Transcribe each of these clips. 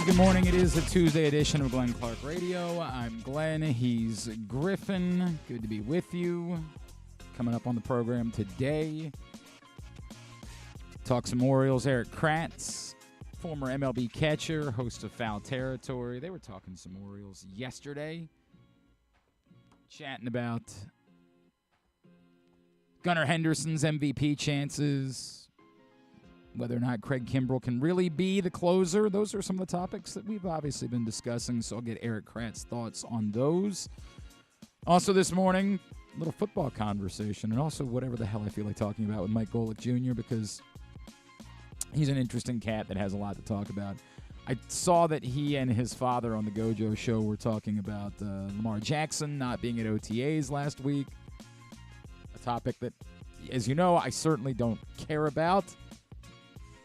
Good morning. It is a Tuesday edition of Glenn Clark Radio. I'm Glenn. He's Griffin. Good to be with you. Coming up on the program today, talk some Orioles. Erik Kratz, former MLB catcher, host of Foul Territory. They were talking some Orioles yesterday, chatting about Gunnar Henderson's MVP chances, whether or not Craig Kimbrell can really be the closer. Those are some of the topics that we've obviously been discussing, so I'll get Erik Kratz's thoughts on those. Also this morning, a little football conversation, and also whatever the hell I feel like talking about with Mike Golic Jr., because he's an interesting cat that has a lot to talk about. I saw that he and his father on the GoJo show were talking about Lamar Jackson not being at OTAs last week, a topic that, as you know, I certainly don't care about.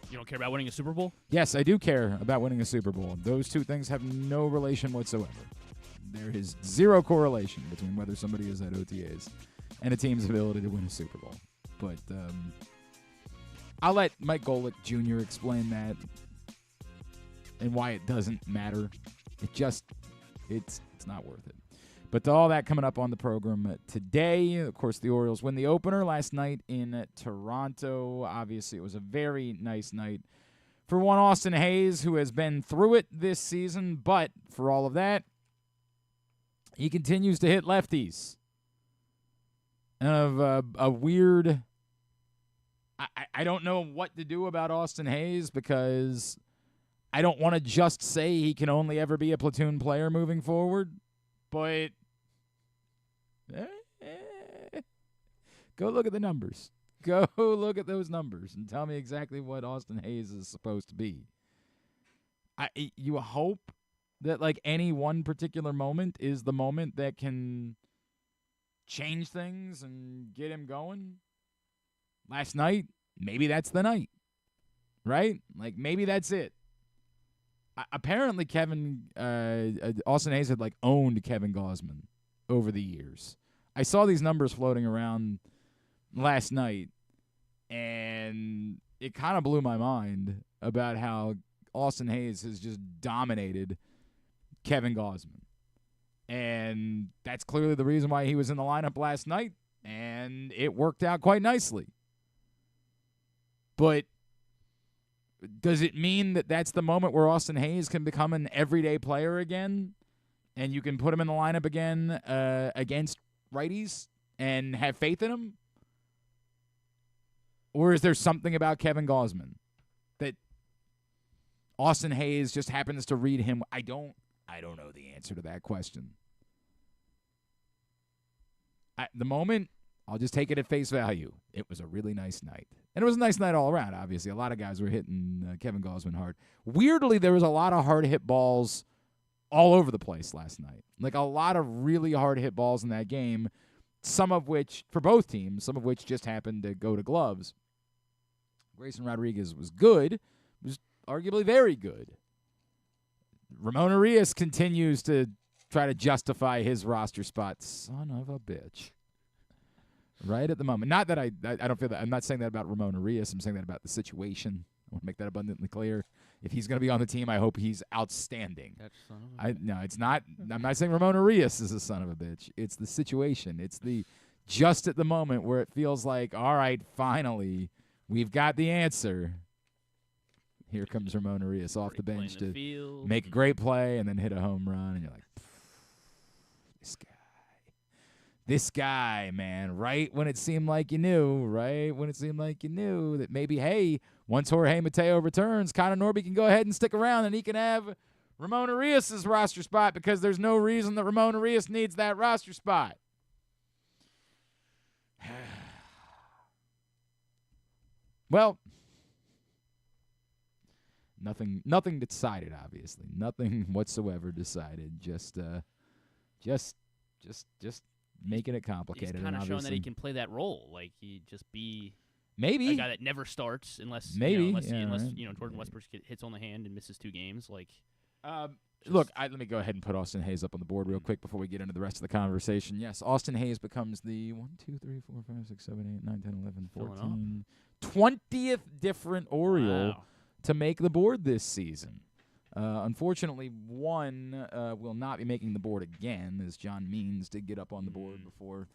You don't care about winning a Super Bowl? Yes, I do care about winning a Super Bowl. Those two things have no relation whatsoever. There is zero correlation between whether somebody is at OTAs and a team's ability to win a Super Bowl. But I'll let Mike Golic Jr. explain that and why it doesn't matter. It's not worth it. But all that coming up on the program today. Of course, the Orioles win the opener last night in Toronto. Obviously, it was a very nice night for one Austin Hayes, who has been through it this season. But for all of that, he continues to hit lefties. Of a weird... I don't know what to do about Austin Hayes, because I don't want to just say he can only ever be a platoon player moving forward. But go look at the numbers. Go look at those numbers and tell me exactly what Austin Hayes is supposed to be. You hope that like any one particular moment is the moment that can change things and get him going. Last night, maybe that's the night, right? Like maybe that's it. Apparently, Austin Hayes had like owned Kevin Gausman over the years. I saw these numbers floating around last night, and it kind of blew my mind about how Austin Hayes has just dominated Kevin Gausman. And that's clearly the reason why he was in the lineup last night, and it worked out quite nicely. But does it mean that that's the moment where Austin Hayes can become an everyday player again, and you can put him in the lineup again against righties and have faith in him? Or is there something about Kevin Gausman that Austin Hayes just happens to read him? I don't know the answer to that question. At the moment, I'll just take it at face value. It was a really nice night. And it was a nice night all around, obviously. A lot of guys were hitting Kevin Gausman hard. Weirdly, there was a lot of hard-hit balls all over the place last night. Like a lot of really hard-hit balls in that game, some of which, for both teams, some of which just happened to go to gloves. Grayson Rodriguez was good, was arguably very good. Ramon Arias continues to try to justify his roster spot. Son of a bitch. Right at the moment. Not that I don't feel that. I'm not saying that about Ramon Arias. I'm saying that about the situation. I want to make that abundantly clear. If he's going to be on the team, I hope he's outstanding. No, it's not. I'm not saying Ramon Arias is a son of a bitch. It's the situation. It's the just at the moment where it feels like, all right, finally, we've got the answer. Here comes Ramon Arias off the bench to make a great play and then hit a home run, and you're like, this guy, man, right when it seemed like you knew, that maybe, hey, once Jorge Mateo returns, Connor Norby can go ahead and stick around and he can have Ramon Arias' roster spot, because there's no reason that Ramon Arias needs that roster spot. Well, nothing decided, obviously. Nothing whatsoever decided. Just making it complicated. He's kind of showing that he can play that role. Like, he just be maybe a guy that never starts unless maybe unless Jordan Westbrook hits on the hand and misses 2 games. Like, look, let me go ahead and put Austin Hayes up on the board real quick before we get into the rest of the conversation. Yes, Austin Hayes becomes the 20th different Oriole to make the board this season. Unfortunately, one will not be making the board again, as John Means did get up on the board before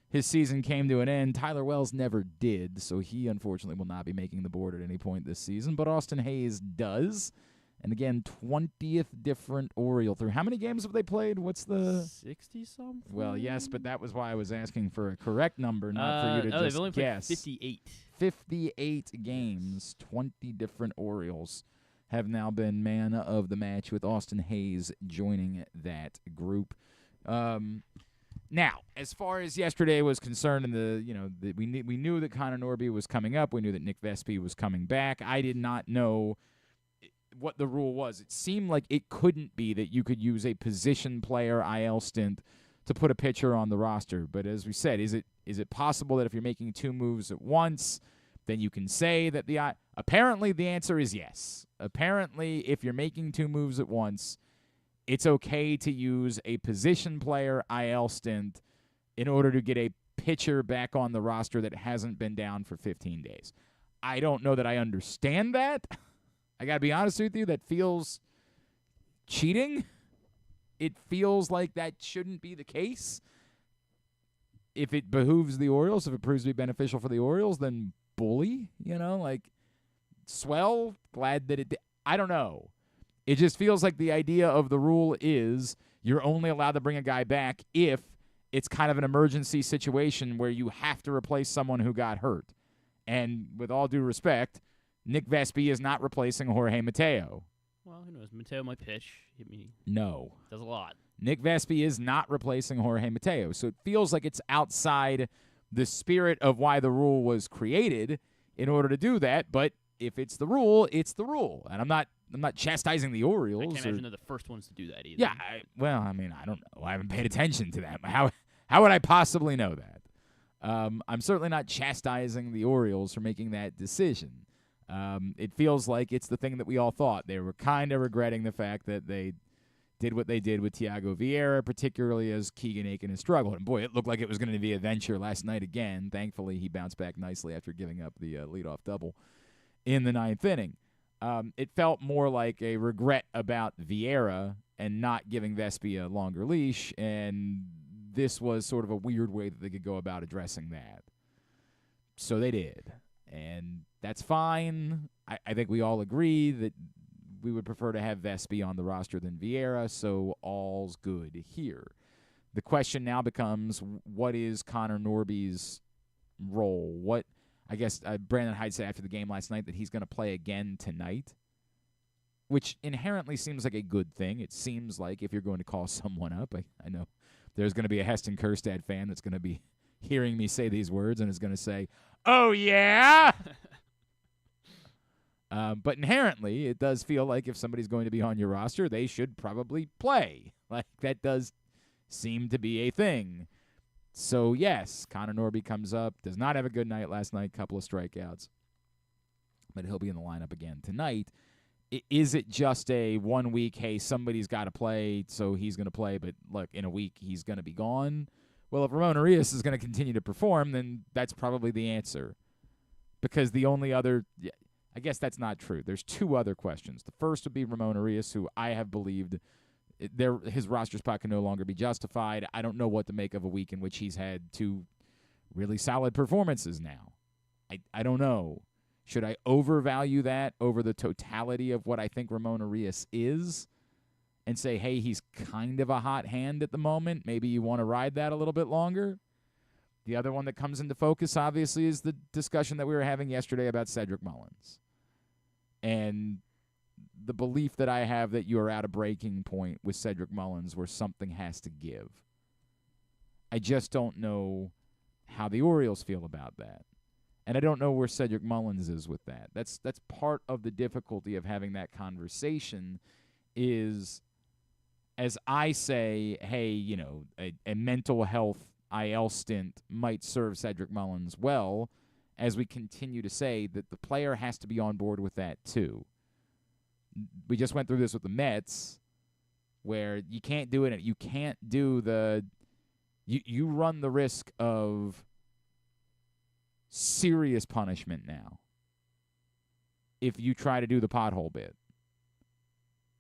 his season came to an end. Tyler Wells never did, so he unfortunately will not be making the board at any point this season. But Austin Hayes does. And again, 20th different Oriole through. How many games have they played? What's the 60-something? Well, yes, but that was why I was asking for a correct number, not for you to they've just only guess. played 58. 58 games, 20 different Orioles have now been man of the match, with Austin Hayes joining that group. Now, as far as yesterday was concerned, we knew that Connor Norby was coming up. We knew that Nick Vespi was coming back. I did not know what the rule was. It seemed like it couldn't be that you could use a position player IL stint to put a pitcher on the roster. But as we said, is it possible that if you're making two moves at once, then you can say that apparently the answer is yes. Apparently, if you're making two moves at once, it's okay to use a position player IL stint in order to get a pitcher back on the roster that hasn't been down for 15 days. I don't know that I understand that. I got to be honest with you, that feels cheating. It feels like that shouldn't be the case. If it behooves the Orioles, if it proves to be beneficial for the Orioles, then bully, swell, glad that it did. I don't know. It just feels like the idea of the rule is you're only allowed to bring a guy back if it's kind of an emergency situation where you have to replace someone who got hurt. And with all due respect, Nick Vespi is not replacing Jorge Mateo. Well, who knows? Mateo might pitch. No. Does a lot. Nick Vespi is not replacing Jorge Mateo. So it feels like it's outside the spirit of why the rule was created in order to do that. But if it's the rule, it's the rule. And I'm not chastising the Orioles. I can't imagine they're the first ones to do that either. Yeah, I don't know. I haven't paid attention to that. How would I possibly know that? I'm certainly not chastising the Orioles for making that decision. It feels like it's the thing that we all thought. They were kind of regretting the fact that they did what they did with Thiago Vieira, particularly as Keegan Aiken has struggled. And, boy, it looked like it was going to be a venture last night again. Thankfully, he bounced back nicely after giving up the leadoff double in the ninth inning. It felt more like a regret about Vieira and not giving Vespi a longer leash, and this was sort of a weird way that they could go about addressing that. So they did, and that's fine. I think we all agree that we would prefer to have Vespi on the roster than Vieira, so all's good here. The question now becomes, what is Connor Norby's role? I guess Brandon Hyde said after the game last night that he's going to play again tonight, which inherently seems like a good thing. It seems like if you're going to call someone up, I know there's going to be a Heston Kjerstad fan that's going to be hearing me say these words and is going to say, "Oh, yeah?" But inherently, it does feel like if somebody's going to be on your roster, they should probably play. Like, that does seem to be a thing. So, yes, Connor Norby comes up, does not have a good night last night, couple of strikeouts, but he'll be in the lineup again tonight. Is it just a 1 week, hey, somebody's got to play, so he's going to play, but look, in a week he's going to be gone? Well, if Ramon Arias is going to continue to perform, then that's probably the answer. Because the only other, I guess that's not true. There's two other questions. The first would be Ramon Arias, who I have believed his roster spot can no longer be justified. I don't know what to make of a week in which he's had two really solid performances now. I don't know. Should I overvalue that over the totality of what I think Ramon Arias is and say, hey, he's kind of a hot hand at the moment? Maybe you want to ride that a little bit longer? The other one that comes into focus, obviously, is the discussion that we were having yesterday about Cedric Mullins. And the belief that I have that you're at a breaking point with Cedric Mullins where something has to give. I just don't know how the Orioles feel about that. And I don't know where Cedric Mullins is with that. That's part of the difficulty of having that conversation is, as I say, hey, a mental health IL stint might serve Cedric Mullins well, as we continue to say that the player has to be on board with that too. We just went through this with the Mets, where you can't do it. You can't do you run the risk of serious punishment now if you try to do the pothole bit.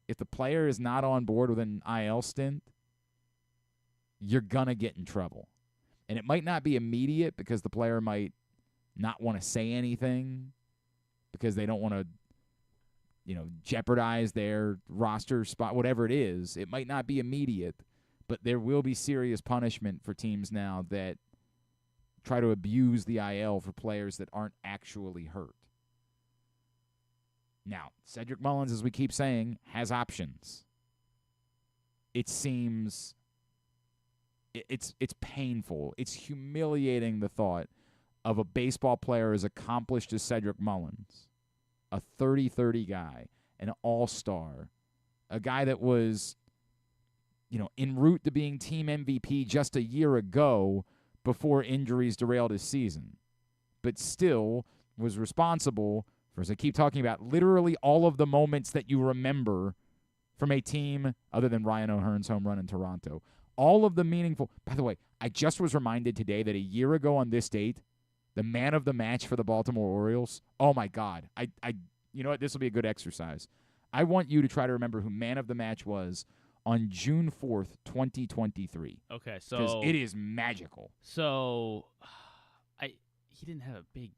if the player is not on board with an IL stint, you're going to get in trouble. And it might not be immediate because the player might not want to say anything because they don't want to, jeopardize their roster spot, whatever it is. It might not be immediate, but there will be serious punishment for teams now that try to abuse the IL for players that aren't actually hurt. Now, Cedric Mullins, as we keep saying, has options. It seems it's painful. It's humiliating, the thought of a baseball player as accomplished as Cedric Mullins, a 30-30 guy, an all-star, a guy that was, en route to being team MVP just a year ago before injuries derailed his season, but still was responsible for, as I keep talking about, literally all of the moments that you remember from a team other than Ryan O'Hearn's home run in Toronto. All of the meaningful. By the way, I just was reminded today that a year ago on this date, the man of the match for the Baltimore Orioles. Oh my God! You know what? This will be a good exercise. I want you to try to remember who man of the match was on June 4th, 2023. Okay, so because it is magical. So, he didn't have a big.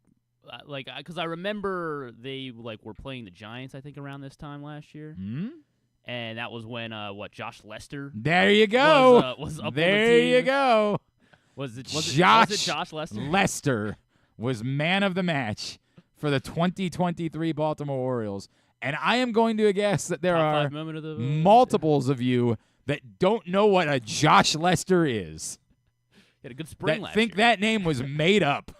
Because I remember they were playing the Giants, I think, around this time last year, and that was when Josh Lester. There you go. Was up there on the team. You go. Was it Josh Lester? Lester was man of the match for the 2023 Baltimore Orioles, and I am going to guess that there are multiples of you that don't know what a Josh Lester is. He had a good spring last year. That name was made up.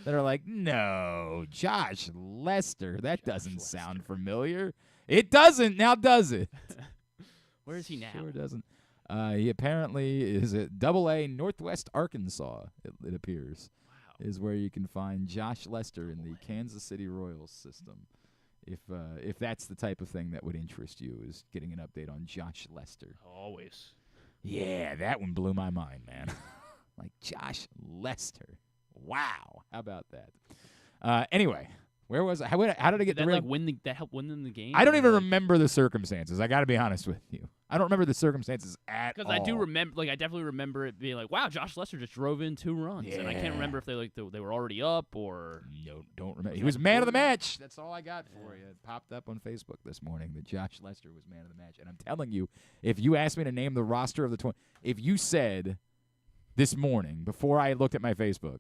That are like, no, Josh Lester. That doesn't sound familiar. It doesn't. Now does it? Where is he now? Sure doesn't. He apparently is at AA Northwest Arkansas, it appears. Wow. Is where you can find Josh Lester in the Kansas City Royals system. If that's the type of thing that would interest you, is getting an update on Josh Lester. Always. Yeah, that one blew my mind, man. Like Josh Lester. Wow, how about that? Anyway, where was I? How did I get that help win them the game? I don't even remember the circumstances. I got to be honest with you. I don't remember the circumstances at all. Because I do remember, I definitely remember it being like, wow, Josh Lester just drove in 2 runs, and I can't remember if they were already up or. No, don't remember. He was man of the match. That's all I got for you. It popped up on Facebook this morning that Josh Lester was man of the match, and I'm telling you, if you asked me to name the roster of the 20, if you said this morning before I looked at my Facebook,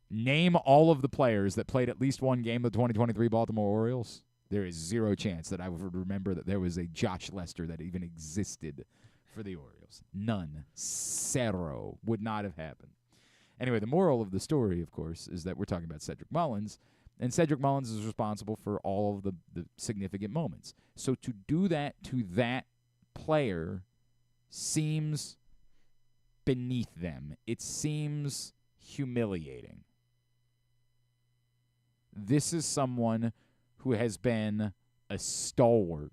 name all of the players that played at least one game of the 2023 Baltimore Orioles, there is zero chance that I would remember that there was a Josh Lester that even existed for the Orioles. None. Zero. Would not have happened. Anyway, the moral of the story, of course, is that we're talking about Cedric Mullins, and Cedric Mullins is responsible for all of the significant moments. So to do that to that player seems beneath them. It seems humiliating. This is someone who has been a stalwart.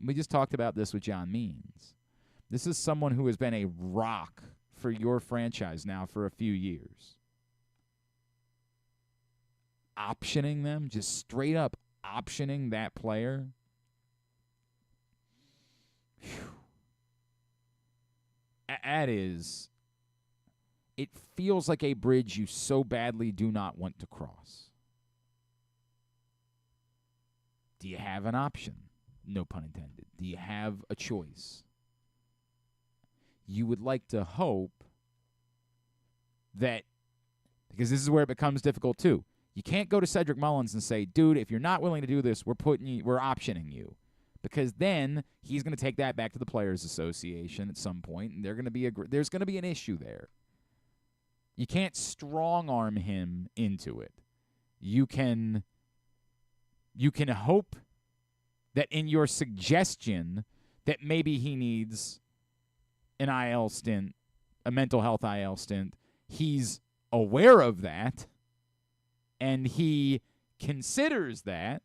We just talked about this with John Means. This is someone who has been a rock for your franchise now for a few years. Optioning them, just straight up optioning that player. That is, it feels like a bridge you so badly do not want to cross. Do you have an option? No pun intended. Do you have a choice? You would like to hope that, because this is where it becomes difficult too. You can't go to Cedric Mullins and say, dude, if you're not willing to do this, we're optioning you. Because then he's going to take that back to the Players Association at some point, and there's going to be an issue there. You can't strong-arm him into it. You can hope that in your suggestion that maybe he needs an IL stint, a mental health IL stint, he's aware of that, and he considers that,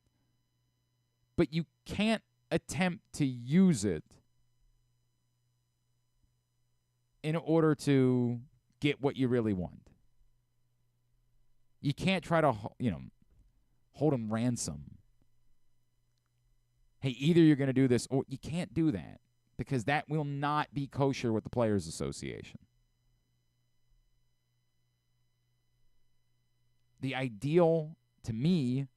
but you can't attempt to use it in order to get what you really want. You can't try to, hold him ransom. hey, either you're going to do this or you can't do that because that will not be kosher with the Players Association. The ideal, to me,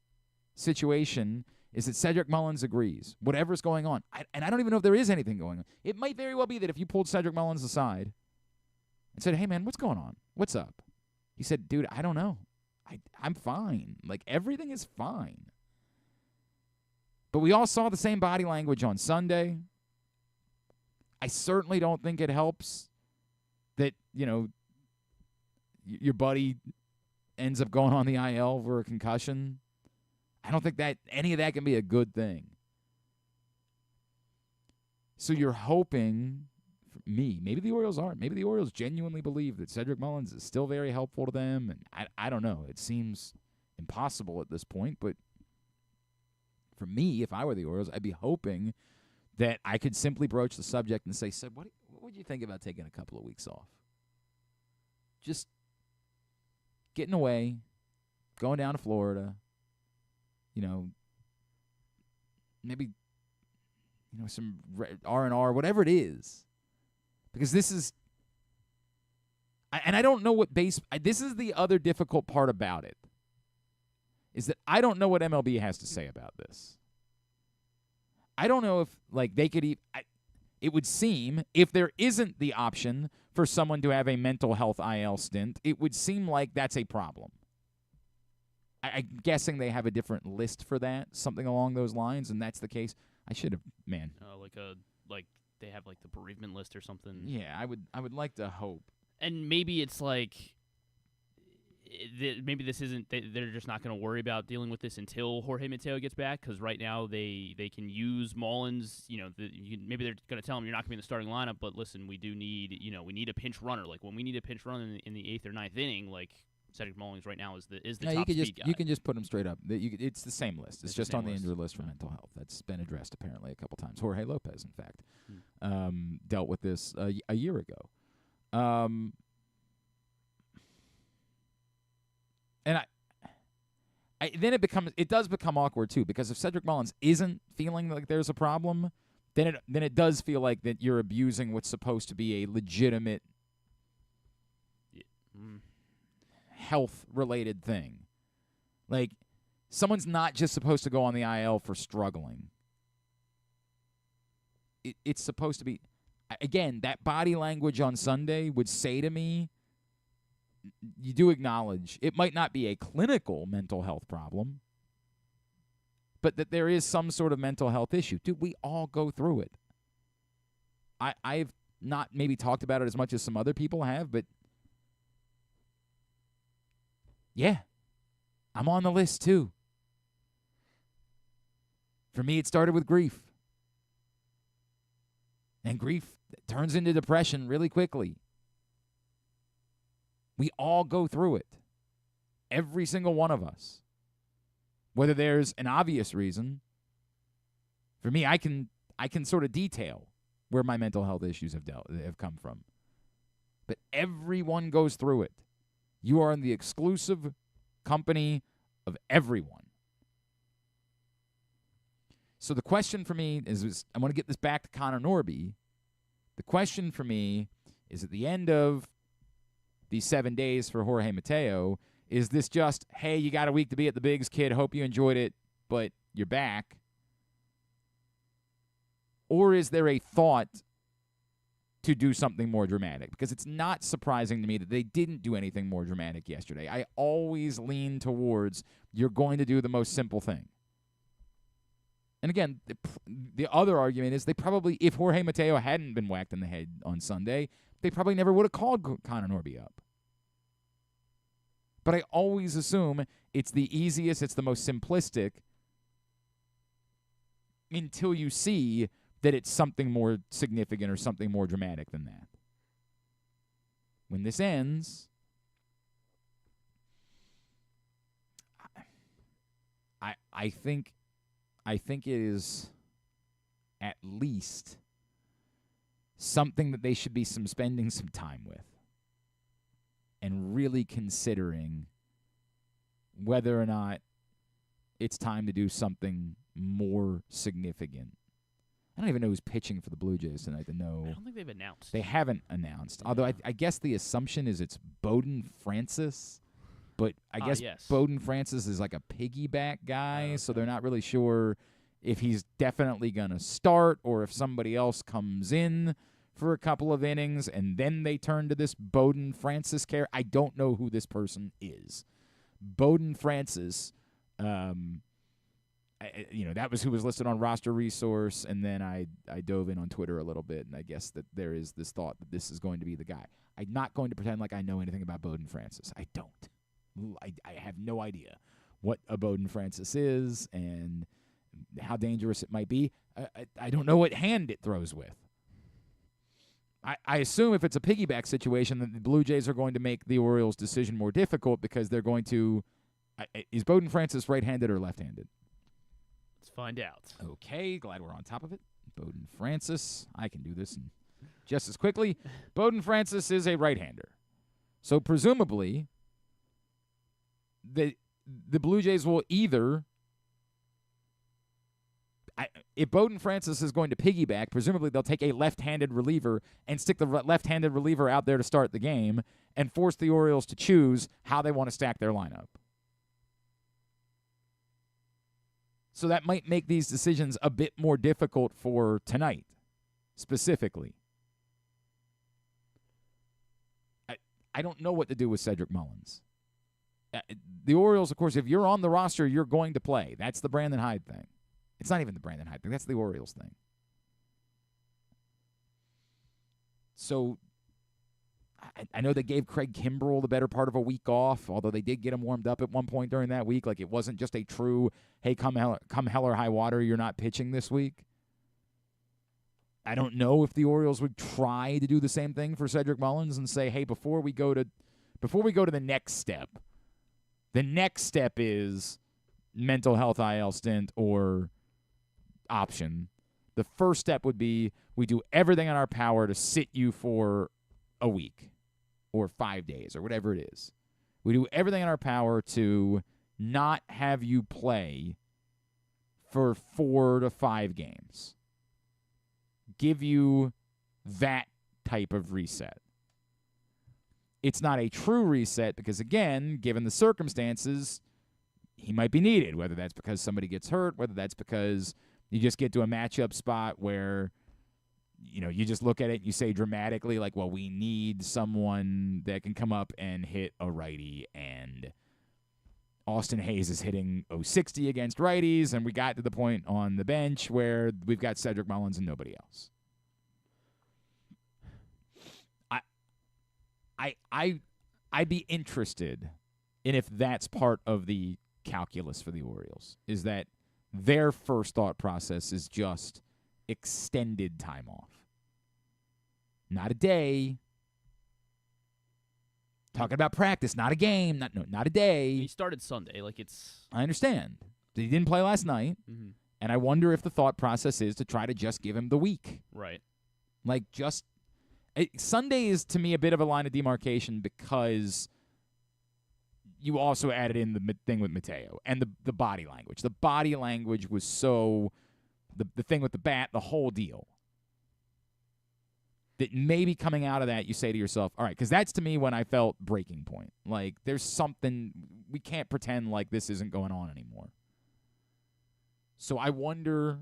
situation is that Cedric Mullins agrees. Whatever's going on. And I don't even know if there is anything going on. It might very well be that if you pulled Cedric Mullins aside and said, hey, man, what's going on? What's up? He said, dude, I don't know. I'm fine. Like, everything is fine. But we all saw the same body language on Sunday. I certainly don't think it helps that, your buddy ends up going on the IL for a concussion. I don't think that any of that can be a good thing. So you're hoping, maybe the Orioles aren't. Maybe the Orioles genuinely believe that Cedric Mullins is still very helpful to them. And I don't know. It seems impossible at this point. But for me, if I were the Orioles, I'd be hoping that I could simply broach the subject and say, Sid, what would you think about taking a couple of weeks off? Just getting away, going down to Florida, maybe, some R&R, whatever it is. Because this is, and I don't know what this is the other difficult part about it, is that I don't know what MLB has to say about this. I don't know if, they could it would seem, if there isn't the option for someone to have a mental health IL stint, it would seem like that's a problem. I'm guessing they have a different list for that, something along those lines, and that's the case. I should have, man. They have the bereavement list or something. Yeah, I would like to hope. And maybe it's maybe this isn't. They're just not going to worry about dealing with this until Jorge Mateo gets back, because right now they can use Mullins. Maybe they're going to tell him you're not going to be in the starting lineup, but listen, we do need we need a pinch runner. Like when we need a pinch runner in the 8th or 9th inning, Cedric Mullins right now is the top speed guy. You can just put him straight up. It's the same list. It's just on the injury list for right. mental health. That's been addressed apparently a couple times. Jorge Lopez, in fact, dealt with this a year ago. And then it does become awkward too, because if Cedric Mullins isn't feeling like there's a problem, then it does feel like that you're abusing what's supposed to be a legitimate health-related thing. Like, someone's not just supposed to go on the IL for struggling. It's supposed to be, again, that body language on Sunday would say to me, you do acknowledge it might not be a clinical mental health problem, but that there is some sort of mental health issue. Dude, we all go through it. I've not maybe talked about it as much as some other people have, but yeah, I'm on the list too. For me, it started with grief. And grief turns into depression really quickly. We all go through it. Every single one of us. Whether there's an obvious reason. For me, I can sort of detail where my mental health issues have come from. But everyone goes through it. You are in the exclusive company of everyone. So the question for me is I want to get this back to Connor Norby. The question for me is, at the end of these 7 days for Jorge Mateo, is this just, hey, you got a week to be at the bigs, kid, hope you enjoyed it, but you're back? Or is there a thought to do something more dramatic? Because it's not surprising to me that they didn't do anything more dramatic yesterday. I always lean towards you're going to do the most simple thing. And again, the other argument is they probably, if Jorge Mateo hadn't been whacked in the head on Sunday, they probably never would have called Connor Norby up. But I always assume it's the easiest, it's the most simplistic, until you see that it's something more significant or something more dramatic than that. When this ends, I think it is at least something that they should be spending some time with and really considering whether or not it's time to do something more significant. I don't even know who's pitching for the Blue Jays tonight. I don't think they've announced. They haven't announced. Although I guess the assumption is it's Bowden Francis. But I guess Bowden Francis is like a piggyback guy, so they're not really sure if he's definitely going to start or if somebody else comes in for a couple of innings and then they turn to this Bowden Francis care. I don't know who this person is. Bowden Francis, that was who was listed on Roster Resource, and then I dove in on Twitter a little bit, and I guess that there is this thought that this is going to be the guy. I'm not going to pretend like I know anything about Bowden Francis. I don't. I have no idea what a Bowden Francis is and how dangerous it might be. I don't know what hand it throws with. I assume if it's a piggyback situation that the Blue Jays are going to make the Orioles' decision more difficult because they're going to is Bowden Francis right-handed or left-handed? Let's find out. Okay, glad we're on top of it. Bowden Francis. I can do this just as quickly. Bowden Francis is a right-hander. So presumably the Blue Jays will either if Bowden Francis is going to piggyback, presumably they'll take a left-handed reliever and stick the left-handed reliever out there to start the game and force the Orioles to choose how they want to stack their lineup. So that might make these decisions a bit more difficult for tonight, specifically. I don't know what to do with Cedric Mullins. The Orioles, of course, if you're on the roster, you're going to play. That's the Brandon Hyde thing. It's not even the Brandon Hyde thing. That's the Orioles thing. So I know they gave Craig Kimbrell the better part of a week off, although they did get him warmed up at one point during that week. Like it wasn't just a true, hey, come hell or high water, you're not pitching this week. I don't know if the Orioles would try to do the same thing for Cedric Mullins and say, hey, before we go to the next step, the next step is mental health IL stint or option. The first step would be we do everything in our power to sit you for a week or 5 days or whatever it is. We do everything in our power to not have you play for 4 to 5 games. Give you that type of reset. It's not a true reset because, again, given the circumstances, he might be needed, whether that's because somebody gets hurt, whether that's because you just get to a matchup spot where, you just look at it and you say dramatically, like, well, we need someone that can come up and hit a righty, and Austin Hayes is hitting 060 against righties, and we got to the point on the bench where we've got Cedric Mullins and nobody else. I'd be interested in if that's part of the calculus for the Orioles, is that their first thought process is just extended time off. Not a day. Talking about practice, not a game, not a day. He started Sunday, I understand. He didn't play last night, and I wonder if the thought process is to try to just give him the week. Right. Sunday is, to me, a bit of a line of demarcation because you also added in the thing with Mateo and the body language. The body language was so the thing with the bat, the whole deal. That maybe coming out of that, you say to yourself, all right, because that's to me when I felt breaking point. Like, there's something, we can't pretend like this isn't going on anymore. So I wonder,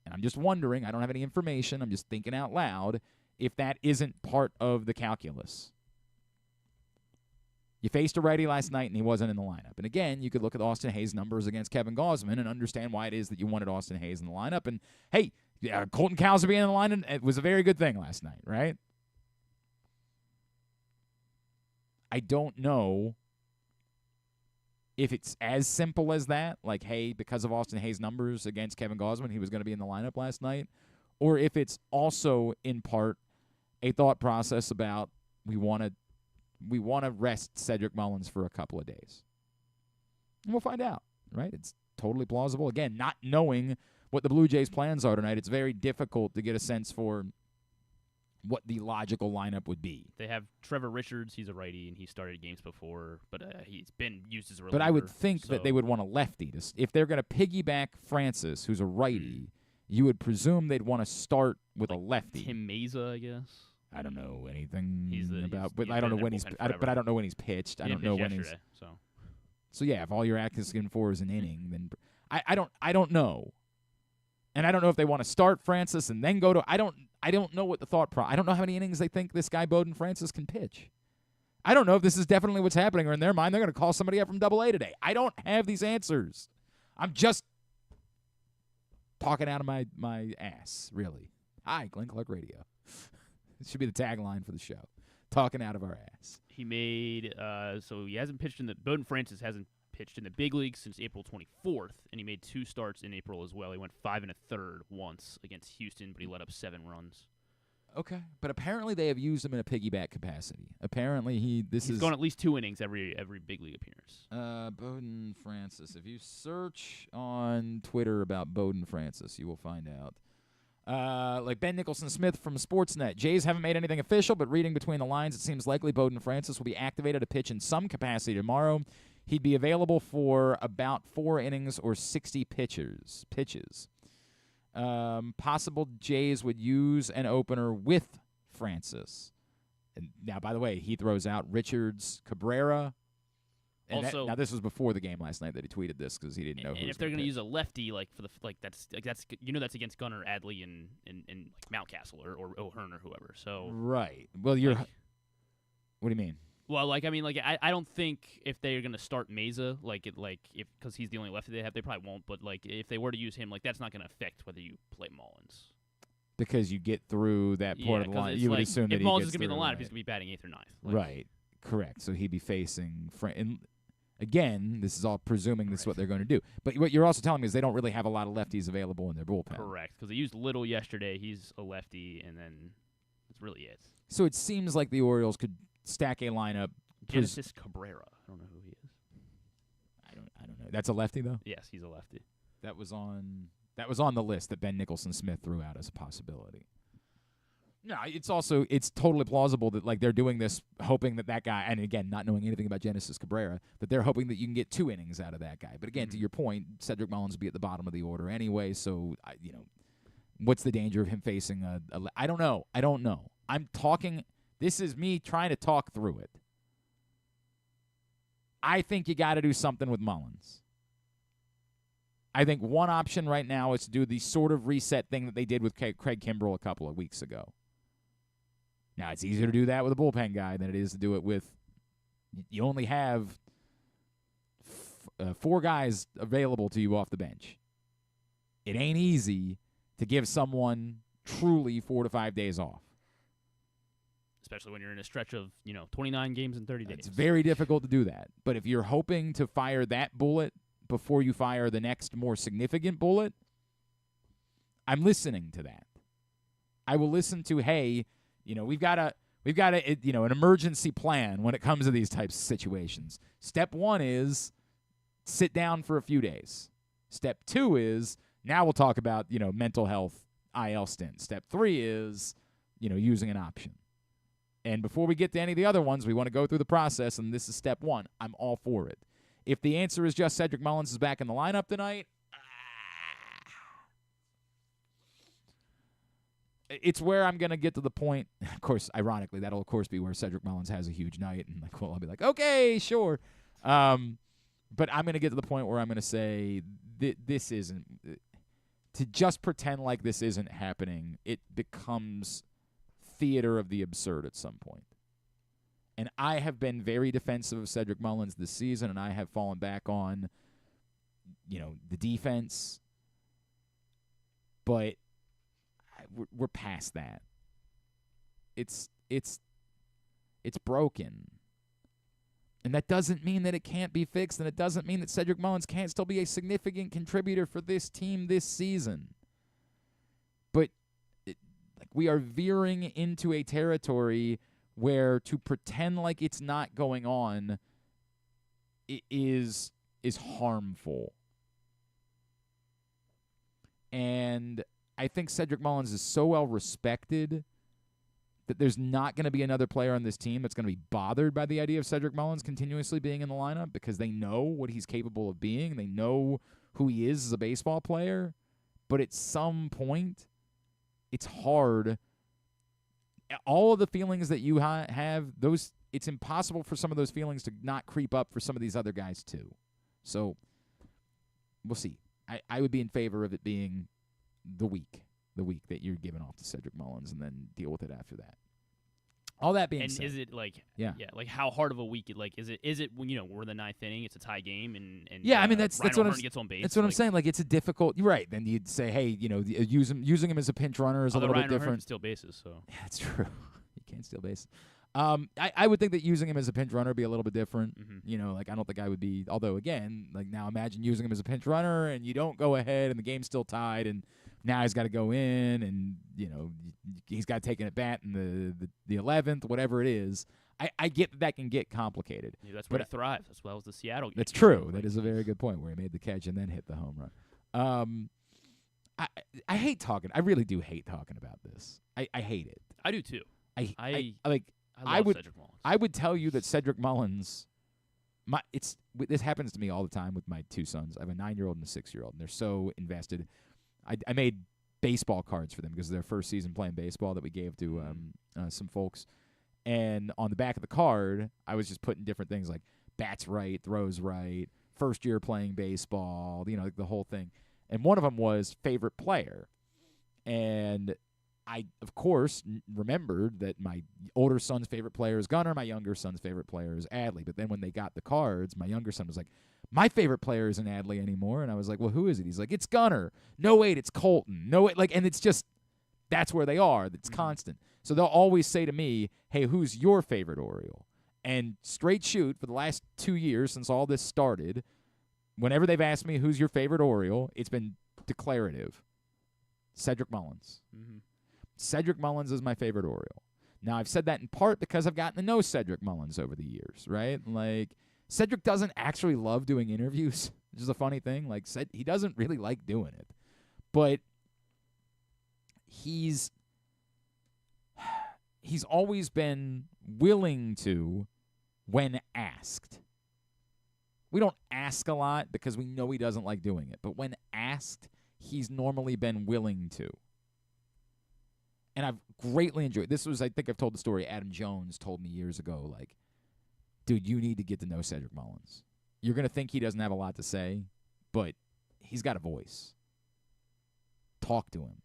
and I'm just wondering, I don't have any information, I'm just thinking out loud, if that isn't part of the calculus. You faced a righty last night, and he wasn't in the lineup. And again, you could look at Austin Hayes' numbers against Kevin Gausman and understand why it is that you wanted Austin Hayes in the lineup. And, hey, Colton Cowser being in the lineup, it was a very good thing last night, right? I don't know if it's as simple as that, like, hey, because of Austin Hayes' numbers against Kevin Gausman, he was going to be in the lineup last night, or if it's also in part a thought process about we want to rest Cedric Mullins for a couple of days. And we'll find out, right? It's totally plausible. Again, not knowing what the Blue Jays' plans are tonight, it's very difficult to get a sense for what the logical lineup would be. They have Trevor Richards. He's a righty, and he started games before, but he's been used as a reliever. But I would think that they would want a lefty. If they're going to piggyback Francis, who's a righty, you would presume they'd want to start with a lefty. Tim Meza, I guess. I don't know anything about, but I don't know when he's. But I don't know when he's pitched. I don't know when he's. So yeah, if all you're asking for is an inning, then I don't know, and I don't know if they want to start Francis and then go to. I don't know what the thought I don't know how many innings they think this guy Bowden Francis can pitch. I don't know if this is definitely what's happening, or in their mind they're going to call somebody up from Double-A today. I don't have these answers. I'm just talking out of my ass, really. Hi, Glenn Clark Radio. It should be the tagline for the show. Talking out of our ass. He made so he hasn't pitched Bowden Francis hasn't pitched in the big league since April 24th, and he made 2 starts in April as well. He went 5 1/3 once against Houston, but he let up 7 runs. Okay, but apparently they have used him in a piggyback capacity. Apparently he's gone at least 2 innings every big league appearance. Bowden Francis. If you search on Twitter about Bowden Francis, you will find out. Like Ben Nicholson-Smith from Sportsnet. Jays haven't made anything official, but reading between the lines, it seems likely Bowden Francis will be activated to pitch in some capacity tomorrow. He'd be available for about 4 innings or 60 pitches. Possible Jays would use an opener with Francis. And now, by the way, he throws out Richards, Cabrera. And now this was before the game last night that he tweeted this because he didn't know. And if they're going to use a lefty, that's that's against Gunnar, Adley, and Mountcastle or O'Hearn or whoever. So right. Well, you're. What do you mean? Well, I don't think if they're going to start Meza, because he's the only lefty they have, they probably won't. But if they were to use him, that's not going to affect whether you play Mullins. Because you get through that part of the line, you would assume that if Mullins is going to be in the lineup, he's going to be batting 8th or 9th. Right. Correct. So he'd be facing. And again, this is all presuming this is what they're going to do. But what you're also telling me is they don't really have a lot of lefties available in their bullpen. Correct. Because they used Little yesterday. He's a lefty, and then that's really it. So it seems like the Orioles could stack a lineup. Genesis Cabrera. I don't know who he is. I don't know. That's a lefty though? Yes, he's a lefty. That was on the list that Ben Nicholson-Smith threw out as a possibility. No, it's totally plausible that they're doing this hoping that guy, and again, not knowing anything about Genesis Cabrera, that they're hoping that you can get 2 innings out of that guy. But again, to your point, Cedric Mullins will be at the bottom of the order anyway, so what's the danger of him facing I don't know. I'm talking. This is me trying to talk through it. I think you got to do something with Mullins. I think one option right now is to do the sort of reset thing that they did with Craig Kimbrell a couple of weeks ago. Now, it's easier to do that with a bullpen guy than it is to do it with – you only have 4 guys available to you off the bench. It ain't easy to give someone truly 4 to 5 days off. Especially when you're in a stretch of, 29 games in 30 days. It's very difficult to do that. But if you're hoping to fire that bullet before you fire the next more significant bullet, I'm listening to that. I will listen to, hey, we've got an emergency plan when it comes to these types of situations. Step 1 is sit down for a few days. Step 2 is now we'll talk about, mental health IL stint. Step 3 is, using an option. And before we get to any of the other ones, we want to go through the process, and this is step 1. I'm all for it. If the answer is just Cedric Mullins is back in the lineup tonight, it's where I'm going to get to the point. Of course, ironically, that'll, of course, be where Cedric Mullins has a huge night, and I'll be like, okay, sure. But I'm going to get to the point where I'm going to say this isn't – to just pretend like this isn't happening, it becomes – theater of the absurd at some point. And I have been very defensive of Cedric Mullins this season, and I have fallen back on, the defense. But we're past that. It's broken. And that doesn't mean that it can't be fixed, and it doesn't mean that Cedric Mullins can't still be a significant contributor for this team this season. But we are veering into a territory where to pretend like it's not going on is harmful. And I think Cedric Mullins is so well respected that there's not going to be another player on this team that's going to be bothered by the idea of Cedric Mullins continuously being in the lineup because they know what he's capable of being. They know who he is as a baseball player. But at some point, it's hard. All of the feelings that you have, it's impossible for some of those feelings to not creep up for some of these other guys too. So we'll see. I would be in favor of it being the week that you're giving off to Cedric Mullins and then deal with it after that. All that being said. And is it like how hard of a week? Like is it when we're in the ninth inning, it's a tie game, and yeah, I mean that's Ryan what O'Hearn gets on base. That's what I'm saying. Like it's a difficult. You're right. Then you'd say, hey, using him as a pinch runner is a little bit different. Ryan O'Hearn can steal bases, so yeah, that's true. He can't steal bases. I would think that using him as a pinch runner would be a little bit different. Mm-hmm. Like I don't think I would be. Although again, like now imagine using him as a pinch runner and you don't go ahead and the game's still tied and now he's got to go in and he's got to take an at bat in the 11th, whatever it is. I get that can get complicated. Yeah, that's where he thrives. That's why it was the Seattle game. That's true. That is a very good point where he made the catch and then hit the home run. I hate talking. I really do hate talking about this. I hate it. I do too. I love Cedric Mullins. I would tell you that Cedric Mullins, this happens to me all the time with my two sons. I have a 9-year-old and a 6-year-old, and they're so invested. I made baseball cards for them because of their first season playing baseball that we gave to some folks. And on the back of the card, I was just putting different things like bats right, throws right, first year playing baseball, like the whole thing. And one of them was favorite player. And I, of course, remembered that my older son's favorite player is Gunnar, my younger son's favorite player is Adley. But then when they got the cards, my younger son was like, my favorite player isn't Adley anymore. And I was like, well, who is it? He's like, it's Gunnar. No, wait, it's Colton. No, wait, and it's just, that's where they are. It's constant. So they'll always say to me, hey, who's your favorite Oriole? And straight shoot, for the last 2 years since all this started, whenever they've asked me who's your favorite Oriole, it's been declarative. Cedric Mullins. Mm-hmm. Cedric Mullins is my favorite Oriole. Now, I've said that in part because I've gotten to know Cedric Mullins over the years, right? Like, Cedric doesn't actually love doing interviews, which is a funny thing. Like, he doesn't really like doing it. But he's always been willing to when asked. We don't ask a lot because we know he doesn't like doing it. But when asked, he's normally been willing to. And I've greatly enjoyed this. I think I've told the story. Adam Jones told me years ago, like, dude, you need to get to know Cedric Mullins. You're going to think he doesn't have a lot to say, but he's got a voice. Talk to him.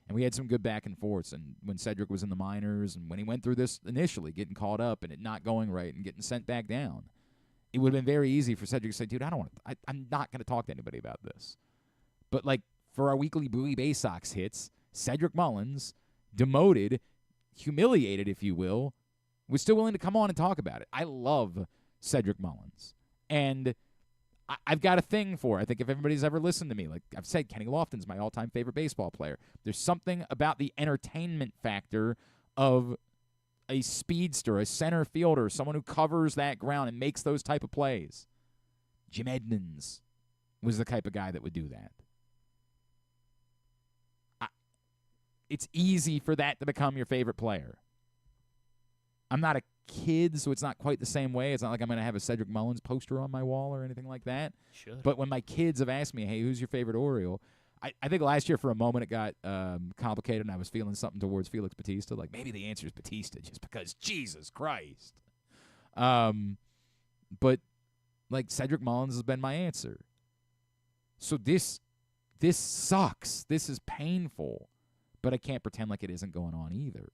And we had some good back and forths. And when Cedric was in the minors and when he went through this initially, getting caught up and it not going right and getting sent back down, it would have been very easy for Cedric to say, dude, I'm not going to talk to anybody about this. But, like, for our weekly Bowie Bay Sox hits, Cedric Mullins, demoted, humiliated, if you will, was still willing to come on and talk about it. I love Cedric Mullins. And I've got a thing for it. I think if everybody's ever listened to me, like I've said, Kenny Lofton's my all-time favorite baseball player. There's something about the entertainment factor of a speedster, a center fielder, someone who covers that ground and makes those type of plays. Jim Edmonds was the type of guy that would do that. It's easy for that to become your favorite player. I'm not a kid, so it's not quite the same way. It's not like I'm going to have a Cedric Mullins poster on my wall or anything like that. Should. But when my kids have asked me, hey, who's your favorite Oriole? I think last year for a moment it got complicated and I was feeling something towards Felix Bautista. Like maybe the answer is Bautista just because Jesus Christ. But like Cedric Mullins has been my answer. So this sucks. This is painful. But I can't pretend like it isn't going on either.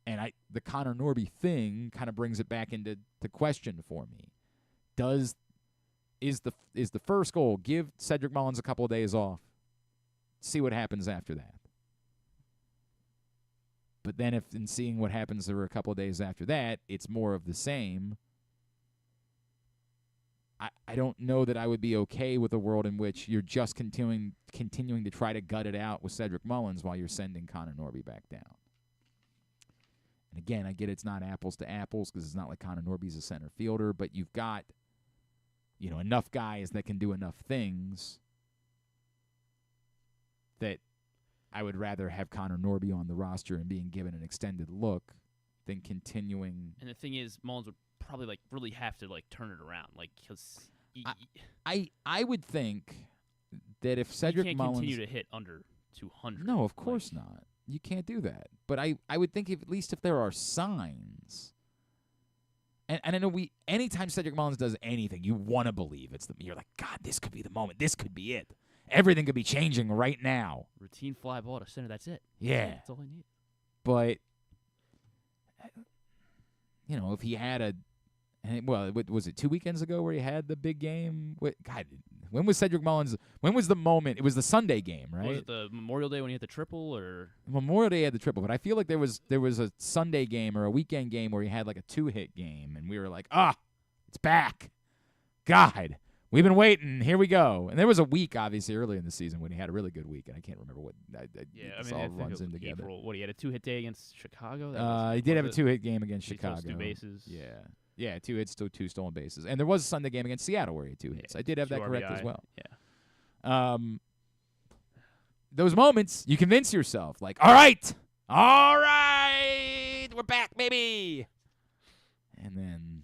And the Connor Norby thing kind of brings it back into the question for me. Is the first goal, give Cedric Mullins a couple of days off, see what happens after that. But then if in seeing what happens there a couple of days after that, it's more of the same, I don't know that I would be okay with a world in which you're just continuing to try to gut it out with Cedric Mullins while you're sending Connor Norby back down. And again, I get it's not apples to apples because it's not like Connor Norby's a center fielder, but you've got, enough guys that can do enough things that I would rather have Connor Norby on the roster and being given an extended look than continuing. And the thing is, Mullins would probably really have to turn it around, because I would think that if Cedric can't Mullins continue to hit under 200. No, of course not. You can't do that. But I would think at least if there are signs. And I know anytime Cedric Mullins does anything, you want to believe you're like, God, this could be the moment. This could be it. Everything could be changing right now. Routine fly ball to center. That's it. Yeah. That's all I need. But, if he had was it 2 weekends ago where he had the big game? God, when was Cedric Mullins? When was the moment? It was the Sunday game, right? Was it the Memorial Day when he hit the triple, or Memorial Day had the triple? But I feel like there was a Sunday game or a weekend game where he had a 2-hit game, and we were like, it's back. God, we've been waiting. Here we go. And there was a week, obviously, early in the season when he had a really good week, and I can't remember what. This all runs in together. April. He had a 2-hit day against Chicago. He did have a 2-hit game against Chicago. 2 bases. Yeah. Yeah, 2 hits, 2 stolen bases. And there was a Sunday game against Seattle where he had 2 hits. I did have that correct as well. Yeah. Those moments, you convince yourself, all right, we're back, baby. And then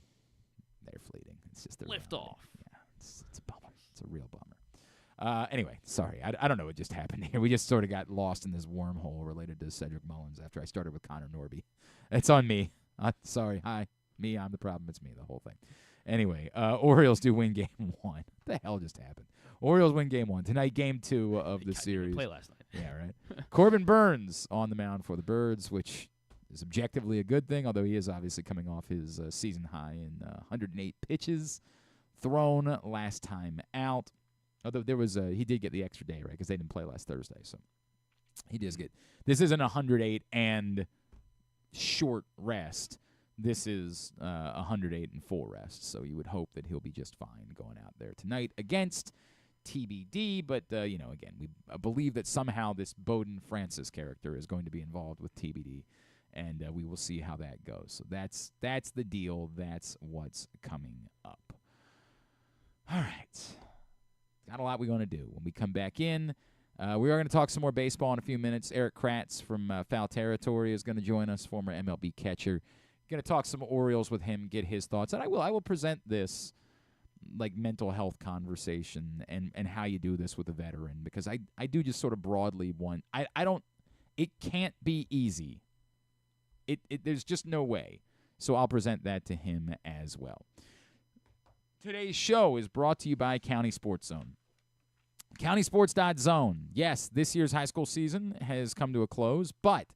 they're fleeting. It's just lift off. Yeah, it's a bummer. It's a real bummer. Anyway, sorry. I don't know what just happened here. We just sort of got lost in this wormhole related to Cedric Mullins after I started with Connor Norby. It's on me. Sorry. Hi. Me, I'm the problem. It's me, the whole thing. Anyway, Orioles do win Game 1. What the hell just happened? Orioles win Game 1. Tonight, Game 2 of the series. Play last night. Yeah, right. Corbin Burns on the mound for the Birds, which is objectively a good thing, although he is obviously coming off his season high in 108 pitches thrown last time out. Although he did get the extra day, right, because they didn't play last Thursday. So he does get – this isn't 108 and short rest. This is 108 and full rest, so you would hope that he'll be just fine going out there tonight against TBD. But, again, we believe that somehow this Bowden Francis character is going to be involved with TBD, and we will see how that goes. So that's the deal. That's what's coming up. All right. Got a lot we're going to do. When we come back in, we are going to talk some more baseball in a few minutes. Erik Kratz from Foul Territory is going to join us, former MLB catcher. Going to talk some Orioles with him, get his thoughts, and I will present this mental health conversation and how you do this with a veteran, because I do just sort of broadly want it can't be easy. There's just no way. So I'll present that to him as well. Today's show is brought to you by County Sports Zone. CountySports.zone. Yes, this year's high school season has come to a close, but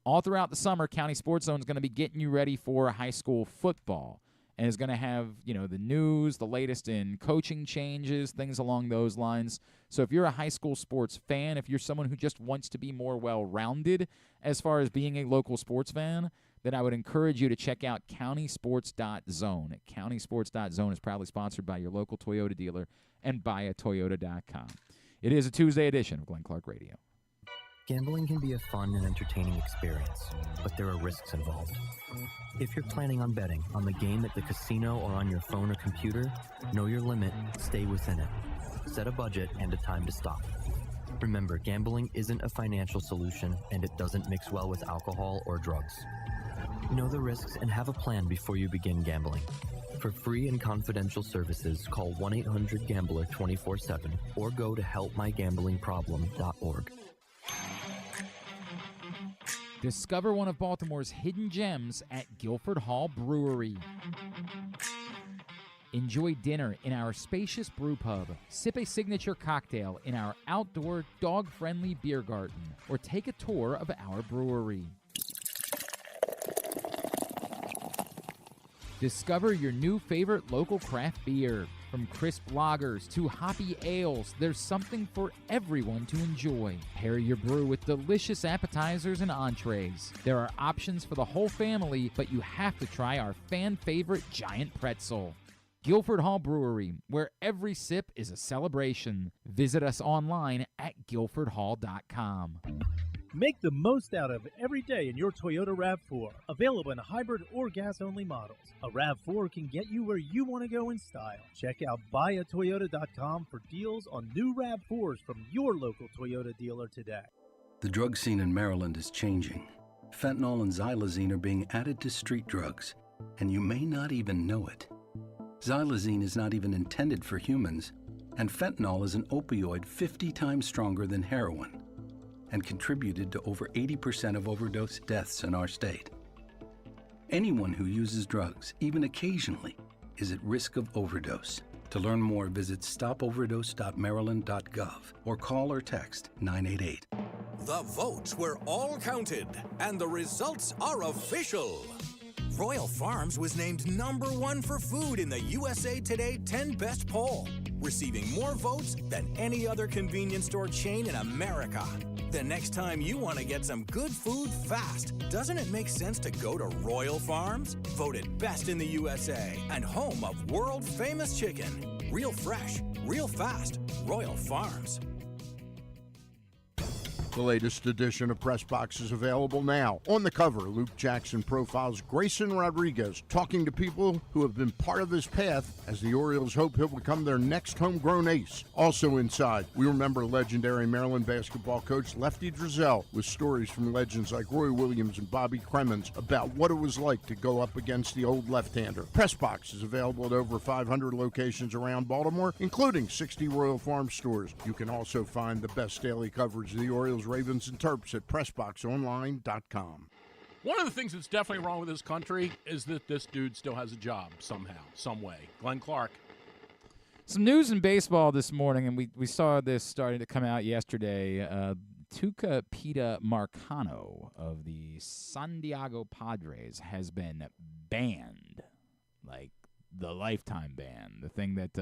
all throughout the summer, County Sports Zone is going to be getting you ready for high school football, and is going to have, the news, the latest in coaching changes, things along those lines. So if you're a high school sports fan, if you're someone who just wants to be more well-rounded as far as being a local sports fan, then I would encourage you to check out CountySports.zone. CountySports.zone is proudly sponsored by your local Toyota dealer and buyatoyota.com. It is a Tuesday edition of Glenn Clark Radio. Gambling can be a fun and entertaining experience, but there are risks involved. If you're planning on betting on the game at the casino or on your phone or computer, know your limit, stay within it. Set a budget and a time to stop. Remember, gambling isn't a financial solution, and it doesn't mix well with alcohol or drugs. Know the risks and have a plan before you begin gambling. For free and confidential services, call 1-800-GAMBLER 24/7 or go to helpmygamblingproblem.org. Discover one of Baltimore's hidden gems at Guilford Hall Brewery. Enjoy dinner in our spacious brew pub, sip a signature cocktail in our outdoor, dog-friendly beer garden, or take a tour of our brewery. Discover your new favorite local craft beer. From crisp lagers to hoppy ales, there's something for everyone to enjoy. Pair your brew with delicious appetizers and entrees. There are options for the whole family, but you have to try our fan-favorite giant pretzel. Guilford Hall Brewery, where every sip is a celebration. Visit us online at guilfordhall.com. Make the most out of every day in your Toyota RAV4. Available in hybrid or gas-only models. A RAV4 can get you where you want to go in style. Check out buyatoyota.com for deals on new RAV4s from your local Toyota dealer today. The drug scene in Maryland is changing. Fentanyl and xylazine are being added to street drugs, and you may not even know it. Xylazine is not even intended for humans, and fentanyl is an opioid 50 times stronger than heroin and contributed to over 80% of overdose deaths in our state. Anyone who uses drugs, even occasionally, is at risk of overdose. To learn more, visit stopoverdose.maryland.gov or call or text 988. The votes were all counted, and the results are official. Royal Farms was named #1 for food in the USA Today 10 Best poll, receiving more votes than any other convenience store chain in America. The next time you want to get some good food fast, doesn't it make sense to go to Royal Farms? Voted best in the USA and home of world-famous chicken. Real fresh, real fast, Royal Farms. The latest edition of Press Box is available now. On the cover, Luke Jackson profiles Grayson Rodriguez, talking to people who have been part of his path as the Orioles hope he'll become their next homegrown ace. Also inside, we remember legendary Maryland basketball coach Lefty Driesell with stories from legends like Roy Williams and Bobby Cremins about what it was like to go up against the old left-hander. Press Box is available at over 500 locations around Baltimore, including 60 Royal Farm stores. You can also find the best daily coverage of the Orioles, Ravens, and Terps at PressBoxOnline.com. One of the things that's definitely wrong with this country is that this dude still has a job somehow, some way. Glenn Clark. Some news in baseball this morning, and we saw this starting to come out yesterday. Tuca Pita Marcano of the San Diego Padres has been banned, like the lifetime ban, the thing that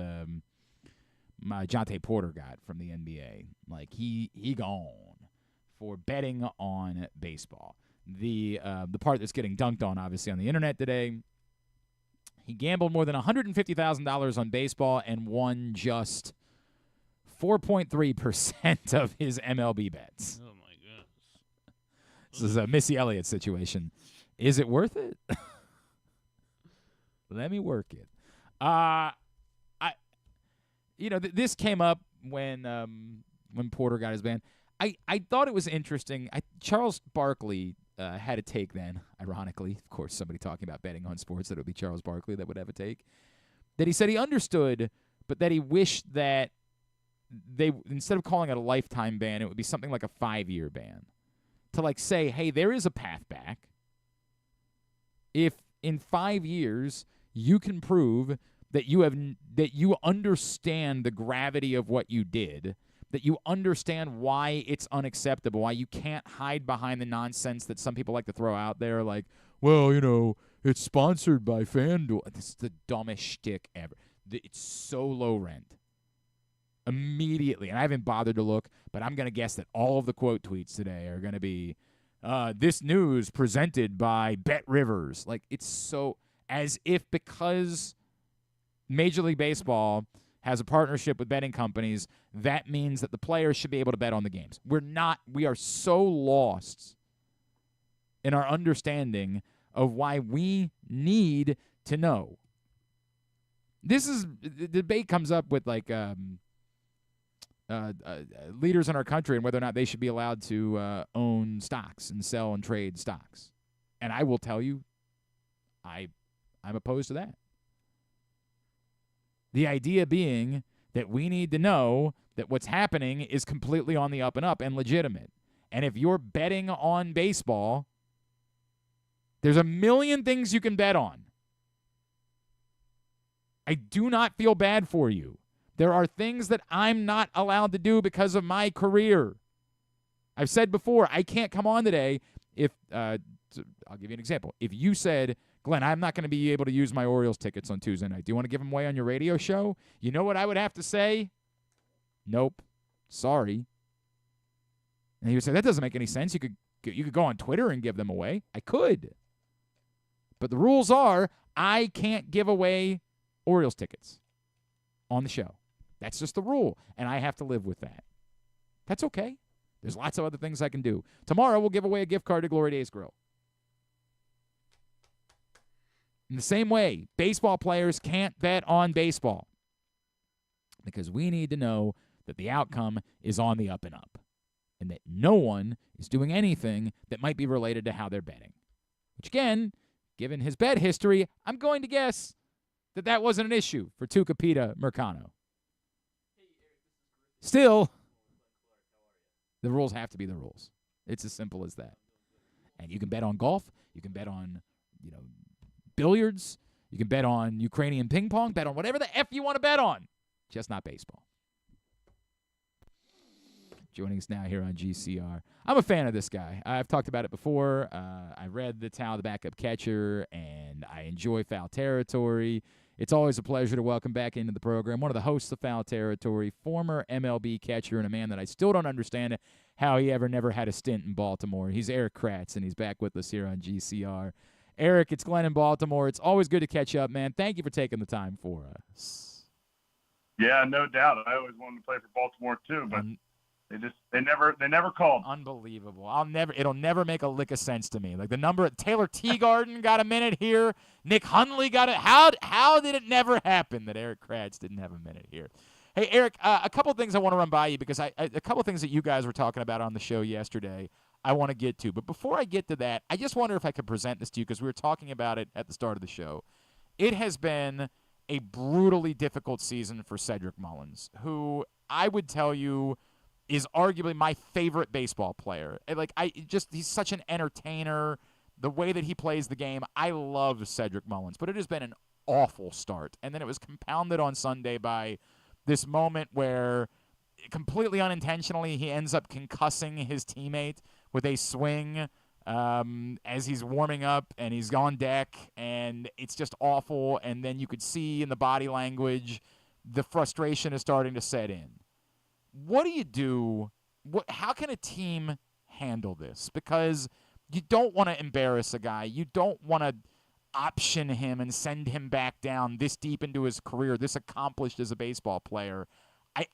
Jonte Porter got from the NBA. Like he gone for betting on baseball. The part that's getting dunked on, obviously, on the internet today, he gambled more than $150,000 on baseball and won just 4.3% of his MLB bets. Oh, my goodness. This is a Missy Elliott situation. Is it worth it? Let me work it. This came up when Porter got his ban. I thought it was interesting. Charles Barkley had a take then, ironically. Of course, somebody talking about betting on sports, that it would be Charles Barkley that would have a take. That he said he understood, but that he wished that they, instead of calling it a lifetime ban, it would be something like a 5-year ban. To like say, hey, there is a path back. If in 5 years you can prove that you understand the gravity of what you did, that you understand why it's unacceptable, why you can't hide behind the nonsense that some people like to throw out there, like, well, it's sponsored by FanDuel. This is the dumbest shtick ever. It's so low rent. Immediately, and I haven't bothered to look, but I'm going to guess that all of the quote tweets today are going to be, this news presented by Bet Rivers. Like, it's so, as if because Major League Baseball has a partnership with betting companies, that means that the players should be able to bet on the games. We are so lost in our understanding of why we need to know. The debate comes up with like leaders in our country and whether or not they should be allowed to own stocks and sell and trade stocks. And I will tell you, I'm opposed to that. The idea being that we need to know that what's happening is completely on the up and up and legitimate. And if you're betting on baseball, there's a million things you can bet on. I do not feel bad for you. There are things that I'm not allowed to do because of my career. I've said before, I can't come on today if I'll give you an example. If you said, Glenn, I'm not going to be able to use my Orioles tickets on Tuesday night. Do you want to give them away on your radio show? You know what I would have to say? Nope. Sorry. And you would say, that doesn't make any sense. You could go on Twitter and give them away. I could. But the rules are I can't give away Orioles tickets on the show. That's just the rule, and I have to live with that. That's okay. There's lots of other things I can do. Tomorrow we'll give away a gift card to Glory Days Grill. In the same way, baseball players can't bet on baseball because we need to know that the outcome is on the up and up. and that no one is doing anything that might be related to how they're betting. Which, again, given his bet history, I'm going to guess that wasn't an issue for Tucupita Mercano. Still, the rules have to be the rules. It's as simple as that. And you can bet on golf. You can bet on, billiards. You can bet on Ukrainian ping pong. Bet on whatever the F you want to bet on. Just not baseball. Joining us now here on GCR. I'm a fan of this guy. I've talked about it before. I read the Tao, the backup catcher, and I enjoy Foul Territory. It's always a pleasure to welcome back into the program one of the hosts of Foul Territory, former MLB catcher, and a man that I still don't understand how he never had a stint in Baltimore. He's Erik Kratz, and he's back with us here on GCR. Erik, it's Glenn in Baltimore. It's always good to catch up, man. Thank you for taking the time for us. Yeah, no doubt. I always wanted to play for Baltimore too, but they never called. Unbelievable. It'll never make a lick of sense to me. Like the number Taylor Teagarden got a minute here. Nick Hundley got it. How did it never happen that Erik Kratz didn't have a minute here? Hey, Erik, a couple things I want to run by you because a couple things that you guys were talking about on the show yesterday I want to get to. But before I get to that, I just wonder if I could present this to you because we were talking about it at the start of the show. It has been a brutally difficult season for Cedric Mullins, who I would tell you is arguably my favorite baseball player. He's such an entertainer. The way that he plays the game, I love Cedric Mullins. But it has been an awful start. And then it was compounded on Sunday by this moment where completely unintentionally he ends up concussing his teammate with a swing as he's warming up and he's on deck, and it's just awful. And then you could see in the body language the frustration is starting to set in. What do you do? How can a team handle this? Because you don't want to embarrass a guy. You don't want to option him and send him back down this deep into his career, this accomplished as a baseball player.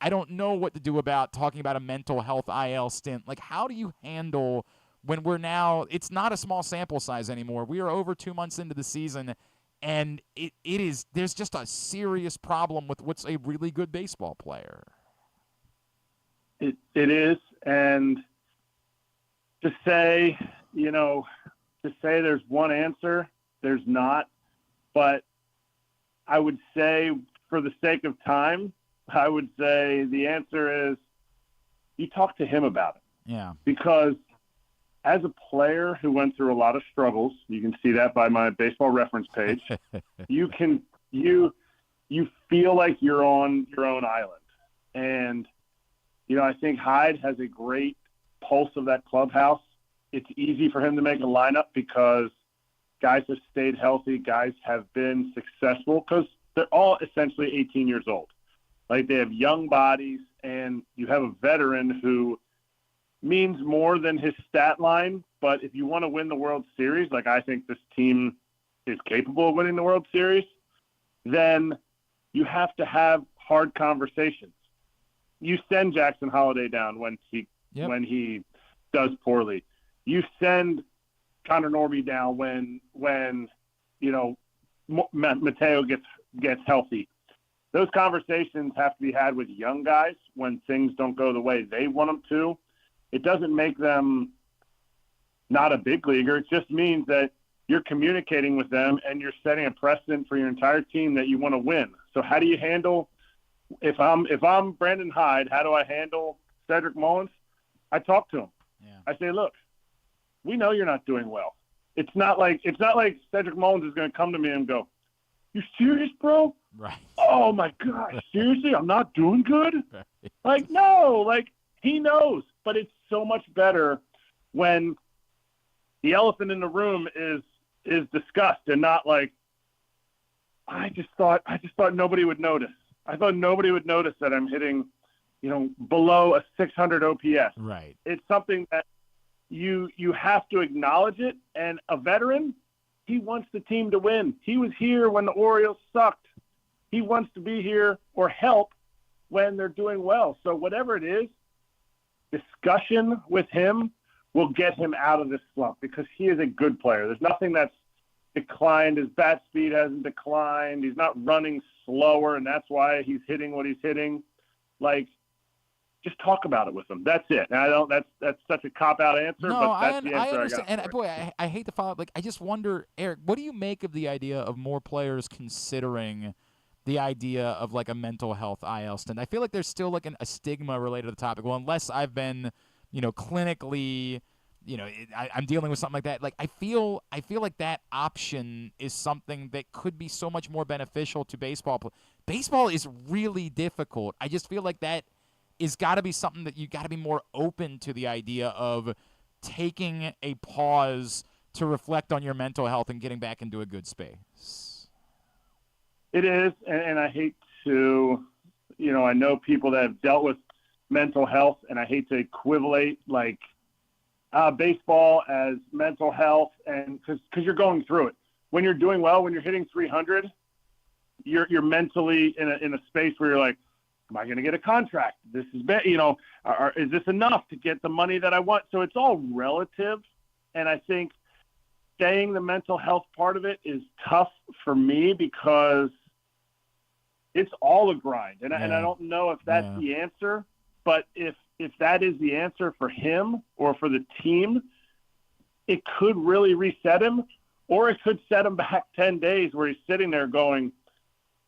I don't know what to do about talking about a mental health IL stint. Like, how do you handle when we're now – it's not a small sample size anymore. We are over 2 months into the season, and it is – there's just a serious problem with what's a really good baseball player. It is, and to say there's one answer, there's not. But I would say, for the sake of time, I would say the answer is you talk to him about it. Yeah. Because as a player who went through a lot of struggles, you can see that by my baseball reference page, you feel like you're on your own island. And I think Hyde has a great pulse of that clubhouse. It's easy for him to make a lineup because guys have stayed healthy. Guys have been successful because they're all essentially 18 years old. Like, they have young bodies, and you have a veteran who means more than his stat line. But if you want to win the World Series, like I think this team is capable of winning the World Series, then you have to have hard conversations. You send Jackson Holliday down when he does poorly. You send Connor Norby down when Mateo gets healthy. Those conversations have to be had with young guys when things don't go the way they want them to. It doesn't make them not a big leaguer. It just means that you're communicating with them and you're setting a precedent for your entire team that you want to win. So how do you handle if I'm Brandon Hyde, how do I handle Cedric Mullins? I talk to him. Yeah. I say, look, we know you're not doing well. It's not like Cedric Mullins is going to come to me and go, "You serious, bro?" Right. Oh my gosh, seriously, I'm not doing good? Right. Like, no, like, he knows. But it's so much better when the elephant in the room is discussed and not like, I just thought nobody would notice. I thought nobody would notice that I'm hitting, below a 600 OPS. Right. It's something that you have to acknowledge it. And a veteran, he wants the team to win. He was here when the Orioles sucked. He wants to be here or help when they're doing well. So whatever it is, discussion with him will get him out of this slump because he is a good player. There's nothing that's declined. His bat speed hasn't declined. He's not running slower, and that's why he's hitting what he's hitting. Like, just talk about it with them. That's it. And I don't. That's such a cop-out answer, No, but that's the answer I understand. I got. And boy, I hate to follow up. Like, I just wonder, Eric, what do you make of the idea of more players considering the idea of like a mental health IL stint? I feel like there's still like a stigma related to the topic. Well, unless I've been, clinically, I'm dealing with something like that. Like, I feel like that option is something that could be so much more beneficial to baseball. Baseball is really difficult. I just feel like that is got to be something that you got to be more open to the idea of taking a pause to reflect on your mental health and getting back into a good space. It is, and I hate to, I know people that have dealt with mental health, and I hate to equivalate like baseball as mental health, and because you're going through it. When you're doing well, when you're hitting 300, you're mentally in a space where you're like, am I going to get a contract? This is, is this enough to get the money that I want? So it's all relative. And I think staying the mental health part of it is tough for me because it's all a grind. And I don't know if that's the answer, but if that is the answer for him or for the team, it could really reset him, or it could set him back 10 days where he's sitting there going,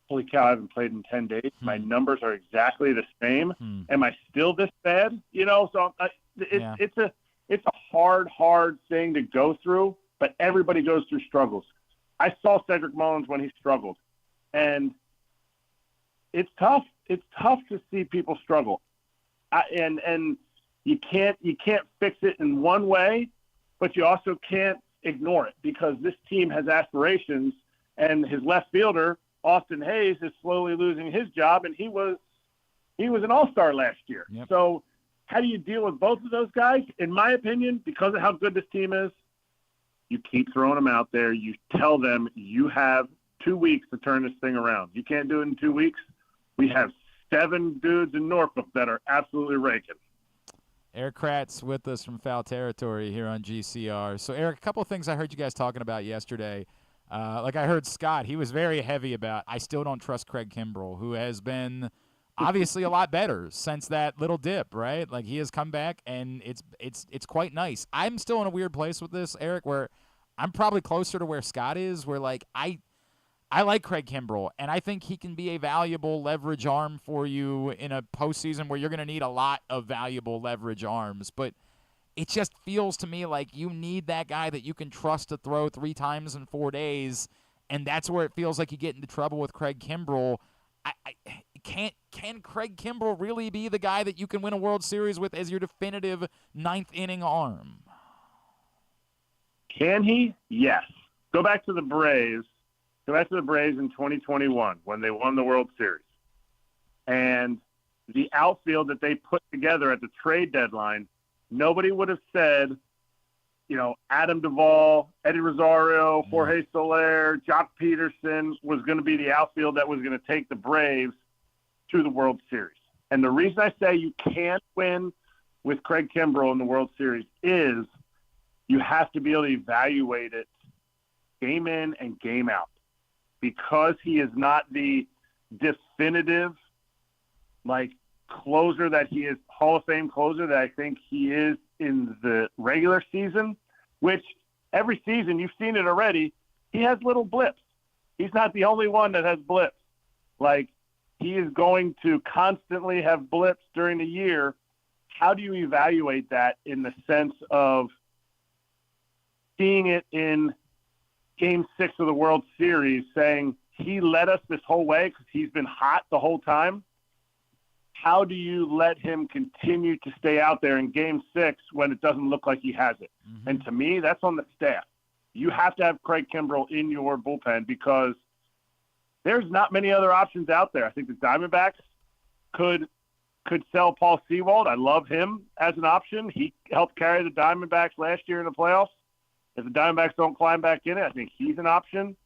holy cow, I haven't played in 10 days. My numbers are exactly the same. Am I still this bad? So it's a hard thing to go through, but everybody goes through struggles. I saw Cedric Mullins when he struggled, and it's tough. It's tough to see people struggle. And you can't fix it in one way, but you also can't ignore it because this team has aspirations, and his left fielder, Austin Hayes, is slowly losing his job, and he was an all-star last year. Yep. So how do you deal with both of those guys? In my opinion, because of how good this team is, you keep throwing them out there. You tell them you have 2 weeks to turn this thing around. You can't do it in 2 weeks. We have 7 dudes in Norfolk that are absolutely raking. Erik Kratz with us from Foul Territory here on GCR. So, Eric, a couple of things I heard you guys talking about yesterday. Like I heard Scott, he was very heavy about, I still don't trust Craig Kimbrell, who has been obviously a lot better since that little dip, right? Like, he has come back, and it's quite nice. I'm still in a weird place with this, Eric, where I'm probably closer to where Scott is, where, like, I like Craig Kimbrell, and I think he can be a valuable leverage arm for you in a postseason where you're going to need a lot of valuable leverage arms. But it just feels to me like you need that guy that you can trust to throw 3 times in 4 days, and that's where it feels like you get into trouble with Craig Kimbrell. Can Craig Kimbrell really be the guy that you can win a World Series with as your definitive 9th inning arm? Can he? Yes. Go back to the Braves. Go back to the Braves in 2021 when they won the World Series. And the outfield that they put together at the trade deadline, nobody would have said, Adam Duvall, Eddie Rosario, Jorge Soler, Jock Peterson was going to be the outfield that was going to take the Braves to the World Series. And the reason I say you can't win with Craig Kimbrell in the World Series is you have to be able to evaluate it game in and game out. Because he is not the definitive, closer that he is, Hall of Fame closer that I think he is in the regular season, which every season, you've seen it already, he has little blips. He's not the only one that has blips. He is going to constantly have blips during the year. How do you evaluate that in the sense of seeing it in Game 6 of the World Series, saying he led us this whole way because he's been hot the whole time? How do you let him continue to stay out there in Game 6 when it doesn't look like he has it? Mm-hmm. And to me, that's on the staff. You have to have Craig Kimbrell in your bullpen because there's not many other options out there. I think the Diamondbacks could sell Paul Sewald. I love him as an option. He helped carry the Diamondbacks last year in the playoffs. If the Diamondbacks don't climb back in it, I think he's an option.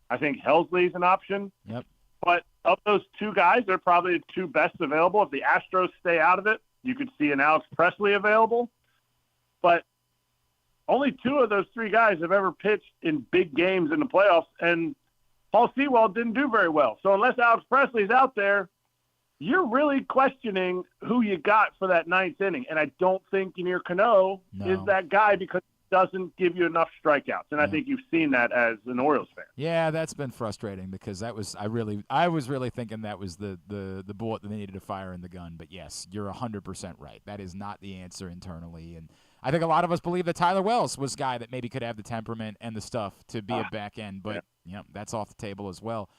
I think Helsley's an option. Yep. But of those 2 guys, they're probably the 2 best available. If the Astros stay out of it, you could see an Alex Presley available. But only 2 of those 3 guys have ever pitched in big games in the playoffs, and Paul Sewald didn't do very well. So unless Alex Presley's out there, you're really questioning who you got for that ninth inning. And I don't think Yennier Cano is that guy because he doesn't give you enough strikeouts. And I think you've seen that as an Orioles fan. Yeah, that's been frustrating because I was really thinking that was the bullet that they needed to fire in the gun. But yes, you're 100% right. That is not the answer internally. And I think a lot of us believe that Tyler Wells was a guy that maybe could have the temperament and the stuff to be a back end, but that's off the table as well.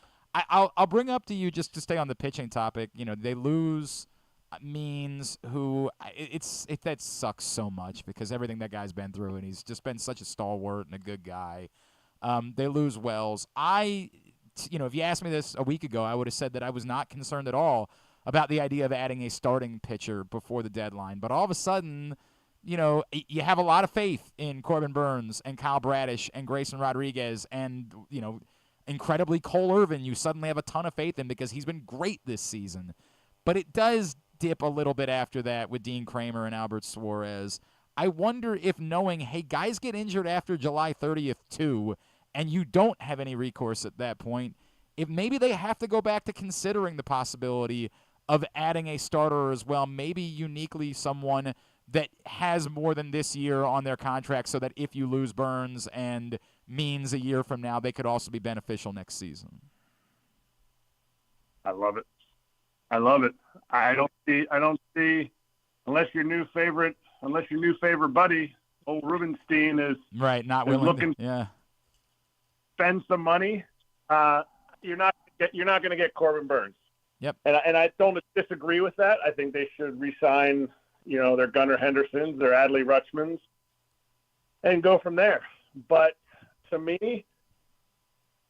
I'll bring up to you just to stay on the pitching topic. They lose Means, who that sucks so much because everything that guy's been through, and he's just been such a stalwart and a good guy. They lose Wells. If you asked me this a week ago, I would have said that I was not concerned at all about the idea of adding a starting pitcher before the deadline. But all of a sudden, you have a lot of faith in Corbin Burnes and Kyle Bradish and Grayson Rodriguez and, incredibly Cole Irvin. You suddenly have a ton of faith in because he's been great this season. But it does dip a little bit after that with Dean Kramer and Albert Suarez. I wonder if knowing, hey, guys get injured after July 30th too, and you don't have any recourse at that point, if maybe they have to go back to considering the possibility of adding a starter as well, maybe uniquely someone that has more than this year on their contract so that if you lose Burnes and Means a year from now, they could also be beneficial next season. I love it. I don't see unless your new favorite buddy, old Rubenstein, is not willing looking to spend some money. You're not going to get Corbin Burnes. Yep. And I don't disagree with that. I think they should re-sign, their Gunnar Hendersons, their Adley Rutschmans, and go from there. But to me,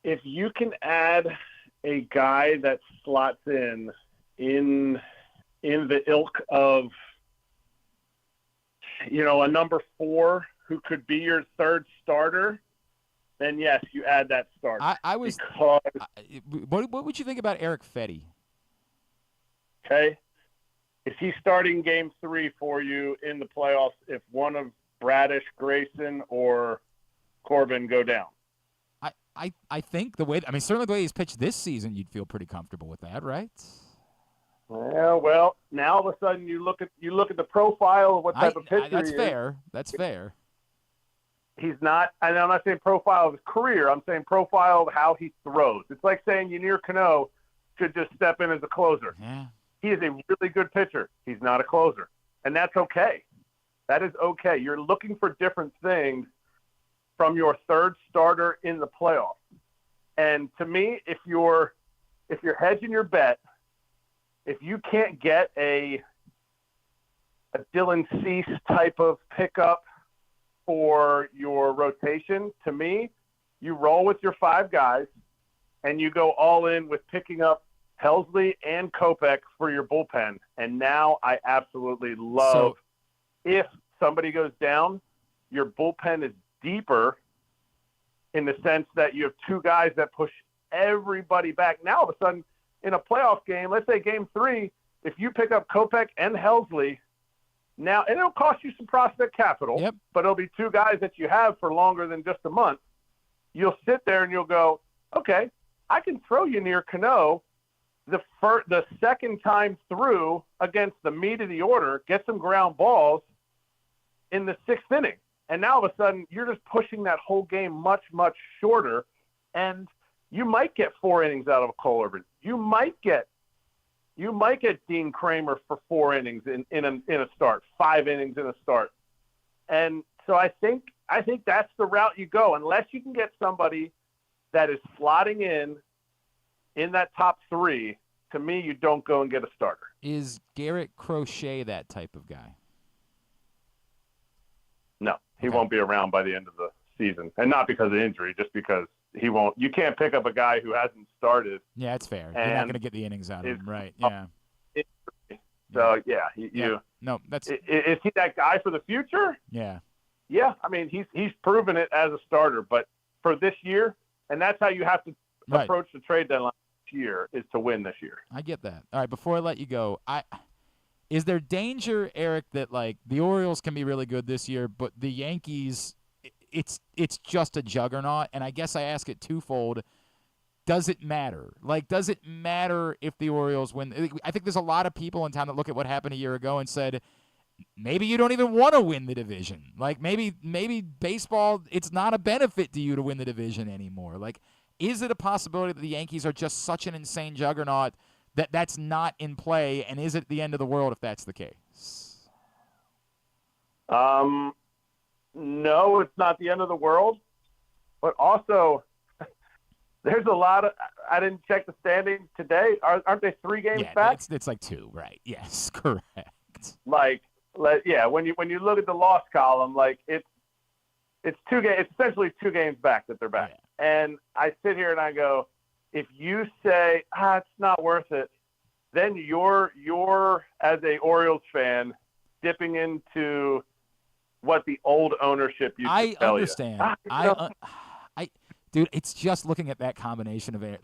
if you can add a guy that slots in the ilk of, a number 4 who could be your third starter, then yes, you add that starter. What would you think about Eric Fetty? Okay. Is he starting game 3 for you in the playoffs if one of Bradish, Grayson, or Corbin go down? I think certainly the way he's pitched this season, you'd feel pretty comfortable with that, right? Yeah, well, now all of a sudden you look at the profile of what type of pitcher that's he fair. is. That's fair. He's not, and I'm not saying profile of his career. I'm saying profile of how he throws. It's like saying Yennier Cano should just step in as a closer. Yeah. He is a really good pitcher. He's not a closer, and that's okay. That is okay. You're looking for different things from your third starter in the playoffs. And to me, if you're hedging your bet, if you can't get a Dylan Cease type of pickup for your rotation, to me, you roll with your 5 guys and you go all in with picking up Helsley and Kopech for your bullpen. And now I absolutely love if somebody goes down, your bullpen is deeper in the sense that you have 2 guys that push everybody back. Now, all of a sudden, in a playoff game, let's say game 3, if you pick up Kopech and Helsley, now, and it'll cost you some prospect capital, but it'll be 2 guys that you have for longer than just a month. You'll sit there and you'll go, okay, I can throw Yennier Cano the second time through against the meat of the order, get some ground balls in the 6th inning. And now all of a sudden you're just pushing that whole game much, much shorter. And you might get 4 innings out of Cole Irvin. You might get Dean Kramer for 4 innings in a start, 5 innings in a start. And so I think that's the route you go, unless you can get somebody that is slotting in that top 3. To me, you don't go and get a starter. Is Garrett Crochet that type of guy? No, he won't be around by the end of the season, and not because of injury, just because he won't. You can't pick up a guy who hasn't started. Yeah, it's fair. You're not going to get the innings out of him, right? Yeah. So no, that's. Is he that guy for the future? Yeah. Yeah, I mean he's proven it as a starter, but for this year, and that's how you have to approach the trade deadline this year, is to win this year. I get that. All right, before I let you go, is there danger, Eric, that like the Orioles can be really good this year, but the Yankees, it's just a juggernaut? And I guess I ask it twofold. does it matter? Like, does it matter if the Orioles win? I think there's a lot of people in town that look at what happened a year ago and said, maybe you don't even want to win the division. Like, maybe baseball, it's not a benefit to you to win the division anymore. Like, is it a possibility that the Yankees are just such an insane juggernaut that that's not in play, and is it the end of the world if that's the case? No, it's not the end of the world. But also, there's a lot of – I didn't check the standings today. Aren't they 3 games back? It's like 2, right? Yes, correct. Like, when you look at the loss column, like it's 2 games. It's essentially 2 games back that they're back. Yeah. And I sit here and I go, if you say it's not worth it, then you're as a Orioles fan dipping into what the old ownership used to tell you. I understand. Dude, it's just looking at that combination of the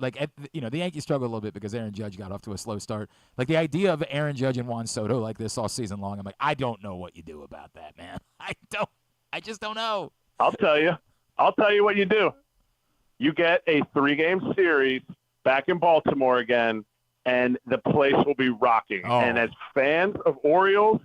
Yankees struggle a little bit because Aaron Judge got off to a slow start. Like, the idea of Aaron Judge and Juan Soto like this all season long, I'm like, I don't know what you do about that, man. I just don't know. I'll tell you what you do. You get a 3-game series back in Baltimore again, and the place will be rocking. Oh. And as fans of Orioles,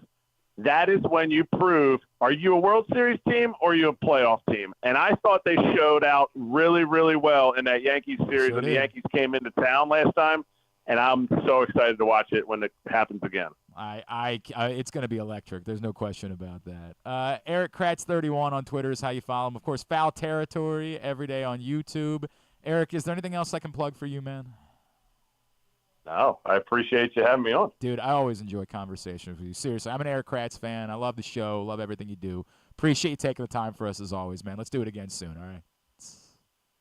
that is when you prove, are you a World Series team or are you a playoff team? And I thought they showed out really, really well in that Yankees series when the Yankees came into town last time. And I'm so excited to watch it when it happens again. It's going to be electric. There's no question about that. Erik Kratz 31 on Twitter is how you follow him. Of course, Foul Territory every day on YouTube. Erik, is there anything else I can plug for you, man? No, I appreciate you having me on. Dude, I always enjoy conversations with you. Seriously, I'm an Erik Kratz fan. I love the show, love everything you do. Appreciate you taking the time for us as always, man. Let's do it again soon, all right?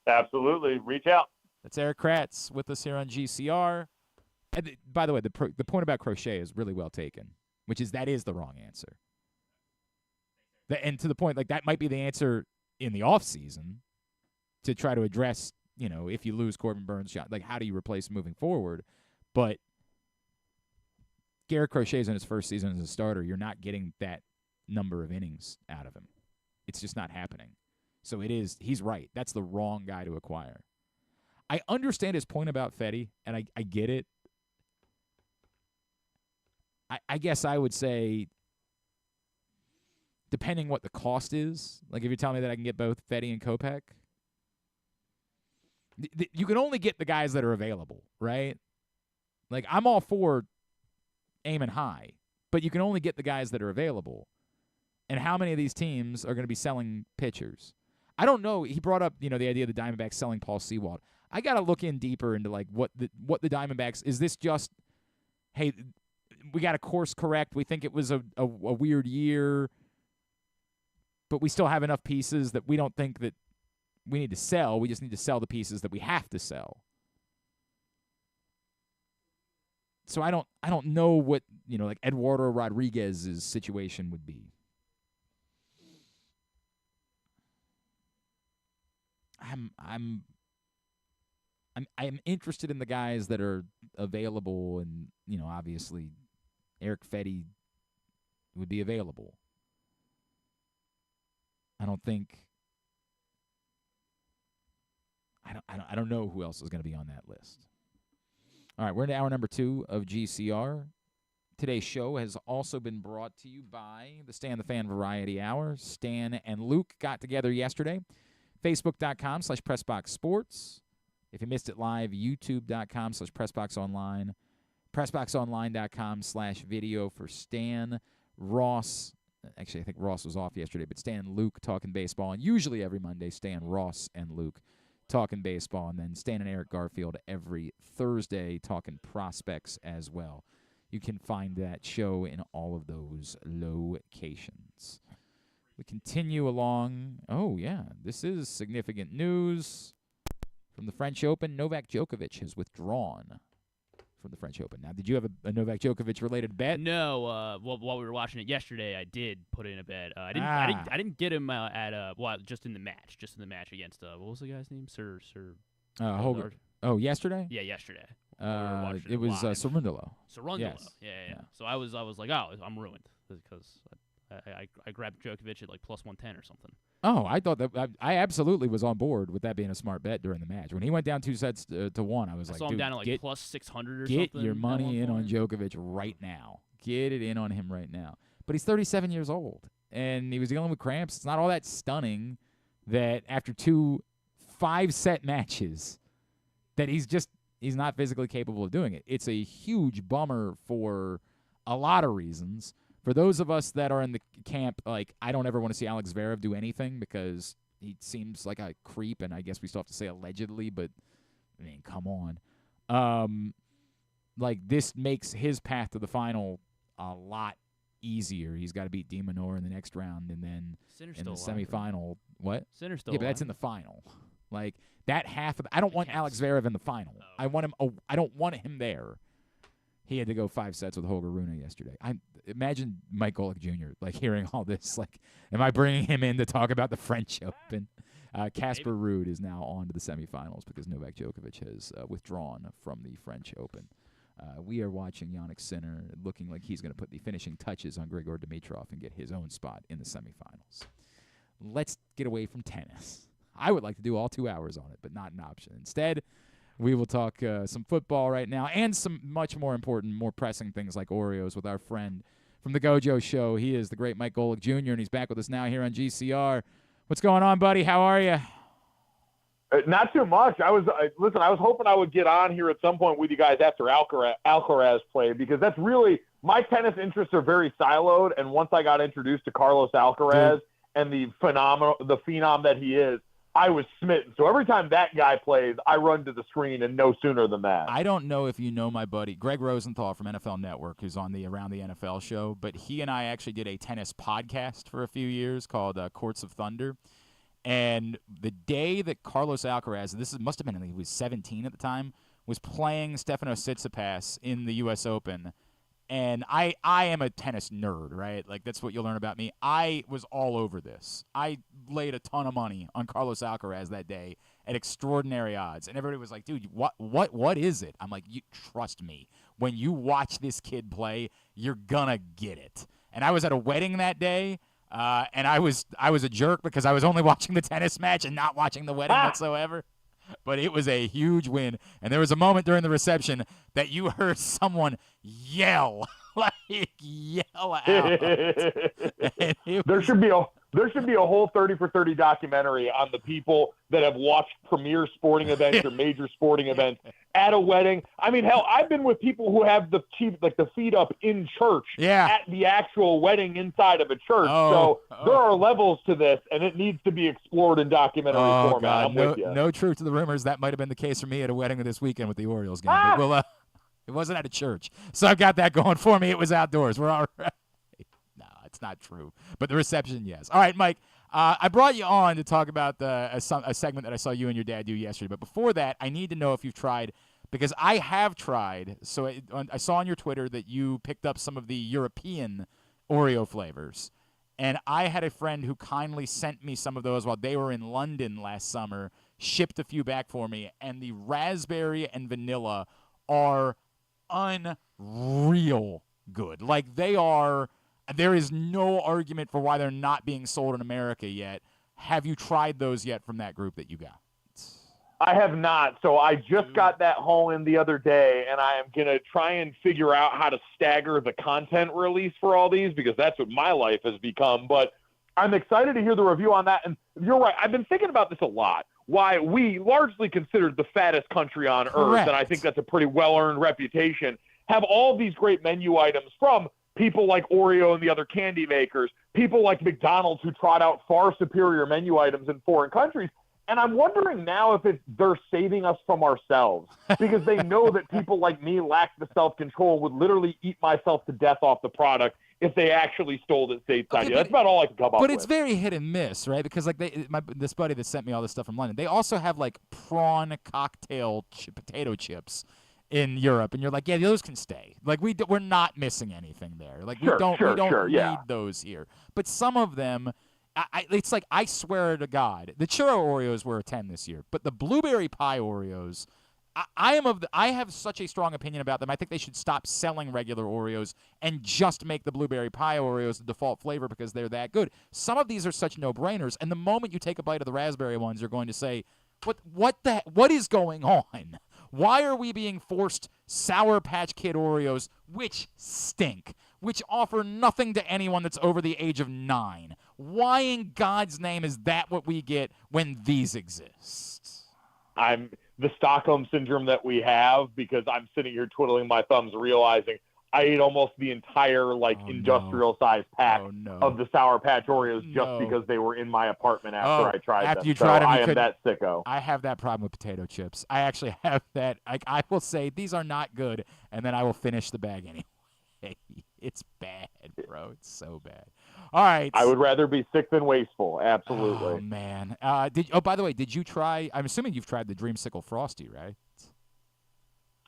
Absolutely. Reach out. That's Erik Kratz with us here on GCR. And by the way, the point about crochet is really well taken, which is that is the wrong answer. And to the point, like, that might be the answer in the offseason to try to address, if you lose Corbin Burns' shot, like, how do you replace moving forward? But Garrett Crochet's in his first season as a starter. You're not getting that number of innings out of him. It's just not happening. So he's right. That's the wrong guy to acquire. I understand his point about Fetty, and I get it. I guess I would say, depending what the cost is, like if you're telling me that I can get both Fetty and Kopech, you can only get the guys that are available, right? Like, I'm all for aiming high, but you can only get the guys that are available. And how many of these teams are going to be selling pitchers? I don't know. He brought up, the idea of the Diamondbacks selling Paul Sewald. I got to look in deeper into, like, what the Diamondbacks – is this just, hey, we got to course correct. We think it was a weird year, but we still have enough pieces that we don't think that we need to sell. We just need to sell the pieces that we have to sell. So I don't know what, like Eduardo Rodriguez's situation would be. I'm interested in the guys that are available, and obviously Eric Fetty would be available. I don't know who else is going to be on that list. All right, we're into hour number 2 of GCR. Today's show has also been brought to you by the Stan the Fan Variety Hour. Stan and Luke got together yesterday. Facebook.com/PressBoxSports. If you missed it live, YouTube.com/PressBoxOnline. PressBoxOnline.com/video for Stan, Ross. Actually, I think Ross was off yesterday, but Stan and Luke talking baseball. And usually every Monday, Stan, Ross, and Luke talking baseball, and then Stan and Eric Garfield every Thursday talking prospects as well. You can find that show in all of those locations. We continue along. Oh, yeah, this is significant news from the French Open. Novak Djokovic has withdrawn from the French Open. Now, did you have a Novak Djokovic-related bet? No. Well, while we were watching it yesterday, I did put in a bet. I didn't get him just in the match against what was the guy's name? Sir. Hogan. Oh, yesterday? Yeah, yesterday. It was Cerundolo. Cerundolo. Yes. Yeah. So I was like, oh, I'm ruined because I grabbed Djokovic at like plus 110 or something. Oh, I thought that I absolutely was on board with that being a smart bet during the match. When he went down 2 sets to 1, I was like, saw him dude, down at like plus 600 or get something. Get your money in on Djokovic right now. Get it in on him right now. But he's 37 years old, and he was dealing with cramps. It's not all that stunning that after 2 5-set matches that he's not physically capable of doing it. It's a huge bummer for a lot of reasons. For those of us that are in the camp, like, I don't ever want to see Alex Zverev do anything because he seems like a creep, and I guess we still have to say allegedly, but, I mean, come on. Like, this makes his path to the final a lot easier. He's got to beat DeMonor in the next round, and then Sinner's in the still alive, semifinal. right? What? Sinner's still Yeah, but alive. that's in the final. Like, that half of I don't want Alex Zverev in the final. I want him. I don't want him there. He had to go 5 sets with Holger Rune yesterday. Imagine Mike Golic Jr. like hearing all this. Like, am I bringing him in to talk about the French Open? Casper Ruud is now on to the semifinals because Novak Djokovic has withdrawn from the French Open. We are watching Jannik Sinner looking like he's going to put the finishing touches on Grigor Dimitrov and get his own spot in the semifinals. Let's get away from tennis. I would like to do all 2 hours on it, but not an option. Instead, we will talk some football right now and some much more important, more pressing things like Orioles with our friend from the GoJo Show. He is the great Mike Golic Jr., and he's back with us now here on GCR. What's going on, buddy? How are you? Not too much. I was hoping I would get on here at some point with you guys after Alcaraz played, because that's really my tennis interests are very siloed. And once I got introduced to Carlos Alcaraz and the phenom that he is, I was smitten. So every time that guy plays, I run to the screen, and no sooner than that. I don't know if you know my buddy Greg Rosenthal from NFL Network, who's on the Around the NFL show, but he and I actually did a tennis podcast for a few years called Courts of Thunder. And the day that Carlos Alcaraz, must have been he was 17 at the time, was playing Stefanos Tsitsipas in the U.S. Open. And I am a tennis nerd, right? Like, that's what you'll learn about me. I was all over this. I laid a ton of money on Carlos Alcaraz that day at extraordinary odds. And everybody was like, dude, what is it? I'm like, you trust me. When you watch this kid play, you're going to get it. And I was at a wedding that day, and I was a jerk because I was only watching the tennis match and not watching the wedding whatsoever. But it was a huge win. And there was a moment during the reception that you heard someone yell, like yell out. There should be a whole 30 for 30 documentary on the people that have watched premier sporting events or major sporting events at a wedding. I mean, hell, I've been with people who have the feet up in church at the actual wedding inside of a church. There are levels to this, and it needs to be explored in documentary format. God. I'm with you. No truth to the rumors. That might have been the case for me at a wedding this weekend with the Orioles game. But it wasn't at a church. So I've got that going for me. It was outdoors. We're all right. No, it's not true. But the reception, yes. All right, Mike. I brought you on to talk about a segment that I saw you and your dad do yesterday. But before that, I need to know if you've tried, because I have tried. So I saw on your Twitter that you picked up some of the European Oreo flavors. And I had a friend who kindly sent me some of those while they were in London last summer, shipped a few back for me. And the raspberry and vanilla are unreal good. Like, they are. There is no argument for why they're not being sold in America yet. Have you tried those yet from that group that you got? I have not. So I just got that home in the other day, and I am going to try and figure out how to stagger the content release for all these, because that's what my life has become. But I'm excited to hear the review on that. And you're right. I've been thinking about this a lot. Why we, largely considered the fattest country on earth, and I think that's a pretty well-earned reputation, have all these great menu items from people like Oreo and the other candy makers, people like McDonald's who trot out far superior menu items in foreign countries. And I'm wondering now if they're saving us from ourselves, because they know that people like me lack the self-control, would literally eat myself to death off the product if they actually stole it stateside. Okay, that's about all I can come up with. But it's very hit and miss, right? Because like this buddy that sent me all this stuff from London, they also have like prawn cocktail potato chips in Europe, and you're like, yeah, those can stay. Like, we're not missing anything there. Like, we don't need those here. But some of them, it's like, I swear to God, the churro Oreos were a 10 this year, but the blueberry pie Oreos, I have such a strong opinion about them. I think they should stop selling regular Oreos and just make the blueberry pie Oreos the default flavor because they're that good. Some of these are such no-brainers, and the moment you take a bite of the raspberry ones, you're going to say, what is going on? Why are we being forced Sour Patch Kid Oreos, which stink, which offer nothing to anyone that's over the age of 9? Why in God's name is that what we get when these exist? I'm the Stockholm Syndrome that we have because I'm sitting here twiddling my thumbs realizing I ate almost the entire industrial-sized pack of the Sour Patch Oreos just because they were in my apartment after I tried them. After you tried them, I am that sicko. I have that problem with potato chips. I actually have that. I will say these are not good, and then I will finish the bag anyway. It's bad, bro. It's so bad. All right. I would rather be sick than wasteful. Absolutely. Oh, man. By the way, did you try – I'm assuming you've tried the Dreamsicle Frosty, right?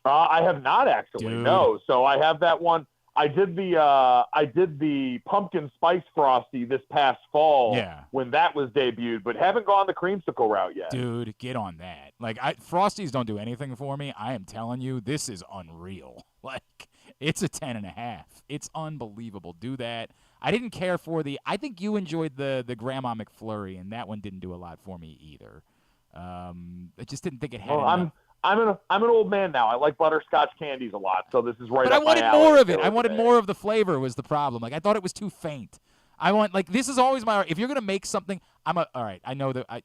I have not actually, Dude. no. So I have that one. I did the pumpkin spice frosty this past fall when that was debuted, but haven't gone the creamsicle route yet. Dude, get on that. Like, Frosties don't do anything for me. I am telling you, this is unreal. Like, it's a 10.5. It's unbelievable. Do that. I didn't care for I think you enjoyed the Grandma McFlurry, and that one didn't do a lot for me either. I just didn't think it had enough. I'm an old man now. I like butterscotch candies a lot, so this is right but up my alley. But I wanted more of it. I wanted more of the flavor was the problem. Like, I thought it was too faint. This is always my – if you're going to make something – all right, I know that – I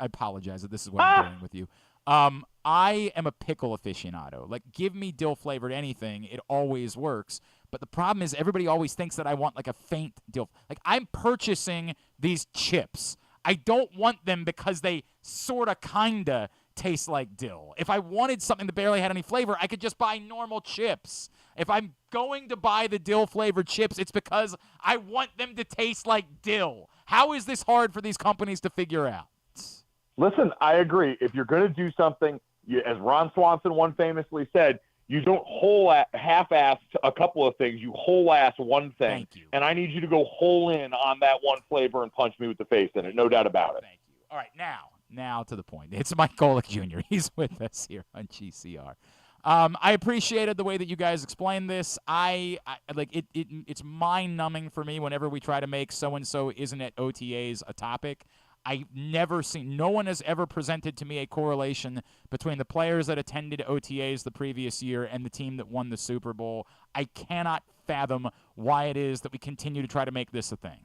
apologize that this is what I'm doing with you. I am a pickle aficionado. Like, give me dill-flavored anything. It always works. But the problem is everybody always thinks that I want, like, a faint dill. Like, I'm purchasing these chips. I don't want them because they sort of kind of taste like dill. If I wanted something that barely had any flavor, I could just buy normal chips. If I'm going to buy the dill-flavored chips, it's because I want them to taste like dill. How is this hard for these companies to figure out? Listen, I agree. If you're going to do something, as Ron Swanson once famously said, you don't half-ass a couple of things. You whole-ass one thing. Thank you. And I need you to go whole in on that one flavor and punch me with the face in it. No doubt about it. Thank you. All right, now to the point. It's Mike Golic Jr. He's with us here on GCR. I appreciated the way that you guys explained this. I like it. It's mind-numbing for me whenever we try to make so-and-so isn't at OTAs a topic. No one has ever presented to me a correlation between the players that attended OTAs the previous year and the team that won the Super Bowl. I cannot fathom why it is that we continue to try to make this a thing.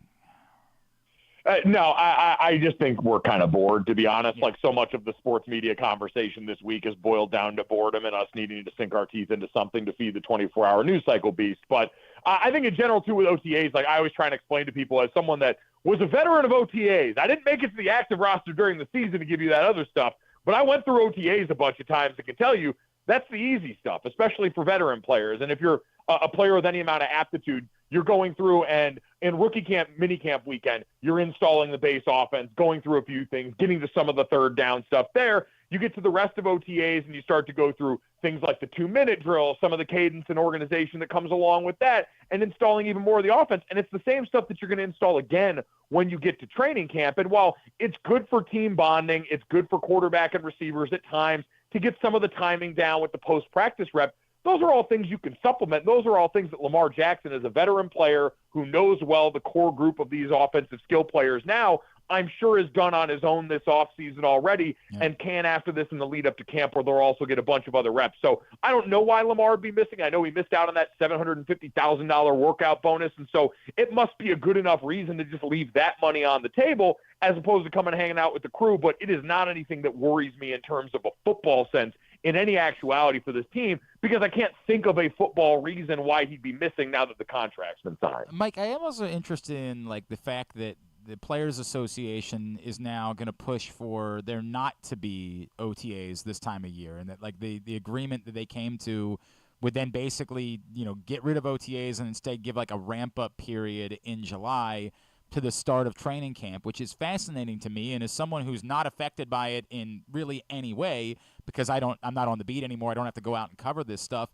No, I just think we're kind of bored, to be honest. Yeah. Like, so much of the sports media conversation this week is boiled down to boredom and us needing to sink our teeth into something to feed the 24-hour news cycle beast. But I think in general, too, with OTAs, like I always try and explain to people as someone that was a veteran of OTAs. I didn't make it to the active roster during the season to give you that other stuff, but I went through OTAs a bunch of times and can tell you that's the easy stuff, especially for veteran players. And if you're a player with any amount of aptitude, you're going through and in rookie camp, minicamp weekend, you're installing the base offense, going through a few things, getting to some of the third down stuff there. You get to the rest of OTAs and you start to go through things like the 2-minute drill, some of the cadence and organization that comes along with that, and installing even more of the offense. And it's the same stuff that you're going to install again when you get to training camp. And while it's good for team bonding, it's good for quarterback and receivers at times to get some of the timing down with the post-practice rep, those are all things you can supplement. Those are all things that Lamar Jackson, as a veteran player who knows well the core group of these offensive skill players now, I'm sure has done on his own this offseason already and can after this in the lead up to camp where they'll also get a bunch of other reps. So I don't know why Lamar would be missing. I know he missed out on that $750,000 workout bonus, and so it must be a good enough reason to just leave that money on the table as opposed to coming and hanging out with the crew. But it is not anything that worries me in terms of a football sense in any actuality for this team, because I can't think of a football reason why he'd be missing now that the contract's been signed. Mike, I am also interested in like the fact that the Players Association is now going to push for there not to be OTAs this time of year, and that like the agreement that they came to would then basically, get rid of OTAs and instead give like a ramp-up period in July to the start of training camp, which is fascinating to me. And as someone who's not affected by it in really any way, because I'm not on the beat anymore, I don't have to go out and cover this stuff.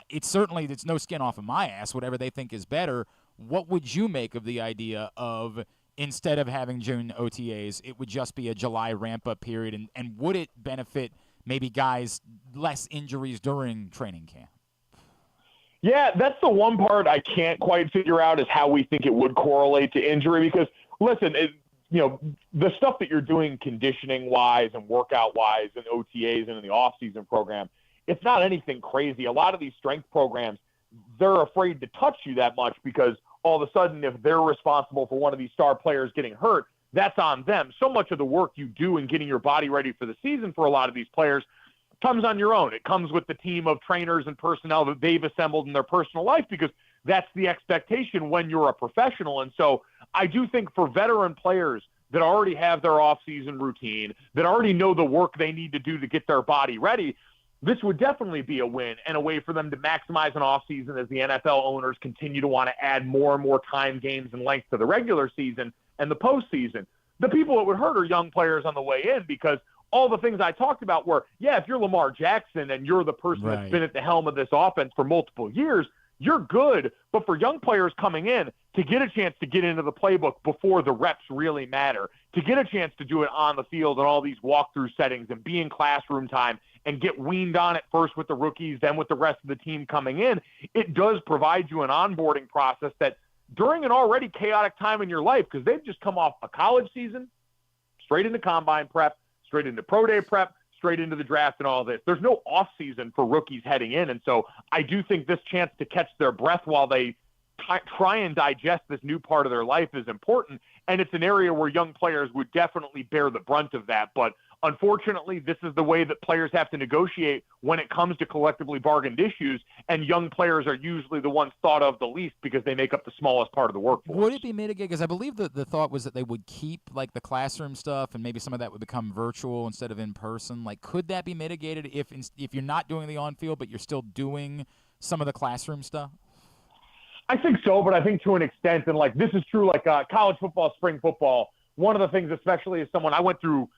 It's no skin off of my ass, whatever they think is better. What would you make of the idea of instead of having June OTAs, it would just be a July ramp-up period? And would it benefit maybe guys less injuries during training camp. Yeah, that's the one part I can't quite figure out is how we think it would correlate to injury. Because, listen, the stuff that you're doing conditioning-wise and workout-wise and OTAs and in the off-season program, it's not anything crazy. A lot of these strength programs, they're afraid to touch you that much because all of a sudden if they're responsible for one of these star players getting hurt, that's on them. So much of the work you do in getting your body ready for the season for a lot of these players comes on your own. It comes with the team of trainers and personnel that they've assembled in their personal life because that's the expectation when you're a professional. And so I do think for veteran players that already have their off-season routine, that already know the work they need to do to get their body ready, this would definitely be a win and a way for them to maximize an offseason as the NFL owners continue to want to add more and more time, games, and length to the regular season and the postseason. The people it would hurt are young players on the way in because all the things I talked about were, yeah, if you're Lamar Jackson and you're the person that's been at the helm of this offense for multiple years, you're good. But for young players coming in, to get a chance to get into the playbook before the reps really matter, to get a chance to do it on the field and all these walkthrough settings and be in classroom time and get weaned on it first with the rookies, then with the rest of the team coming in, it does provide you an onboarding process that during an already chaotic time in your life, because they've just come off a college season, straight into combine prep, straight into pro day prep, straight into the draft and all this. There's no off season for rookies heading in. And so I do think this chance to catch their breath while they try and digest this new part of their life is important. And it's an area where young players would definitely bear the brunt of that. But unfortunately, this is the way that players have to negotiate when it comes to collectively bargained issues, and young players are usually the ones thought of the least because they make up the smallest part of the workforce. Would it be mitigated? Because I believe the thought was that they would keep like the classroom stuff and maybe some of that would become virtual instead of in person. Like, could that be mitigated if you're not doing the on-field but you're still doing some of the classroom stuff? I think so, but I think to an extent, and like this is true like college football, spring football, one of the things, especially as someone, I went through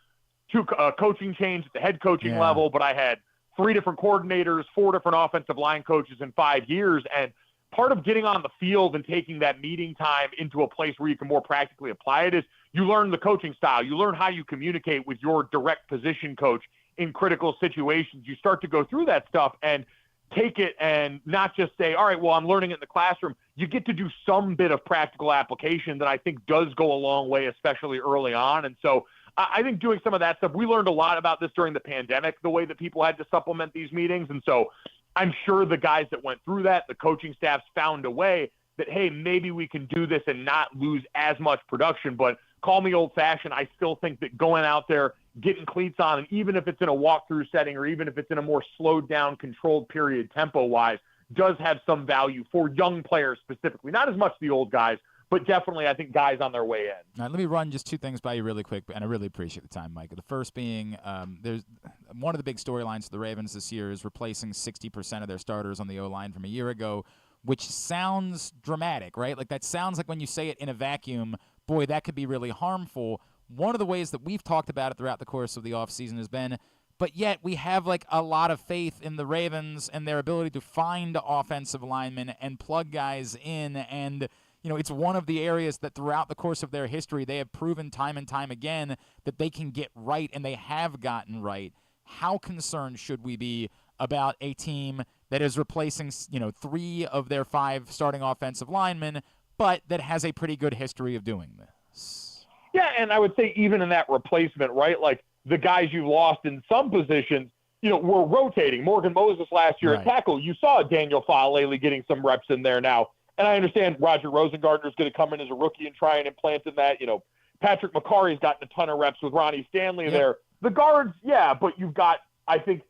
two coaching change at the head coaching level, but I had 3 different coordinators, 4 different offensive line coaches in 5 years. And part of getting on the field and taking that meeting time into a place where you can more practically apply it is you learn the coaching style. You learn how you communicate with your direct position coach in critical situations. You start to go through that stuff and take it and not just say, all right, well, I'm learning it in the classroom. You get to do some bit of practical application that I think does go a long way, especially early on. And so I think doing some of that stuff, we learned a lot about this during the pandemic, the way that people had to supplement these meetings. And so I'm sure the guys that went through that, the coaching staffs found a way that, hey, maybe we can do this and not lose as much production. But call me old-fashioned, I still think that going out there, getting cleats on, and even if it's in a walkthrough setting or even if it's in a more slowed down, controlled period tempo-wise, does have some value for young players specifically. Not as much the old guys, but definitely I think guys on their way in. All right, let me run just 2 things by you really quick, and I really appreciate the time, Mike. The first being there's one of the big storylines for the Ravens this year is replacing 60% of their starters on the O-line from a year ago, which sounds dramatic, right? Like that sounds like when you say it in a vacuum, boy, that could be really harmful. One of the ways that we've talked about it throughout the course of the offseason has been, but yet we have like a lot of faith in the Ravens and their ability to find offensive linemen and plug guys in. And, you know, it's one of the areas that throughout the course of their history, they have proven time and time again that they can get right, and they have gotten right. How concerned should we be about a team that is replacing, 3 of their 5 starting offensive linemen, but that has a pretty good history of doing this? Yeah, and I would say even in that replacement, right, like the guys you lost in some positions, were rotating. Morgan Moses last year at tackle, you saw Daniel Faalele getting some reps in there now. And I understand Roger Rosengartner is going to come in as a rookie and try and implant in that. Patrick McCarry's gotten a ton of reps with Ronnie Stanley there. The guards, yeah, but you've got, I think,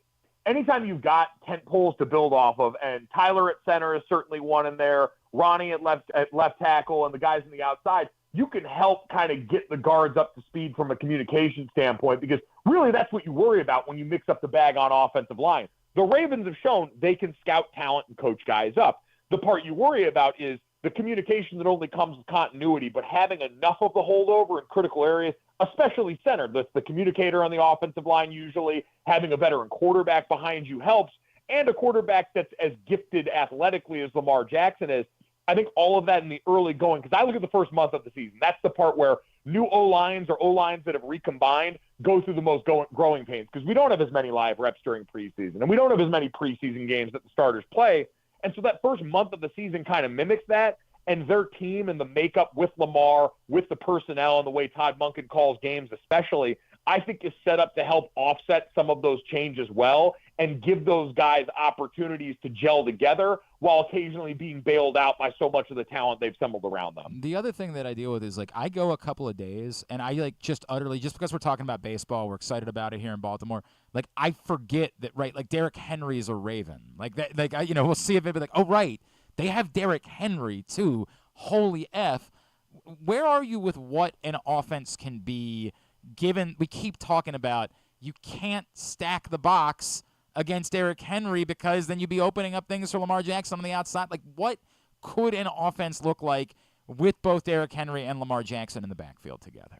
anytime you've got tent poles to build off of, and Tyler at center is certainly one in there, Ronnie at left tackle, and the guys on the outside, you can help kind of get the guards up to speed from a communication standpoint, because really that's what you worry about when you mix up the bag on offensive line. The Ravens have shown they can scout talent and coach guys up. The part you worry about is the communication that only comes with continuity, but having enough of the holdover in critical areas, especially center. The communicator on the offensive line, usually having a veteran quarterback behind you helps, and a quarterback that's as gifted athletically as Lamar Jackson is. I think all of that in the early going, because I look at the first month of the season. That's the part where new O-lines or O-lines that have recombined go through the most growing pains, because we don't have as many live reps during preseason, and we don't have as many preseason games that the starters play. And so that first month of the season kind of mimics that, and their team and the makeup with Lamar, with the personnel and the way Todd Monken calls games especially, I think is set up to help offset some of those changes well and give those guys opportunities to gel together while occasionally being bailed out by so much of the talent they've assembled around them. The other thing that I deal with is, like, I go a couple of days and I, like, just because we're talking about baseball, we're excited about it here in Baltimore, like, I forget that, right, like, Derrick Henry is a Raven. Like, that, like, we'll see if it'll be like, oh, right, they have Derrick Henry, too. Holy F. Where are you with what an offense can be given we keep talking about you can't stack the box against Derrick Henry because then you'd be opening up things for Lamar Jackson on the outside? Like, what could an offense look like with both Derrick Henry and Lamar Jackson in the backfield together?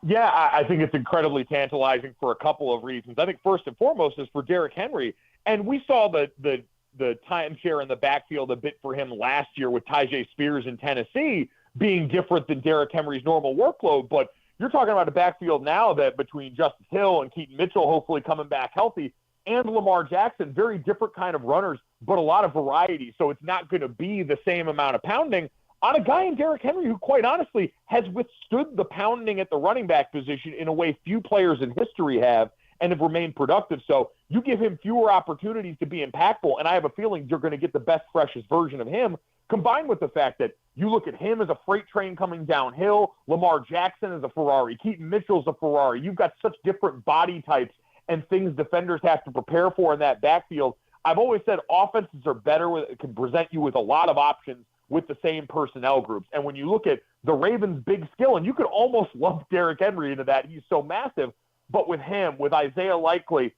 Yeah, I think it's incredibly tantalizing for a couple of reasons. I think first and foremost is for Derrick Henry, and we saw the timeshare in the backfield a bit for him last year with Tyjae Spears in Tennessee being different than Derrick Henry's normal workload. But you're talking about a backfield now that between Justice Hill and Keaton Mitchell hopefully coming back healthy and Lamar Jackson, very different kind of runners, but a lot of variety. So it's not going to be the same amount of pounding on a guy in Derrick Henry who, quite honestly, has withstood the pounding at the running back position in a way few players in history have and have remained productive. So you give him fewer opportunities to be impactful, and I have a feeling you're going to get the best, freshest version of him, combined with the fact that you look at him as a freight train coming downhill, Lamar Jackson is a Ferrari, Keaton Mitchell's a Ferrari. You've got such different body types and things defenders have to prepare for in that backfield. I've always said offenses are better, can present you with a lot of options with the same personnel groups. And when you look at the Ravens' big skill, and you could almost lump Derrick Henry into that, he's so massive, but with him, with Isaiah Likely,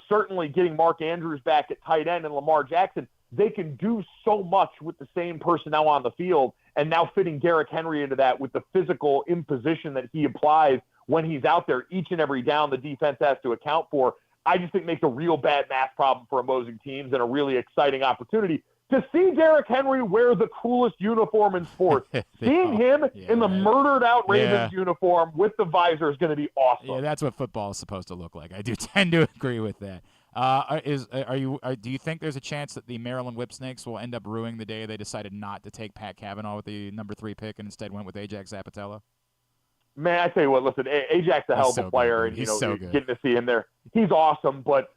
certainly getting Mark Andrews back at tight end and Lamar Jackson, they can do so much with the same personnel on the field, and now fitting Derrick Henry into that with the physical imposition that he applies when he's out there each and every down the defense has to account for, I just think makes a real bad math problem for opposing teams and a really exciting opportunity to see Derrick Henry wear the coolest uniform in sports. Seeing him in the murdered-out Ravens uniform with the visor is going to be awesome. Yeah, that's what football is supposed to look like. I do tend to agree with that. Do you think there's a chance that the Maryland Whipsnakes will end up ruining the day they decided not to take Pat Cavanaugh with the number 3 pick and instead went with Ajax Zapatello? Man, I tell you what, listen, Ajax is a hell of a player, and getting to see him there, he's awesome. But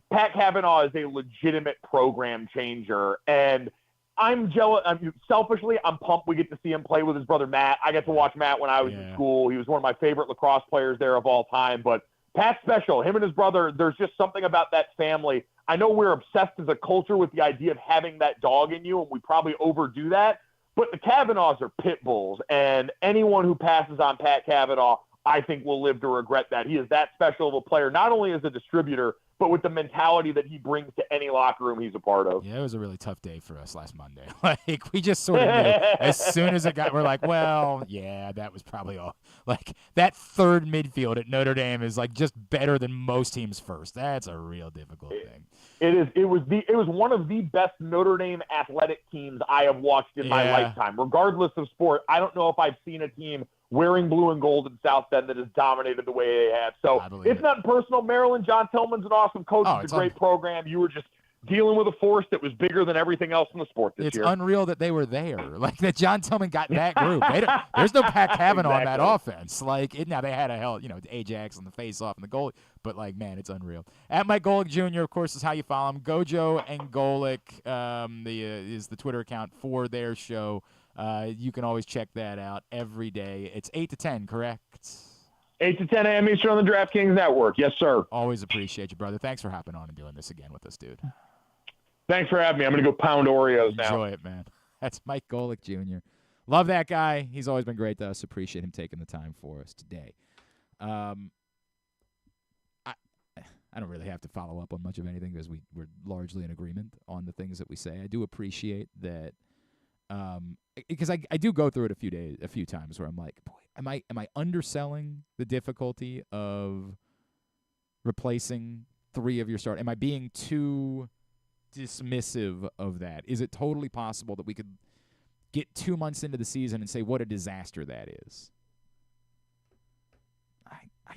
Pat Cavanaugh is a legitimate program changer, and I'm jealous. Selfishly, I'm pumped we get to see him play with his brother Matt. I got to watch Matt when I was in school. He was one of my favorite lacrosse players there of all time. But Pat's special. Him and his brother, there's just something about that family. I know we're obsessed as a culture with the idea of having that dog in you, and we probably overdo that. But the Kavanaughs are pit bulls, and anyone who passes on Pat Cavanaugh, I think, will live to regret that. He is that special of a player, not only as a distributor, but with the mentality that he brings to any locker room he's a part of. Yeah, it was a really tough day for us last Monday. Like, we just sort of knew as soon as it got, we're like, well, yeah, that was probably all. Like, that third midfield at Notre Dame is, like, just better than most teams' first. That's a real difficult thing. It is. It was one of the best Notre Dame athletic teams I have watched in my lifetime. Regardless of sport, I don't know if I've seen a team wearing blue and gold in South Bend that has dominated the way they have. So it's not personal. Maryland, John Tillman's an awesome coach. It's a great program. You were just dealing with a force that was bigger than everything else in the sport this year. It's unreal that they were there. Like, that John Tillman got that group. There's no Pat Cavanaugh in that offense. Like, now they had Ajax and the face-off and the goal. But, like, man, it's unreal. At Mike Golic Jr., of course, is how you follow him. GoJo and Golic is the Twitter account for their show. You can always check that out every day. It's 8 to 10, correct? 8 to 10 a.m. Eastern on the DraftKings Network. Yes, sir. Always appreciate you, brother. Thanks for hopping on and doing this again with us, dude. Thanks for having me. I'm going to go pound Oreos now. Enjoy it, man. That's Mike Golic Jr. Love that guy. He's always been great to us. Appreciate him taking the time for us today. I don't really have to follow up on much of anything because we're largely in agreement on the things that we say. I do appreciate that because I do go through it a few times where I'm like, boy, am I underselling the difficulty of replacing 3 of your start? Am I being too dismissive of that? Is it totally possible that we could get 2 months into the season and say what a disaster that is. I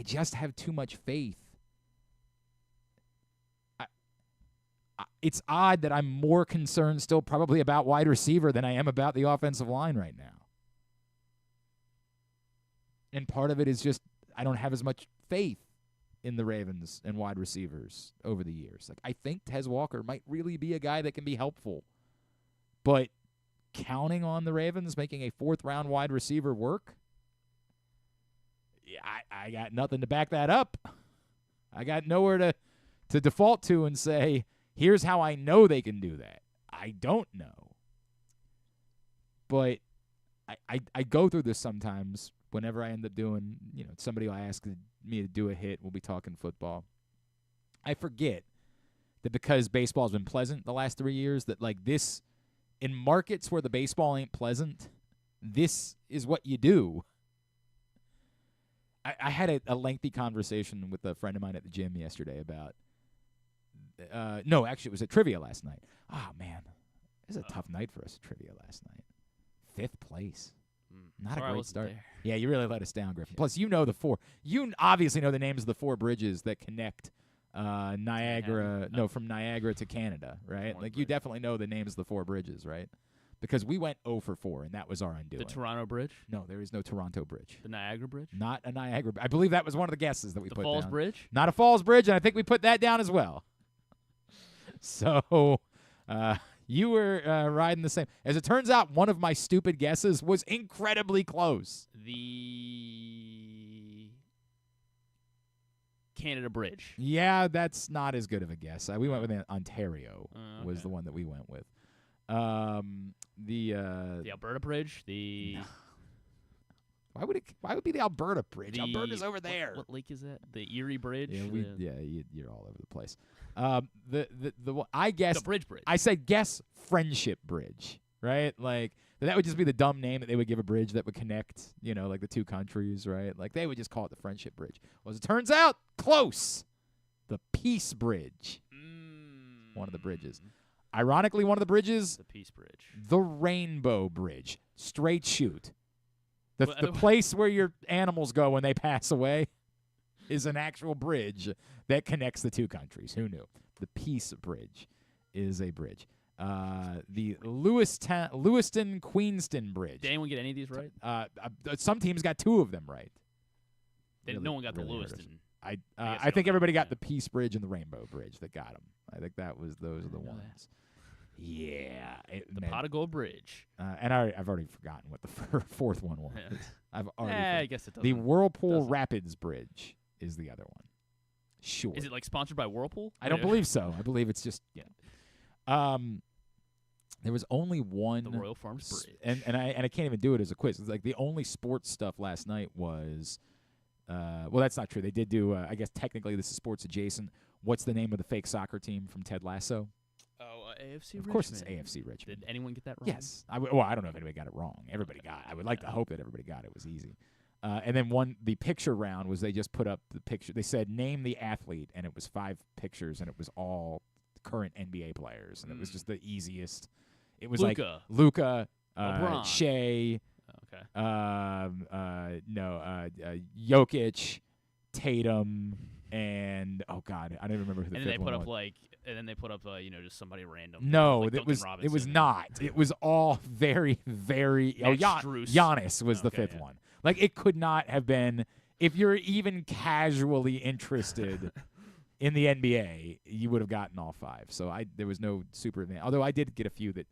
just have too much faith. It's odd that I'm more concerned still probably about wide receiver than I am about the offensive line right now. And part of it is just I don't have as much faith in the Ravens and wide receivers over the years. Like, I think Tez Walker might really be a guy that can be helpful. But counting on the Ravens making a fourth-round wide receiver work, I got nothing to back that up. I got nowhere to default to and say, here's how I know they can do that. I don't know. But I go through this sometimes whenever I end up doing, somebody will ask me to do a hit, we'll be talking football. I forget that because baseball's been pleasant the last 3 years, that like this, in markets where the baseball ain't pleasant, this is what you do. I had a lengthy conversation with a friend of mine at the gym yesterday about no, actually it was at trivia last night. Oh, man. It was a tough night for us at trivia last night. 5th place. Not a great start. There. Yeah, you really let us down, Griffin. Plus, you know the 4. You obviously know the names of the 4 bridges that connect Niagara. No, from Niagara to Canada, right? Like, you definitely know the names of the 4 bridges, right? Because we went 0 for 4, and that was our undoing. The Toronto Bridge? No, there is no Toronto Bridge. The Niagara Bridge? Not a Niagara Bridge. I believe that was one of the guesses that we put down. The Falls Bridge? Not a Falls Bridge, and I think we put that down as well. So, you were riding the same. As it turns out, one of my stupid guesses was incredibly close. The Canada Bridge. Yeah, that's not as good of a guess. We went with Ontario was the one that we went with. The Alberta Bridge. The Why would it be the Alberta Bridge? Alberta's over there. What lake is that? The Erie Bridge. Yeah, you're all over the place. The Bridge. I said guess Friendship Bridge, right? Like that would just be the dumb name that they would give a bridge that would connect, like the 2 countries, right? Like they would just call it the Friendship Bridge. Well, as it turns out, close. The Peace Bridge. One of the bridges. Ironically, one of the bridges. The Peace Bridge. The Rainbow Bridge. Straight shoot. The place where your animals go when they pass away is an actual bridge that connects the 2 countries. Who knew? The Peace Bridge is a bridge. The Lewiston-Queenston Bridge. Did anyone get any of these right? Some teams got 2 of them right. No one got the Lewiston. I think everybody got the Peace Bridge and the Rainbow Bridge that got them. I think those are the ones. Yeah. The Pot of Gold Bridge. And I've already forgotten what the 4th one was. I've already I guess it doesn't. The Whirlpool Rapids Bridge is the other one. Sure. Is it like sponsored by Whirlpool? I don't believe so. I believe it's just there was only one. The Royal Farms Bridge. And I can't even do it as a quiz. It's like the only sports stuff last night was well, that's not true. They did do I guess technically this is sports adjacent. What's the name of the fake soccer team from Ted Lasso? AFC Richmond. Of course it's AFC Richmond. Did anyone get that wrong? Yes. I don't know if anybody got it wrong. Everybody got it. I would like to hope that everybody got it. It was easy. And then the picture round was they just put up the picture. They said, name the athlete, and it was 5 pictures, and it was all current NBA players, and it was just the easiest. It was Luka, Shea, Jokic, Tatum, and I don't even remember who the fifth one was. And then they put up just somebody random. No, it was not. It was all very, very. Giannis was the 5th one. Like it could not have been. If you're even casually interested in the NBA, you would have gotten all 5. So there was no super advantage. Although I did get a few that.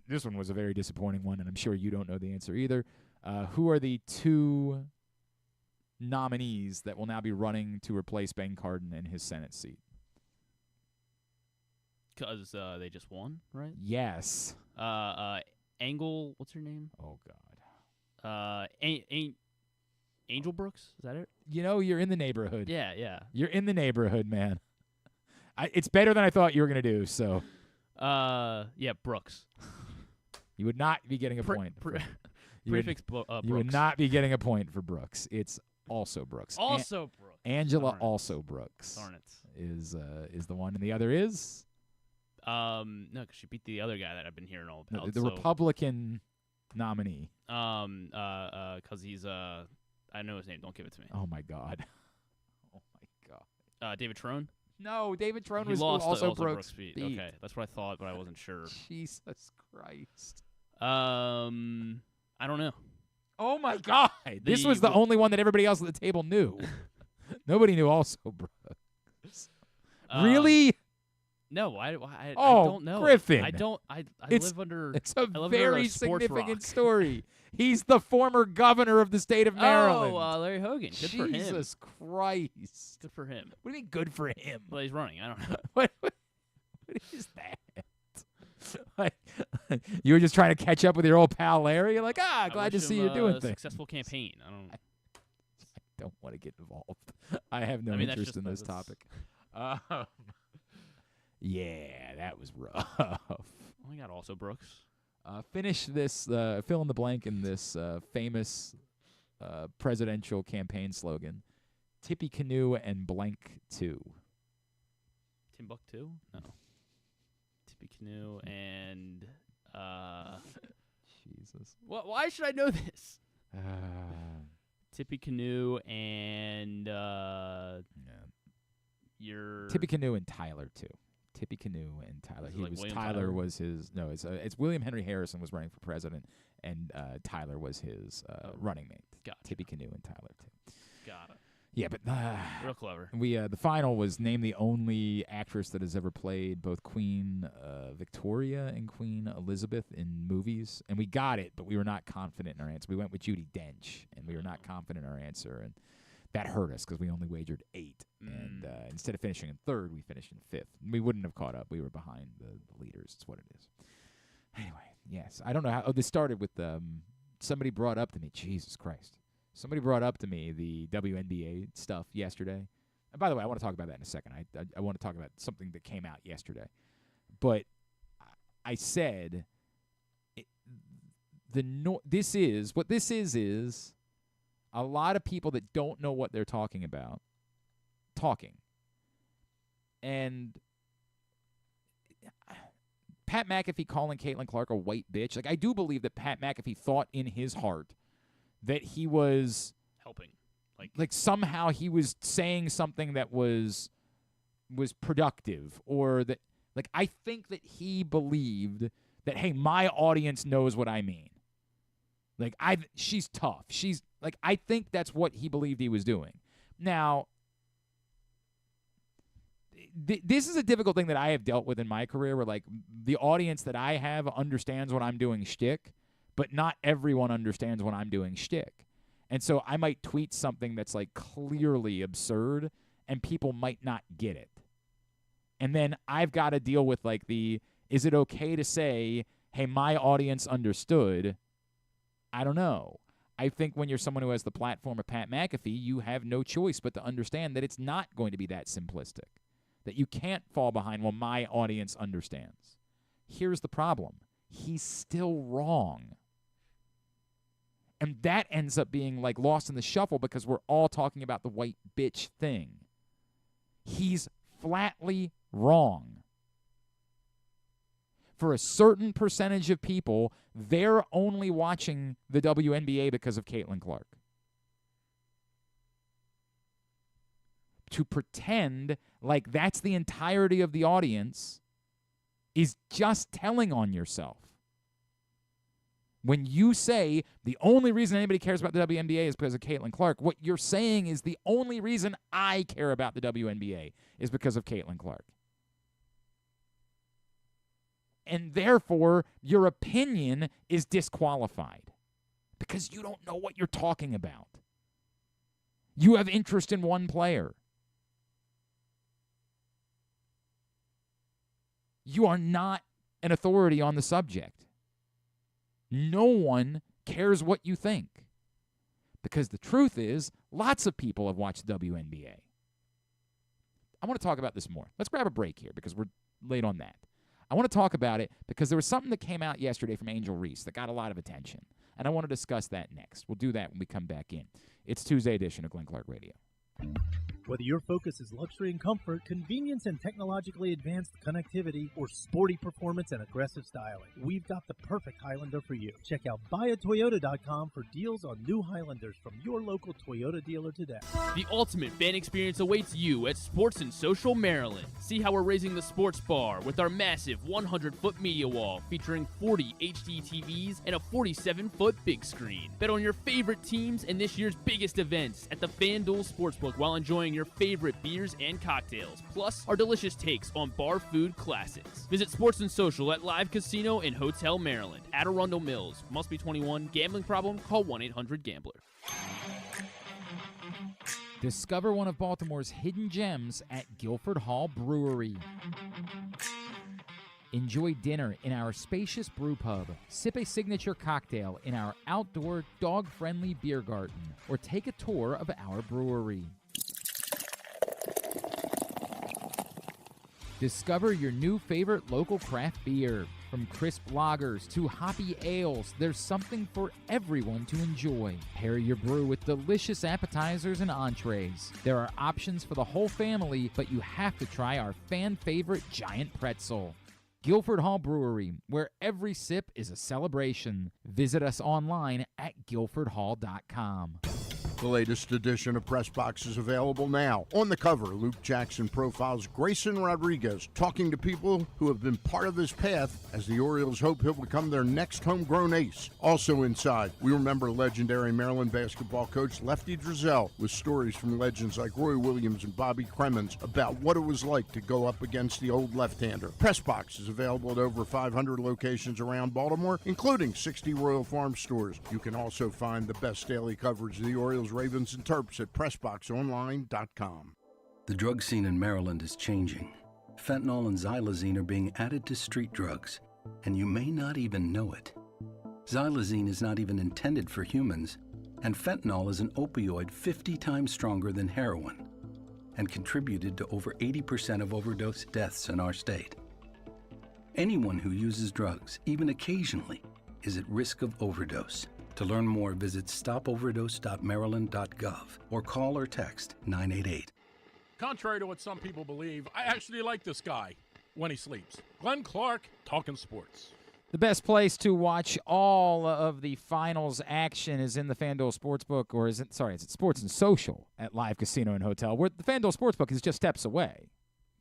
This one was a very disappointing one, and I'm sure you don't know the answer either. Who are the 2 nominees that will now be running to replace Ben Cardin in his Senate seat? Because they just won, right? Yes. Angle, what's her name? Oh, God. Angel Brooks, is that it? You're in the neighborhood. Yeah. You're in the neighborhood, man. It's better than I thought you were going to do, so. Yeah, Brooks. You would not be getting a point. Brooks. You would not be getting a point for Brooks. It's also Brooks. Brooks. Angela also Brooks. Darn it. Is the one, and the other is? No, because she beat the other guy that I've been hearing all about. The Republican nominee. Because he's I know his name. Don't give it to me. Oh my God. Oh my God. David Trone. No, David Trone He was lost also Brooks Brooks beat. beat. Okay, that's what I thought, but I wasn't sure. Jesus Christ. I don't know. Oh my God. This was the only one that everybody else at the table knew. Nobody knew also Brooks. Really? No, I don't know. Griffin. I live under. It's a I live very under a sports significant rock. story. He's the former governor of the state of Maryland. Oh, Larry Hogan. Good for him. Jesus Christ. Good for him. What do you mean good for him? Well, he's running. I don't know. What is that? Like, you were just trying to catch up with your old pal Larry? You're like, glad to see you're doing things. Successful campaign. I don't want to get involved. I have no interest in this topic. Yeah, that was rough. We got also Brooks. Finish this, fill in the blank in this famous presidential campaign slogan. Tippy Canoe and blank 2. Timbuktu? No. Tippy Canoe and Jesus. Why should I know this? Tippy Canoe and your Tippy Canoe and Tyler too. Tippy Canoe and Tyler. He like was William Tyler Tyler? was his. No, it's William Henry Harrison was running for president, and Tyler was his running mate. Gotcha. Tippy Canoe and Tyler too. Got it. Yeah, but real clever. We the final was name the only actress that has ever played both Queen Victoria and Queen Elizabeth in movies, and we got it, but we were not confident in our answer. We went with Judi Dench, and we were not confident in our answer, and that hurt us because we only wagered 8, and instead of finishing in 3rd, we finished in 5th. We wouldn't have caught up. We were behind the leaders. It's what it is. Anyway, yes, I don't know how. Oh, this started with somebody brought up to me. Jesus Christ. Somebody brought up to me the WNBA stuff yesterday. And by the way, I want to talk about that in a second. I want to talk about something that came out yesterday. But I said this is a lot of people that don't know what they're talking about talking. And Pat McAfee calling Caitlin Clark a white bitch. Like, I do believe that Pat McAfee thought in his heart that he was helping, like somehow he was saying something that was productive, or that, like, I think that he believed that, hey, my audience knows what I mean. Like, she's tough. She's like, I think that's what he believed he was doing. Now, this is a difficult thing that I have dealt with in my career, where, like, the audience that I have understands when I'm doing shtick, but not everyone understands when I'm doing shtick. And so I might tweet something that's, like, clearly absurd, and people might not get it. And then I've got to deal with, like, is it okay to say, hey, my audience understood? I don't know. I think when you're someone who has the platform of Pat McAfee, you have no choice but to understand that it's not going to be that simplistic, that you can't fall behind, well, my audience understands. Here's the problem. He's still wrong. And that ends up being, like, lost in the shuffle because we're all talking about the white bitch thing. He's flatly wrong. For a certain percentage of people, they're only watching the WNBA because of Caitlin Clark. To pretend like that's the entirety of the audience is just telling on yourself. When you say the only reason anybody cares about the WNBA is because of Caitlin Clark, what you're saying is the only reason I care about the WNBA is because of Caitlin Clark. And therefore, your opinion is disqualified because you don't know what you're talking about. You have interest in one player. You are not an authority on the subject. No one cares what you think. Because the truth is, lots of people have watched the WNBA. I want to talk about this more. Let's grab a break here because we're late on that. I want to talk about it because there was something that came out yesterday from Angel Reese that got a lot of attention. And I want to discuss that next. We'll do that when we come back in. It's Tuesday edition of Glenn Clark Radio. Whether your focus is luxury and comfort, convenience and technologically advanced connectivity, or sporty performance and aggressive styling, we've got the perfect Highlander for you. Check out buyatoyota.com for deals on new Highlanders from your local Toyota dealer today. The ultimate fan experience awaits you at Sports and Social Maryland. See how we're raising the sports bar with our massive 100-foot media wall featuring 40 HD TVs and a 47-foot big screen. Bet on your favorite teams and this year's biggest events at the FanDuel Sportsbook while enjoying your favorite beers and cocktails, plus our delicious takes on bar food classics. Visit Sports and Social at Live Casino and Hotel Maryland at Arundel Mills. Must be 21. Gambling problem? Call 1-800-GAMBLER. Discover one of Baltimore's hidden gems at Guilford Hall Brewery. Enjoy dinner in our spacious brew pub, sip a signature cocktail in our outdoor dog-friendly beer garden, or take a tour of our brewery. Discover your new favorite local craft beer. From crisp lagers to hoppy ales, there's something for everyone to enjoy. Pair your brew with delicious appetizers and entrees. There are options for the whole family, but you have to try our fan-favorite giant pretzel. Guilford Hall Brewery, where every sip is a celebration. Visit us online at guilfordhall.com. The latest edition of Press Box is available now. On the cover, Luke Jackson profiles Grayson Rodriguez, talking to people who have been part of his path as the Orioles hope he'll become their next homegrown ace. Also inside, we remember legendary Maryland basketball coach Lefty Driesell with stories from legends like Roy Williams and Bobby Cremins about what it was like to go up against the old left-hander. Press Box is available at over 500 locations around Baltimore, including 60 Royal Farm stores. You can also find the best daily coverage of the Orioles, Ravens, and Terps at PressBoxOnline.com. The drug scene in Maryland is changing. Fentanyl and xylazine are being added to street drugs, and you may not even know it. Xylazine is not even intended for humans, and fentanyl is an opioid 50 times stronger than heroin and contributed to over 80% of overdose deaths in our state. Anyone who uses drugs, even occasionally, is at risk of overdose. To learn more, visit stopoverdose.maryland.gov or call or text 988. Contrary to what some people believe, I actually like this guy when he sleeps. Glenn Clark, talking sports. The best place to watch all of the finals action is in the FanDuel Sportsbook, or is it Sports and Social at Live Casino and Hotel, where the FanDuel Sportsbook is just steps away.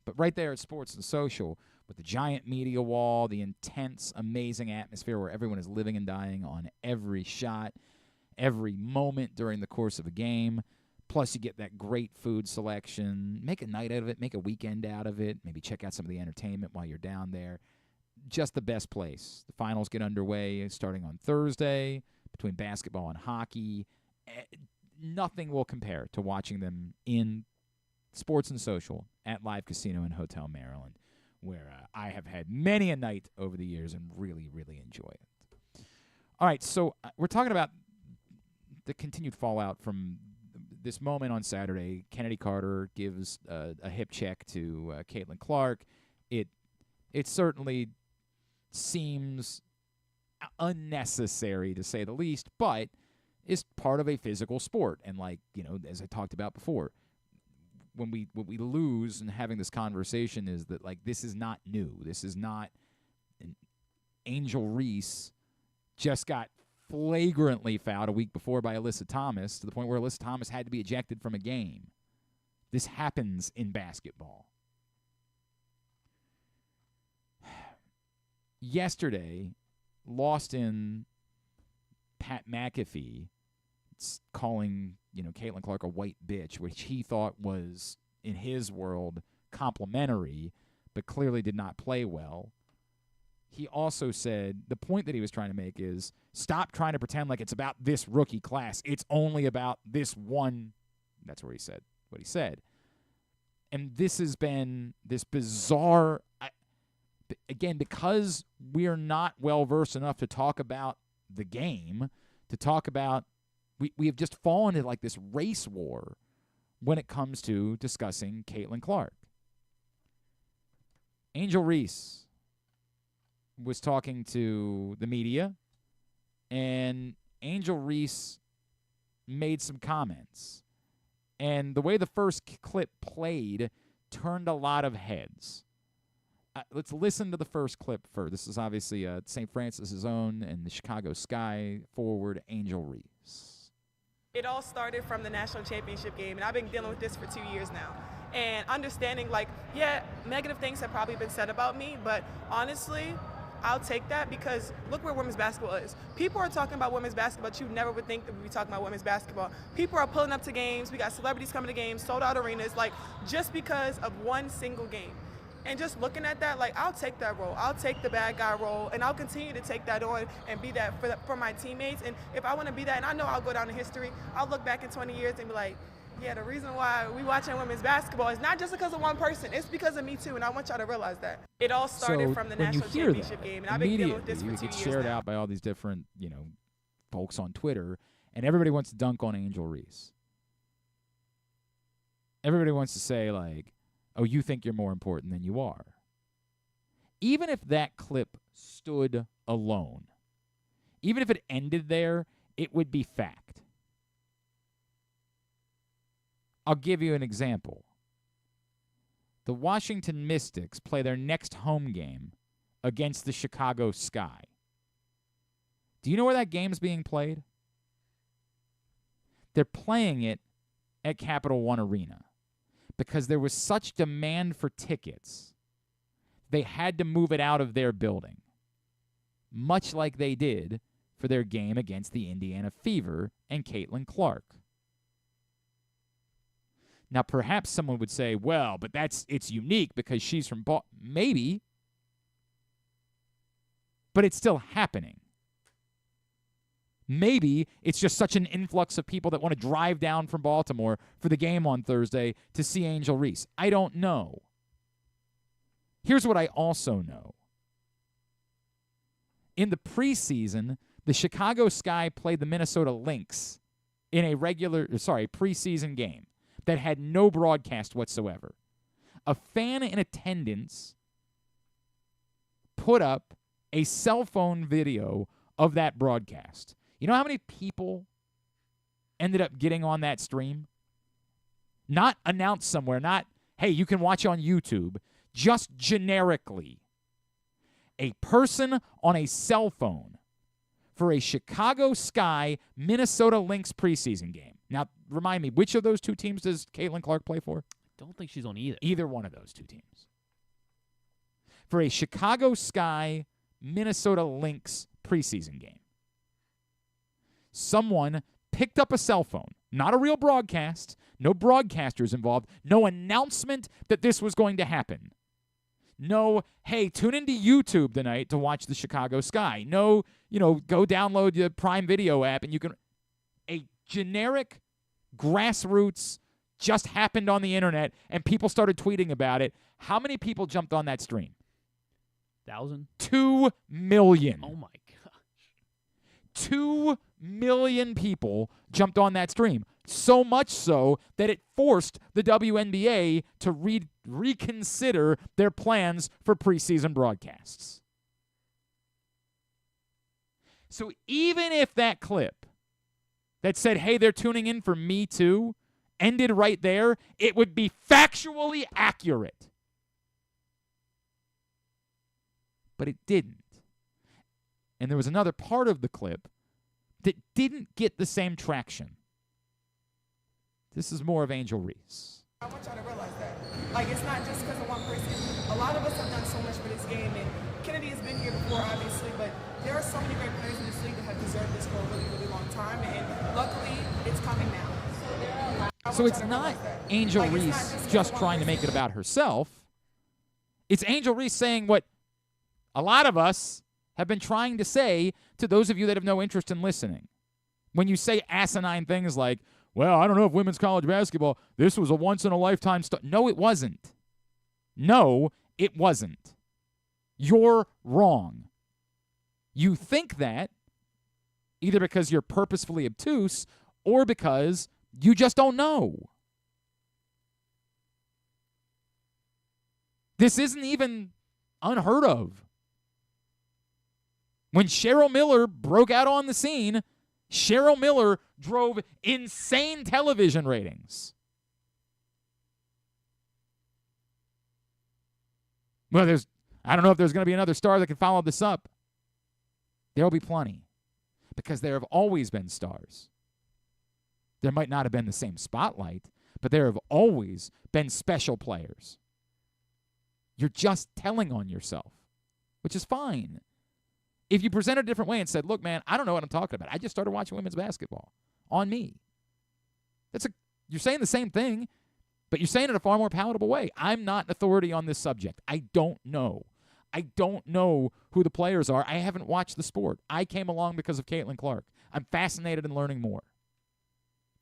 But right there at Sports and Social, with the giant media wall, the intense, amazing atmosphere where everyone is living and dying on every shot, every moment during the course of a game. Plus, you get that great food selection. Make a night out of it. Make a weekend out of it. Maybe check out some of the entertainment while you're down there. Just the best place. The finals get underway starting on Thursday between basketball and hockey. Nothing will compare to watching them in Sports and Social at Live Casino and Hotel Maryland, where I have had many a night over the years and really, really enjoy it. All right, so we're talking about the continued fallout from this moment on Saturday. Kennedy Carter gives a hip check to Caitlin Clark. It certainly seems unnecessary, to say the least, but is part of a physical sport. And as I talked about before, when we lose and having this conversation is that, this is not new. This is not Angel Reese just got flagrantly fouled a week before by Alyssa Thomas to the point where Alyssa Thomas had to be ejected from a game. This happens in basketball. Yesterday, lost in Pat McAfee calling Caitlin Clark a white bitch, which he thought was, in his world, complimentary, but clearly did not play well. He also said the point that he was trying to make is stop trying to pretend like it's about this rookie class. It's only about this one. That's where he said what he said. And this has been this bizarre, again, because we're not well-versed enough to talk about the game, to talk about we have just fallen into this race war when it comes to discussing Caitlin Clark. Angel Reese was talking to the media, and Angel Reese made some comments. And the way the first clip played turned a lot of heads. Let's listen to the first clip first. This is obviously St. Francis's own and the Chicago Sky forward, Angel Reese. It all started from the national championship game, and I've been dealing with this for 2 years now. And understanding, negative things have probably been said about me, but honestly, I'll take that because look where women's basketball is. People are talking about women's basketball, but you never would think that we'd be talking about women's basketball. People are pulling up to games. We got celebrities coming to games, sold out arenas, just because of one single game. And just looking at that, I'll take that role. I'll take the bad guy role, and I'll continue to take that on and be that for my teammates. And if I want to be that, and I know I'll go down in history, I'll look back in 20 years and be like, yeah, the reason why we watching women's basketball is not just because of one person. It's because of me, too, and I want y'all to realize that. It all started from the national championship game, and I've been dealing with this for 2 years now. It gets shared out by all these different, folks on Twitter, and everybody wants to dunk on Angel Reese. Everybody wants to say, oh, you think you're more important than you are. Even if that clip stood alone, even if it ended there, it would be fact. I'll give you an example. The Washington Mystics play their next home game against the Chicago Sky. Do you know where that game's being played? They're playing it at Capital One Arena because there was such demand for tickets, they had to move it out of their building, much like they did for their game against the Indiana Fever and Caitlin Clark. Now, perhaps someone would say, well, but it's unique because she's from Boston. Maybe. But it's still happening. Maybe it's just such an influx of people that want to drive down from Baltimore for the game on Thursday to see Angel Reese. I don't know. Here's what I also know. In the preseason, the Chicago Sky played the Minnesota Lynx in a preseason game that had no broadcast whatsoever. A fan in attendance put up a cell phone video of that broadcast. You know how many people ended up getting on that stream? Not announced somewhere, not, hey, you can watch on YouTube, just generically. A person on a cell phone for a Chicago Sky Minnesota Lynx preseason game. Now, remind me, which of those two teams does Caitlin Clark play for? I don't think she's on either. Either one of those two teams. For a Chicago Sky Minnesota Lynx preseason game. Someone picked up a cell phone, not a real broadcast, no broadcasters involved, no announcement that this was going to happen. No, hey, tune into YouTube tonight to watch the Chicago Sky. No, go download the Prime Video app and you can. A generic grassroots just happened on the internet and people started tweeting about it. How many people jumped on that stream? 1,000? 2 million. Oh, my gosh. 2 million people jumped on that stream. So much so that it forced the WNBA to reconsider their plans for preseason broadcasts. So even if that clip that said, hey, they're tuning in for me too, ended right there, it would be factually accurate. But it didn't. And there was another part of the clip that didn't get the same traction. This is more of Angel Reese. I want y'all to realize that. It's not just because of one person. A lot of us have done so much for this game, and Kennedy has been here before, obviously, but there are so many great players in this league that have deserved this for a really, really long time, and luckily, it's coming now. So it's not Angel Reese just trying to make it about herself. It's Angel Reese saying what a lot of us have been trying to say to those of you that have no interest in listening. When you say asinine things like, well, I don't know if women's college basketball, this was a once-in-a-lifetime stuff. No, it wasn't. No, it wasn't. You're wrong. You think that either because you're purposefully obtuse or because you just don't know. This isn't even unheard of. When Cheryl Miller broke out on the scene, Cheryl Miller drove insane television ratings. Well, I don't know if there's going to be another star that can follow this up. There'll be plenty, because there have always been stars. There might not have been the same spotlight, but there have always been special players. You're just telling on yourself, which is fine. If you present it a different way and said, look, man, I don't know what I'm talking about. I just started watching women's basketball. On me. You're saying the same thing, but you're saying it in a far more palatable way. I'm not an authority on this subject. I don't know. I don't know who the players are. I haven't watched the sport. I came along because of Caitlin Clark. I'm fascinated in learning more.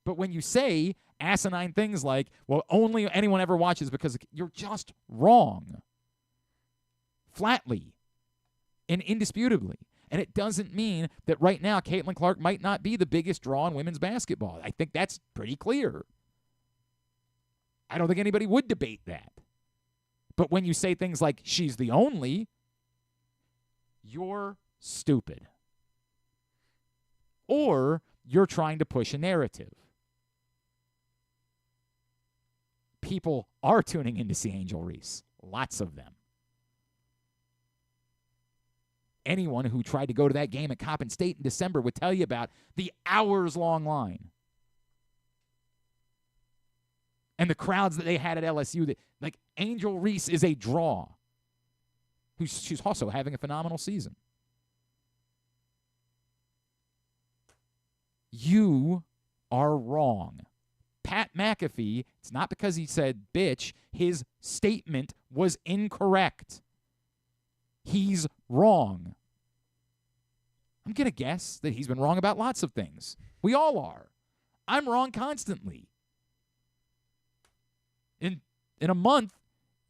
But when you say asinine things like, well, only anyone ever watches because you're just wrong. Flatly and indisputably. And it doesn't mean that right now Caitlin Clark might not be the biggest draw in women's basketball. I think that's pretty clear. I don't think anybody would debate that. But when you say things like, she's the only, you're stupid. Or you're trying to push a narrative. People are tuning in to see Angel Reese. Lots of them. Anyone who tried to go to that game at Coppin State in December would tell you about the hours-long line. And the crowds that they had at LSU. Like, Angel Reese is a draw. She's also having a phenomenal season. You are wrong. Pat McAfee, it's not because he said bitch. His statement was incorrect. He's wrong. I'm going to guess that he's been wrong about lots of things. We all are. I'm wrong constantly. In a month,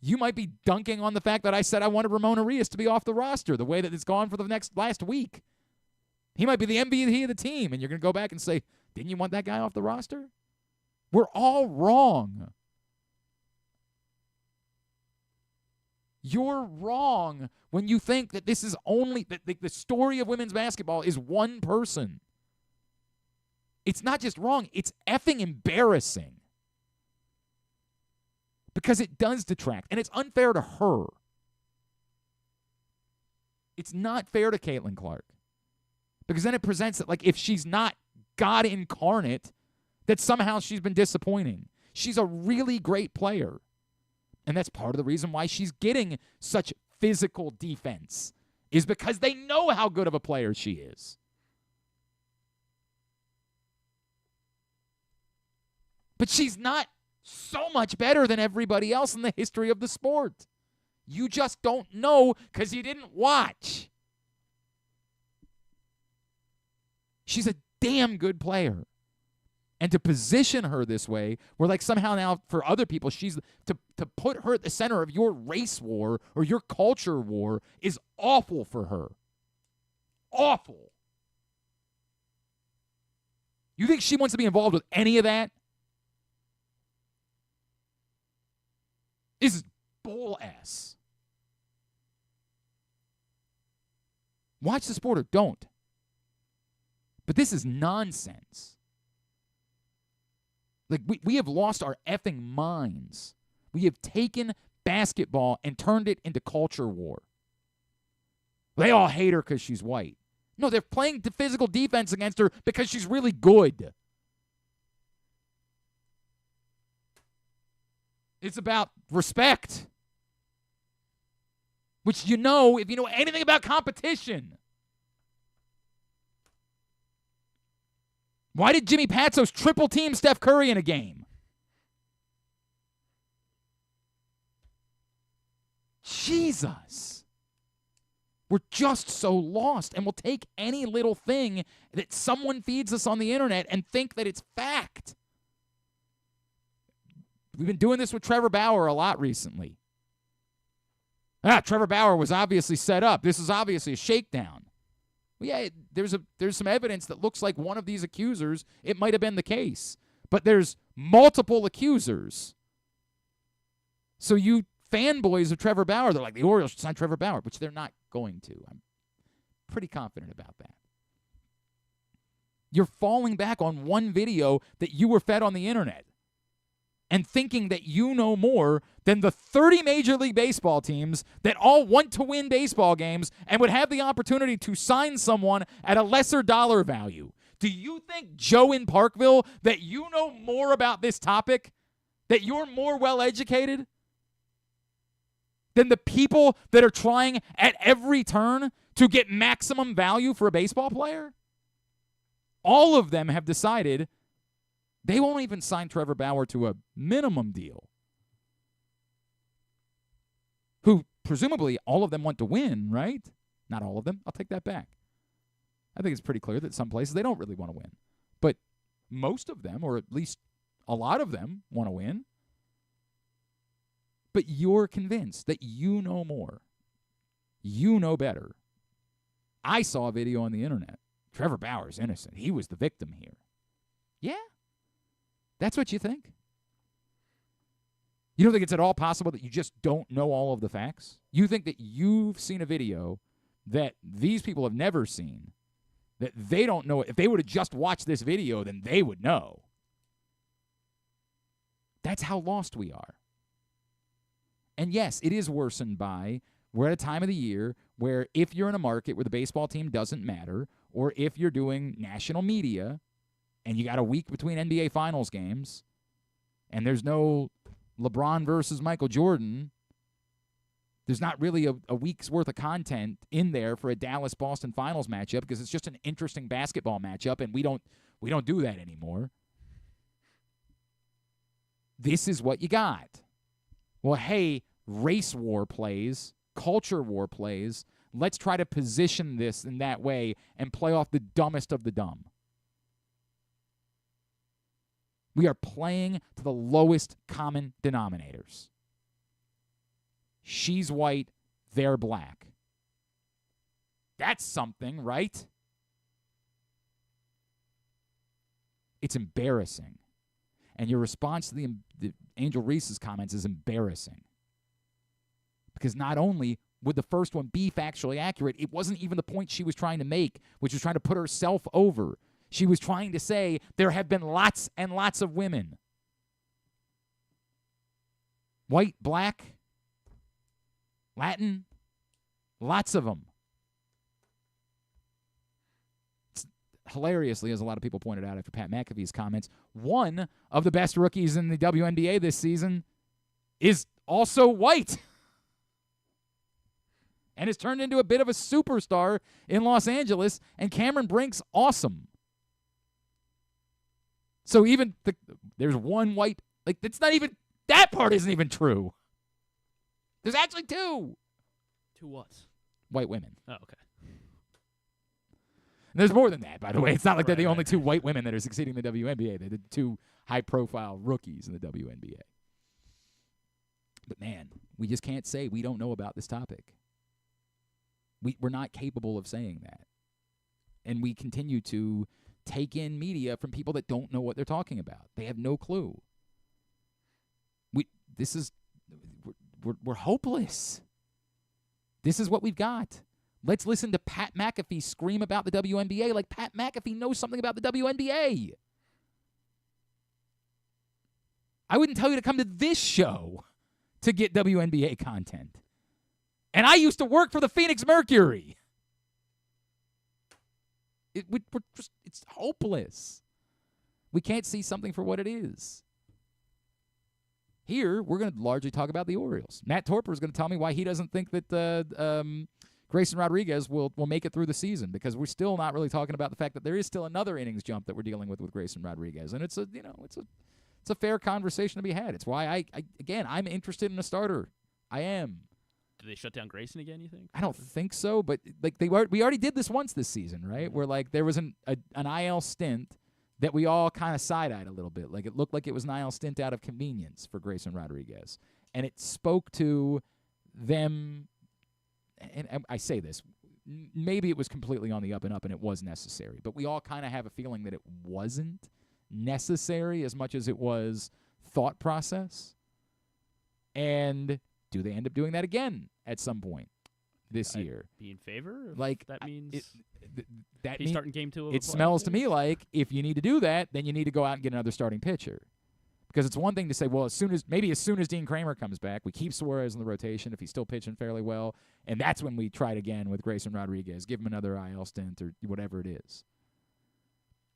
you might be dunking on the fact that I said I wanted Ramon Arias to be off the roster the way that it's gone for the last week. He might be the MVP of the team, and you're going to go back and say, didn't you want that guy off the roster? We're all wrong. You're wrong when you think that this is only, that the story of women's basketball is one person. It's not just wrong, it's effing embarrassing. Because it does detract, and it's unfair to her. It's not fair to Caitlin Clark. Because then it presents it like if she's not God incarnate, that somehow she's been disappointing. She's a really great player. And that's part of the reason why she's getting such physical defense, is because they know how good of a player she is. But she's not so much better than everybody else in the history of the sport. You just don't know because you didn't watch. She's a damn good player. And to position her this way, where like somehow now for other people, she's to put her at the center of your race war or your culture war is awful for her. Awful. You think she wants to be involved with any of that? This is bull ass. Watch the sport or don't. But this is nonsense. Like, we have lost our effing minds. We have taken basketball and turned it into culture war. They all hate her because she's white. No, they're playing the physical defense against her because she's really good. It's about respect. Which you know if you know anything about competition. Why did Jimmy Patsos triple team Steph Curry in a game? Jesus. We're just so lost, and we'll take any little thing that someone feeds us on the internet and think that it's fact. We've been doing this with Trevor Bauer a lot recently. Trevor Bauer was obviously set up. This is obviously a shakedown. Well, yeah, there's some evidence that looks like one of these accusers, it might have been the case. But there's multiple accusers. So you fanboys of Trevor Bauer, they're like, the Orioles should sign Trevor Bauer, which they're not going to. I'm pretty confident about that. You're falling back on one video that you were fed on the internet. and thinking that you know more than the 30 Major League Baseball teams that all want to win baseball games and would have the opportunity to sign someone at a lesser dollar value. Do you think, Joe in Parkville, that you know more about this topic, that you're more well-educated than the people that are trying at every turn to get maximum value for a baseball player? All of them have decided they won't even sign Trevor Bauer to a minimum deal, who presumably all of them want to win, right? Not all of them. I'll take that back. I think it's pretty clear that some places they don't really want to win. But most of them, or at least a lot of them, want to win. But you're convinced that you know more. You know better. I saw a video on the internet. Trevor Bauer's innocent. He was the victim here. Yeah? That's what you think? You don't think it's at all possible that you just don't know all of the facts? You think that you've seen a video that these people have never seen, that they don't know. If they would have just watched this video, then they would know. That's how lost we are. And yes, it is worsened by, we're at a time of the year where if you're in a market where the baseball team doesn't matter, or if you're doing national media and you got a week between NBA Finals games and there's no LeBron versus Michael Jordan, there's not really a week's worth of content in there for a Dallas-Boston Finals matchup because it's just an interesting basketball matchup, and we don't do that anymore. This is what you got. Well, hey, race war plays, culture war plays. Let's try to position this in that way and play off the dumbest of the dumb. We are playing to the lowest common denominators. She's white, they're black. That's something, right? It's embarrassing. And your response to the Angel Reese's comments is embarrassing. Because not only would the first one be factually accurate, it wasn't even the point she was trying to make, which was trying to put herself over. She was trying to say there have been lots and lots of women. White, black, Latin, lots of them. Hilariously, as a lot of people pointed out after Pat McAfee's comments, one of the best rookies in the WNBA this season is also white and has turned into a bit of a superstar in Los Angeles, and Cameron Brink's awesome. So even there's one white, like, it's not even, that part isn't even true. There's actually two. Two what? White women. Oh, okay. And there's more than that, by the way. It's not like they're the only two white women that are succeeding in the WNBA. They're the two high-profile rookies in the WNBA. But, man, we just can't say we don't know about this topic. We're not capable of saying that. And we continue to take in media from people that don't know what they're talking about. They have no clue. We're hopeless. This is what we've got. Let's listen to Pat McAfee scream about the WNBA like Pat McAfee knows something about the WNBA. I wouldn't tell you to come to this show to get WNBA content. And I used to work for the Phoenix Mercury. It's hopeless. We can't see something for what it is. Here, we're going to largely talk about the Orioles. Matt Torper is going to tell me why he doesn't think that Grayson Rodriguez will make it through the season, because we're still not really talking about the fact that there is still another innings jump that we're dealing with Grayson Rodriguez, and it's a fair conversation to be had. It's why I'm interested in a starter. I am. Do they shut down Grayson again, you think? I don't think so, but like we already did this once this season, right? Where like there was an IL stint that we all kind of side-eyed a little bit. Like it looked like it was an IL stint out of convenience for Grayson Rodriguez. And it spoke to them, and I say this, maybe it was completely on the up and up and it was necessary, but we all kind of have a feeling that it wasn't necessary as much as it was thought process. And do they end up doing that again at some point this year? Be in favor? Like that means that he's starting game 2 of it smells to me like if you need to do that, then you need to go out and get another starting pitcher. Because it's one thing to say, well, as soon as Dean Kramer comes back, we keep Suarez in the rotation if he's still pitching fairly well, and that's when we try it again with Grayson Rodriguez, give him another IL stint or whatever it is.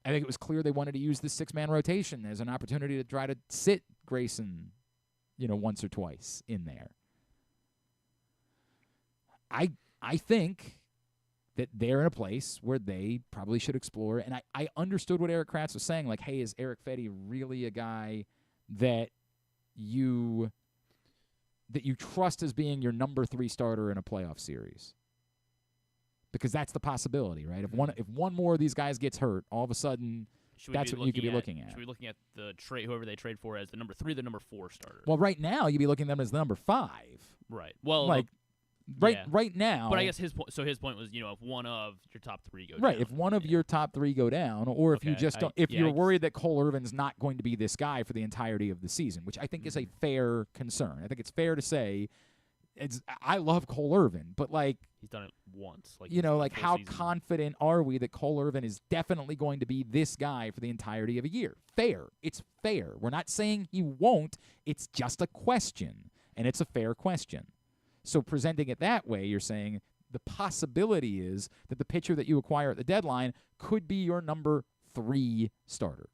I think it was clear they wanted to use this 6-man rotation as an opportunity to try to sit Grayson, once or twice in there. I think that they're in a place where they probably should explore, and I understood what Erik Kratz was saying, like, hey, is Erick Fedde really a guy that you trust as being your number 3 starter in a playoff series? Because that's the possibility, right? If one more of these guys gets hurt, all of a sudden that's what you could be looking at. Should we be looking at the whoever they trade for as the number 3, the number 4 starter? Well, right now you'd be looking at them as the number 5. Right. Well, right now. But I guess his point was, if one of your top 3 go down. Right. If one of your top 3 go down, or if you just don't, you're worried that Cole Irvin's not going to be this guy for the entirety of the season, which I think is a fair concern. I think it's fair to say, I love Cole Irvin, but he's done it once. How confident are we that Cole Irvin is definitely going to be this guy for the entirety of a year? Fair. It's fair. We're not saying he won't. It's just a question, and it's a fair question. So presenting it that way, you're saying the possibility is that the pitcher that you acquire at the deadline could be your number 3 starter.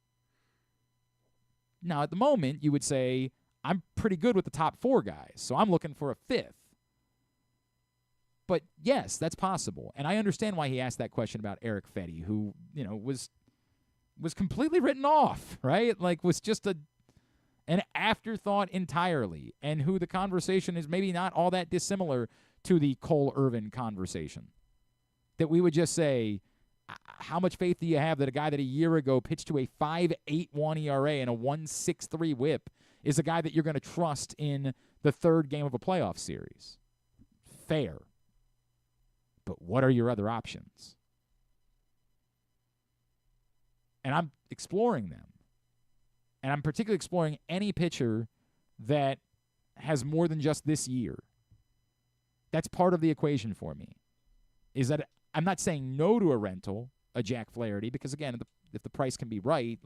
Now, at the moment, you would say, I'm pretty good with the top 4 guys, so I'm looking for a 5th. But, yes, that's possible. And I understand why he asked that question about Erick Fedde, who, was completely written off, right? Was just an afterthought entirely, and who the conversation is maybe not all that dissimilar to the Cole Irvin conversation. That we would just say, how much faith do you have that a guy that a year ago pitched to a 5.81 ERA and a 1.63 whip is a guy that you're going to trust in the 3rd game of a playoff series? Fair. But what are your other options? And I'm exploring them. And I'm particularly exploring any pitcher that has more than just this year. That's part of the equation for me. Is that I'm not saying no to a rental, a Jack Flaherty, because, again, if the price can be right,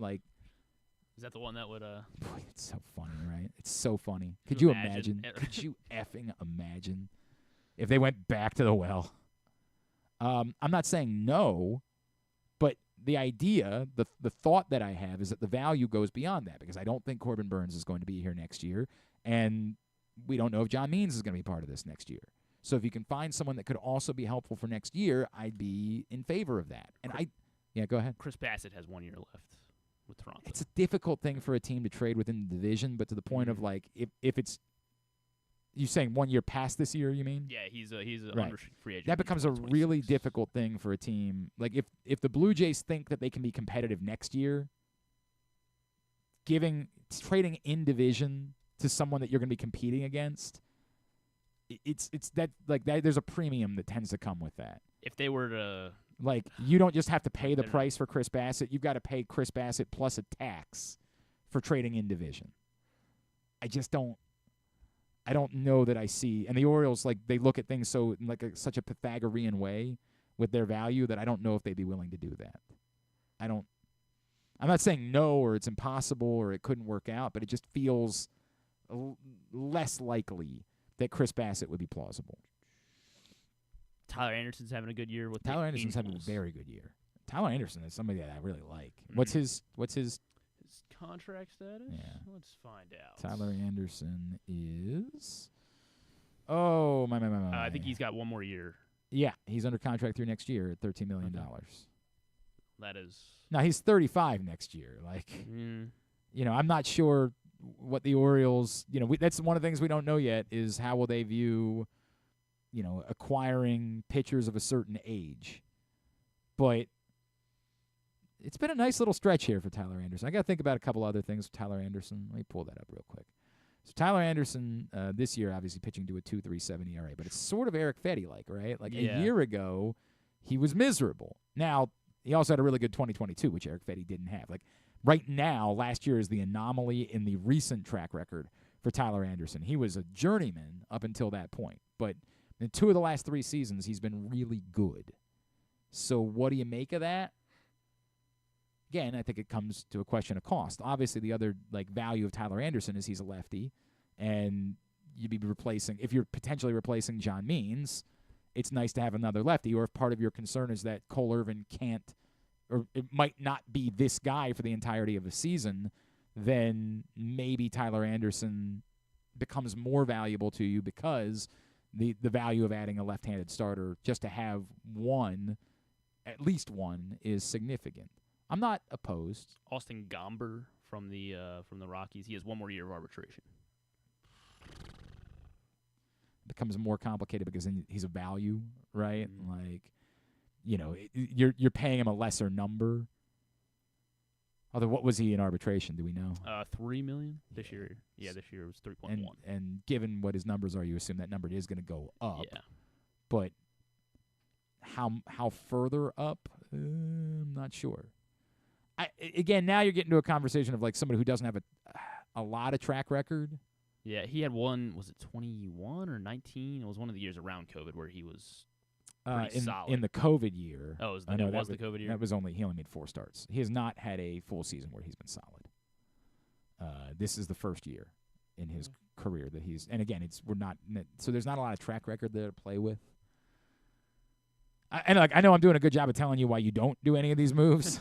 Is that the one that would... Boy, it's so funny, right? It's so funny. Could you imagine? Could you effing imagine if they went back to the well? I'm not saying no, but the idea, the thought that I have is that the value goes beyond that, because I don't think Corbin Burns is going to be here next year, and we don't know if John Means is going to be part of this next year. So if you can find someone that could also be helpful for next year, I'd be in favor of that. And go ahead. Chris Bassett has 1 year left with Toronto. It's a difficult thing for a team to trade within the division, but to the point of if it's you saying 1 year past this year, you mean? Yeah, he's a right. unrestricted free agent. That becomes a really difficult thing for a team. If the Blue Jays think that they can be competitive next year, trading in division to someone that you're going to be competing against, it's that there's a premium that tends to come with that. If they were to you don't just have to pay the price for Chris Bassett, you've got to pay Chris Bassett plus a tax for trading in division. I don't know that I see, and the Orioles they look at things so such a Pythagorean way with their value that I don't know if they'd be willing to do that. I'm not saying no or it's impossible or it couldn't work out, but it just feels less likely that Chris Bassett would be plausible. Tyler Anderson's having a good year with Tyler Anderson's having a very good year. Tyler Anderson is somebody that I really like. What's his contract status? Yeah. Let's find out. Tyler Anderson is my. I think he's got 1 more year. Yeah, he's under contract through next year at $13 million. That is. Now he's 35 next year. I'm not sure what the Orioles. That's one of the things we don't know yet is how will they view, acquiring pitchers of a certain age. But it's been a nice little stretch here for Tyler Anderson. I got to think about a couple other things with Tyler Anderson. Let me pull that up real quick. So Tyler Anderson this year obviously pitching to a 2.37 ERA, but it's sort of Erick Fedde-like, right? A year ago, he was miserable. Now, he also had a really good 2022, which Erick Fedde didn't have. Right now, last year is the anomaly in the recent track record for Tyler Anderson. He was a journeyman up until that point, but in 2 of the last 3 seasons, he's been really good. So what do you make of that? again, I think it comes to a question of cost. Obviously, the other value of Tyler Anderson is he's a lefty, and you'd be replacing, if you're potentially replacing John Means, it's nice to have another lefty. Or if part of your concern is that Cole Irvin can't, or it might not be this guy for the entirety of the season, then maybe Tyler Anderson becomes more valuable to you because the value of adding a left-handed starter just to have one, at least one, is significant. I'm not opposed. Austin Gomber from the Rockies. He has one more year of arbitration. Becomes more complicated because then he's a value, right? Mm-hmm. You're paying him a lesser number. Although, what was he in arbitration? Do we know? $3 million this year. Yeah, this year it was 3.1. And given what his numbers are, you assume that number is going to go up. Yeah. But how further up? I'm not sure. Again, now you're getting to a conversation of somebody who doesn't have a lot of track record. Yeah, he had one. Was it 21 or 19? It was one of the years around COVID where he was solid. In the COVID year. Oh, the COVID year? He only made 4 starts. He has not had a full season where he's been solid. This is the first year in his career that he's, and again, so there's not a lot of track record there to play with. I know I'm doing a good job of telling you why you don't do any of these moves.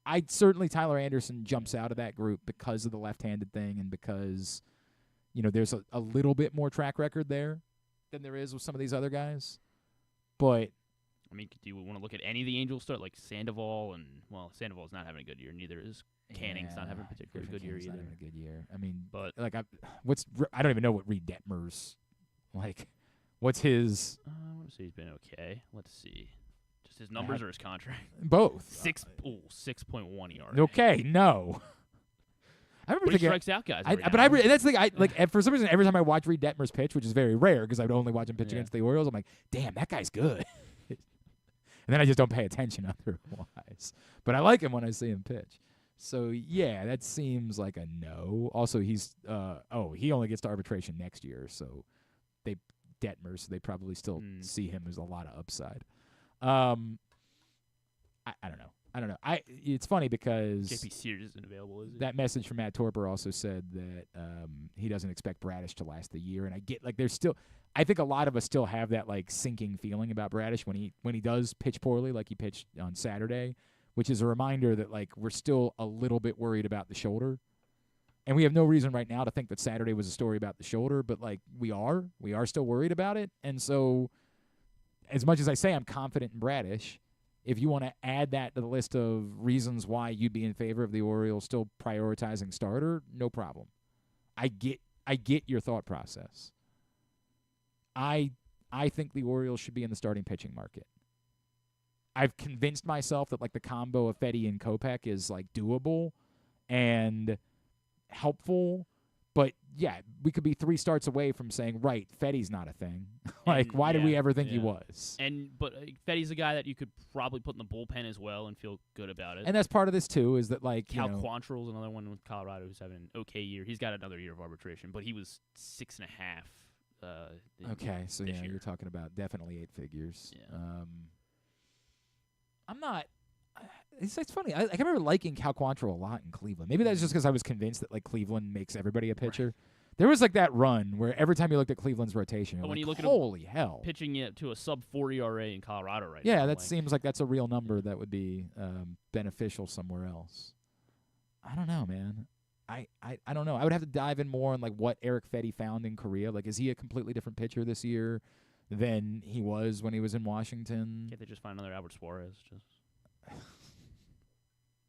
I certainly, Tyler Anderson jumps out of that group because of the left-handed thing and because, there's a little bit more track record there than there is with some of these other guys. But I mean, do you want to look at any of the Angels start like Sandoval Sandoval's not having a good year. Neither is Canning's not having a particularly good year either. Not having a good year. I mean, but I don't even know what Reed Detmer's what's his? I want to say he's been okay. Let's see. Just his numbers or his contract? Both. 6.1 ERA. Okay, no. I remember he strikes out guys. That's the thing. For some reason, every time I watch Reed Detmer's pitch, which is very rare because I would only watch him pitch against the Orioles, I'm like, damn, that guy's good. And then I just don't pay attention otherwise. But I like him when I see him pitch. So yeah, that seems like a no. Also, he's he only gets to arbitration next year, so Detmer, so they probably still see him as a lot of upside. I don't know. It's funny because JP Sears isn't available, is he? That message from Matt Torper also said that he doesn't expect Bradish to last the year, and I get there's still. I think a lot of us still have that sinking feeling about Bradish when he does pitch poorly, like he pitched on Saturday, which is a reminder that we're still a little bit worried about the shoulder, and we have no reason right now to think that Saturday was a story about the shoulder, but we are still worried about it, and so. As much as I say I'm confident in Bradish, if you want to add that to the list of reasons why you'd be in favor of the Orioles still prioritizing starter, no problem. I get your thought process. I think the Orioles should be in the starting pitching market. I've convinced myself that the combo of Fedde and Kopech is doable and helpful. But, yeah, we could be 3 starts away from saying, right, Fedde's not a thing. Why did we ever think he was? But Fedde's a guy that you could probably put in the bullpen as well and feel good about it. And that's part of this, too, is that, Cal Quantrill's another one with Colorado who's having an okay year. He's got another year of arbitration, but he was 6.5 okay, so, this year. You're talking about definitely 8 figures. Yeah. I'm not... It's funny. I remember liking Cal Quantrill a lot in Cleveland. Maybe that's just because I was convinced that Cleveland makes everybody a pitcher. Right. There was that run where every time you looked at Cleveland's rotation, you're you look holy hell. Pitching it to a sub-4 ERA in Colorado right now. Yeah, that seems like that's a real number that would be beneficial somewhere else. I don't know, man. I don't know. I would have to dive in more on what Eric Fedde found in Korea. Is he a completely different pitcher this year than he was when he was in Washington? Can't they just find another Albert Suarez?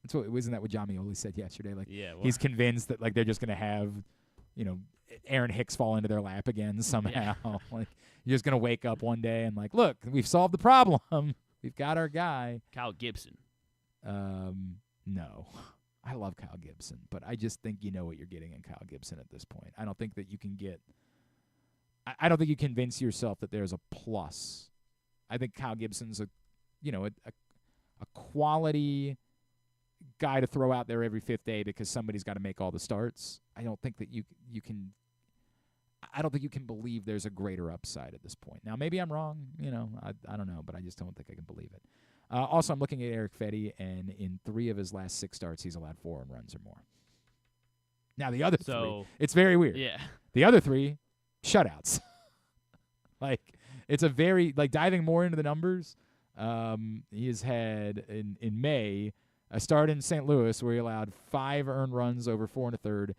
Isn't that what John Mioli said yesterday? Yeah, he's convinced that they're just going to have, Aaron Hicks fall into their lap again somehow. Yeah. You're just going to wake up one day and look, we've solved the problem. We've got our guy. Kyle Gibson. No. I love Kyle Gibson, but I just think you know what you're getting in Kyle Gibson at this point. I don't think that you can get I don't think you convince yourself that there's a plus. I think Kyle Gibson's a quality guy to throw out there every 5th day because somebody's got to make all the starts. I don't think that you can I don't think you can believe there's a greater upside at this point. Now maybe I'm wrong, I don't know, but I just don't think I can believe it. Also, I'm looking at Eric Fetty, and in 3 of his last 6 starts, he's allowed 4 earned runs or more. Now, the other 3, it's very weird. Yeah. The other 3, shutouts. It's a very, diving more into the numbers, he has had, in May, a start in St. Louis where he allowed 5 earned runs over 4 1/3,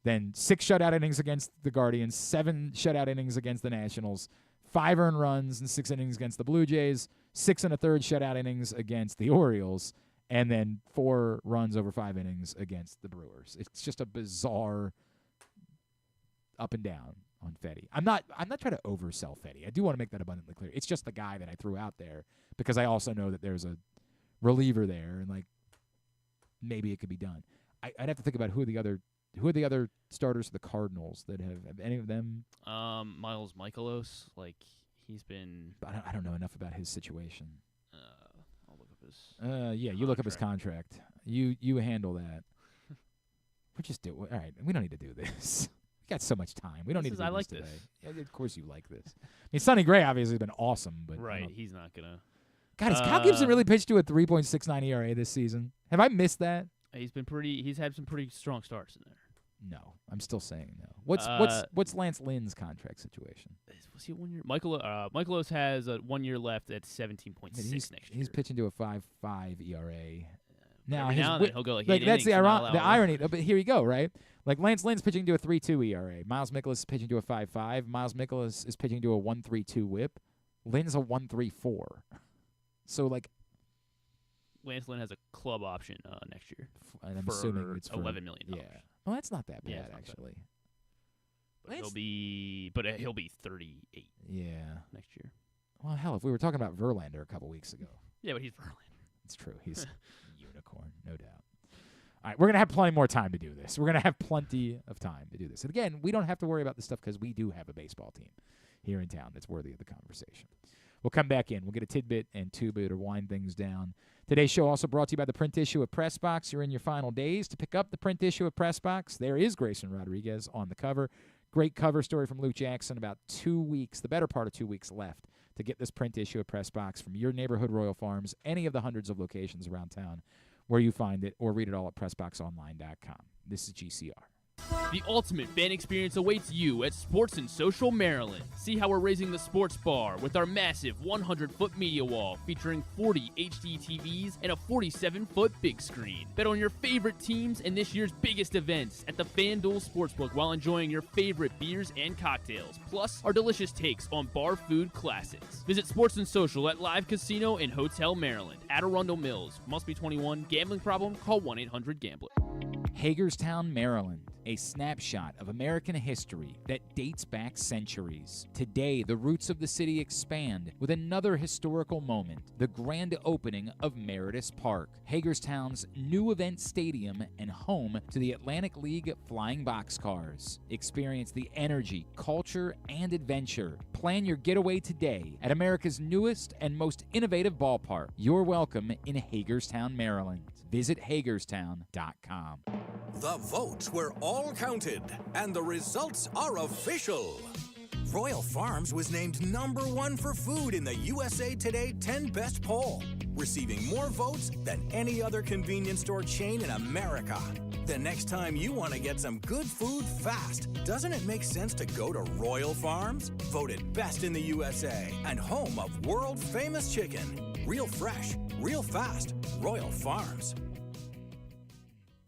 then 6 shutout innings against the Guardians, 7 shutout innings against the Nationals, 5 earned runs and 6 innings against the Blue Jays, 6 1/3 shutout innings against the Orioles, and then 4 runs over 5 innings against the Brewers. It's just a bizarre up and down on Fetty. I'm not trying to oversell Fetty. I do want to make that abundantly clear. It's just the guy that I threw out there because I also know that there's a reliever there, and maybe it could be done. I'd have to think about who are the other starters for the Cardinals that have any of them? Miles Mikolos, he's been. I don't know enough about his situation. I'll look up his. You look up his contract. You handle that. We're just doing. All right, we don't need to do this. We got so much time. We don't need to do this today. Yeah, of course you like this. I mean, Sonny Gray obviously has been awesome, but right, he's not gonna. God, has Cal Gibson really pitched to a 3.69 ERA this season? Have I missed that? He's had some pretty strong starts in there. No, I'm still saying no. What's Lance Lynn's contract situation? Was he 1 year? Michaelos has 1 year left at 17.6 next year. He's pitching to a 5.5 ERA. Now he'll go that's the irony. But here you go, right? Lance Lynn's pitching to a 3.2 ERA. Miles Mikolas is pitching to a 5.5. Miles Mikolas is pitching to a 1.32 WHIP. Lynn's a 1.34. So Lance Lynn has a club option next year. And I'm assuming it's for $11 million. Yeah. Well, that's not that bad actually. But he'll be 38. Yeah. Next year. Well, hell, if we were talking about Verlander a couple weeks ago. Yeah, but he's Verlander. It's true. He's a unicorn, no doubt. All right, we're going to have plenty more time to do this. We're going to have plenty of time to do this. And again, we don't have to worry about this stuff because we do have a baseball team here in town that's worthy of the conversation. We'll come back in. We'll get a tidbit and two-bit to wind things down. Today's show also brought to you by the print issue of Press Box. You're in your final days to pick up the print issue of Press Box. There is Grayson Rodriguez on the cover. Great cover story from Luke Jackson. About 2 weeks, the better part of 2 weeks left to get this print issue of Press Box from your neighborhood Royal Farms, any of the hundreds of locations around town where you find it, or read it all at PressBoxOnline.com. This is GCR. The ultimate fan experience awaits you at Sports and Social Maryland. See how we're raising the sports bar with our massive 100-foot media wall featuring 40 HD TVs and a 47-foot big screen. Bet on your favorite teams and this year's biggest events at the FanDuel Sportsbook while enjoying your favorite beers and cocktails, plus our delicious takes on bar food classics. Visit Sports and Social at Live Casino and Hotel Maryland at Arundel Mills. Must be 21. Gambling problem? Call 1-800-GAMBLER. Hagerstown, Maryland, a snapshot of American history that dates back centuries. Today, the roots of the city expand with another historical moment, the grand opening of Meredith Park, Hagerstown's new event stadium and home to the Atlantic League Flying Boxcars. Experience the energy, culture, and adventure. Plan your getaway today at America's newest and most innovative ballpark. You're welcome in Hagerstown, Maryland. Visit Hagerstown.com. The votes were all counted, and the results are official. Royal Farms was named #1 for food in the USA Today 10 Best poll, receiving more votes than any other convenience store chain in America. The next time you want to get some good food fast, doesn't it make sense to go to Royal Farms? Voted best in the USA and home of world-famous chicken. Real fresh, real fast. Royal Farms.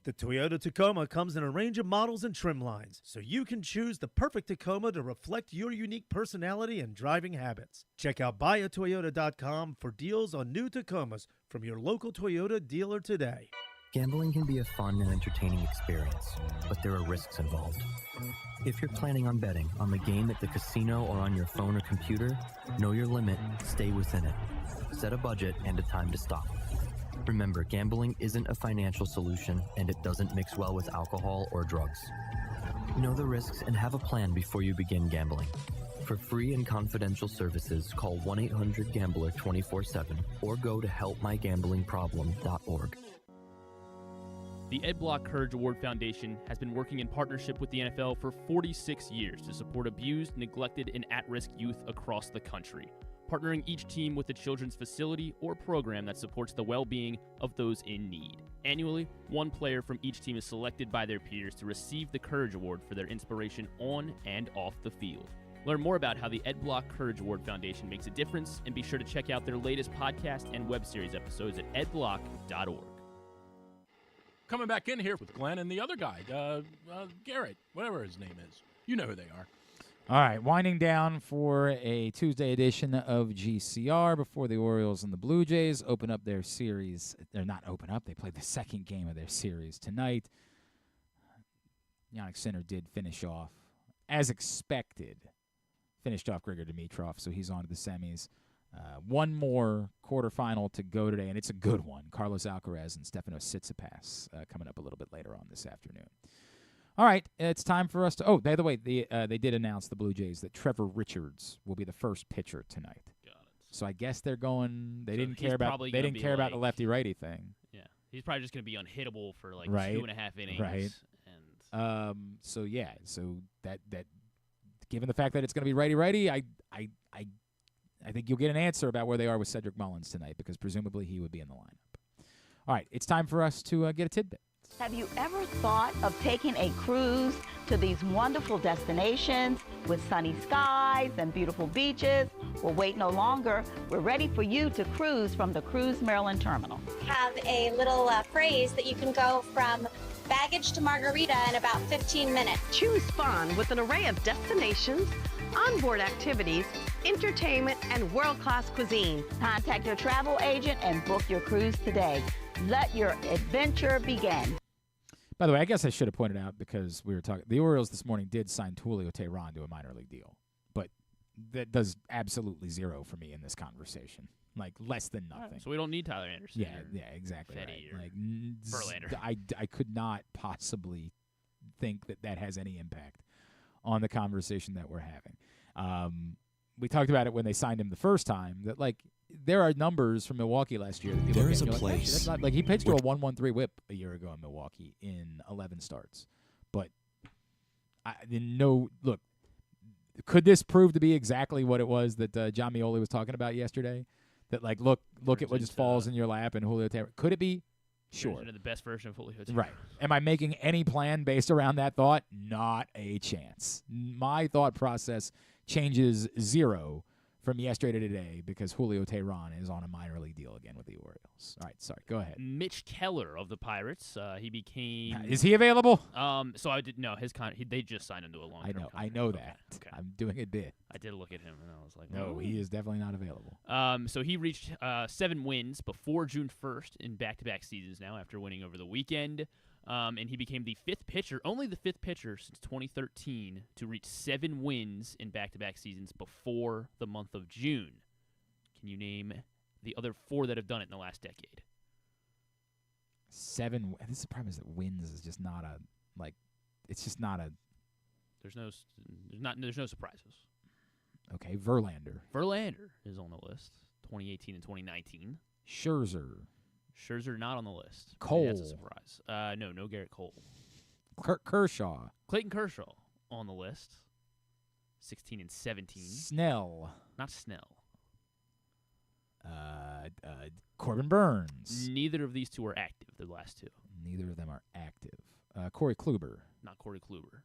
The Toyota Tacoma comes in a range of models and trim lines, so you can choose the perfect Tacoma to reflect your unique personality and driving habits. Check out buyatoyota.com for deals on new Tacomas from your local Toyota dealer today. Gambling can be a fun and entertaining experience, but there are risks involved. If you're planning on betting on the game at the casino or on your phone or computer, know your limit, stay within it. Set a budget and a time to stop. Remember, gambling isn't a financial solution, and it doesn't mix well with alcohol or drugs. Know the risks and have a plan before you begin gambling. For free and confidential services, call 1-800-GAMBLER 24/7 or go to helpmygamblingproblem.org. The Ed Block Courage Award Foundation has been working in partnership with the NFL for 46 years to support abused, neglected, and at-risk youth across the country. partnering each team with a children's facility or program that supports the well-being of those in need. Annually, one player from each team is selected by their peers to receive the Courage Award for their inspiration on and off the field. Learn more about how the Ed Block Courage Award Foundation makes a difference, and be sure to check out their latest podcast and web series episodes at edblock.org. Coming back in here with Glenn and the other guy, Garrett, whatever his name is. You know who they are. All right, winding down for a Tuesday edition of GCR before the Orioles and the Blue Jays open up their series. They're not open up. They played the second game of their series tonight. Yannick Sinner did finish off, as expected, finished off Grigor Dimitrov, so he's on to the semis. One more quarterfinal to go today, and it's a good one. Carlos Alcaraz and Stefanos Tsitsipas coming up a little bit later on this afternoon. All right, it's time for us to – oh, by the way, they did announce, the Blue Jays, that Trevor Richards will be the first pitcher tonight. Got it. So I guess they're going – they didn't care about the lefty-righty thing. Yeah, he's probably just going to be unhittable for like right. 2.5 innings. Right. And so that given the fact that it's going to be righty-righty, I think you'll get an answer about where they are with Cedric Mullins tonight, because presumably he would be in the lineup. All right, it's time for us to get a tidbit. Have you ever thought of taking a cruise to these wonderful destinations with sunny skies and beautiful beaches? Well, wait no longer. We're ready for you to cruise from the Cruise Maryland Terminal. Have a little phrase that you can go from baggage to margarita in about 15 minutes. Choose fun with an array of destinations, onboard activities, entertainment, and world-class cuisine. Contact your travel agent and book your cruise today. Let your adventure begin. By the way, I guess I should have pointed out, because we were talking, the Orioles this morning did sign Julio Teheran to a minor league deal, but that does absolutely zero for me in this conversation. Like, less than nothing. So we don't need Tyler Anderson. Yeah, exactly. Fetty Right. Like, Verlander. I could not possibly think that has any impact on the conversation that we're having. We talked about it when they signed him the first time, that, like, there are numbers from Milwaukee last year. That there is a place. place. Like, that's not, like, he pitched to a 1.13 whip a year ago in Milwaukee in 11 starts. But look, could this prove to be exactly what it was that John Mioli was talking about yesterday? That, like, look at what just falls in your lap and Julio Teheran. Could it be? Sure. Into the best version of Julio Teheran. Right. Am I making any plan based around that thought? Not a chance. My thought process changes zero from yesterday to today, because Julio Teheran is on a minor league deal again with the Orioles. All right, sorry, go ahead. Mitch Keller of the Pirates, he became. Is he available? So I didn't know his they just signed him to a long-term contract. I know that. Okay. I'm doing a bit. I did look at him and I was like, no, he is definitely not available. So he reached 7 wins before June 1st in back-to-back seasons now, after winning over the weekend. And he became the only the fifth pitcher since 2013 to reach 7 wins in back-to-back seasons before the month of June. Can you name the other 4 that have done it in the last decade? 7. This is the problem, is that wins is just not a, like, it's just not a. There's no surprises. Okay, Verlander. Verlander is on the list. 2018 and 2019. Scherzer not on the list. Cole. That's a surprise. No Garrett Cole. Kershaw. Clayton Kershaw on the list. 16 and 17. Snell. Not Snell. Corbin Burns. Neither of these two are active, the last 2. Neither of them are active. Corey Kluber. Not Corey Kluber.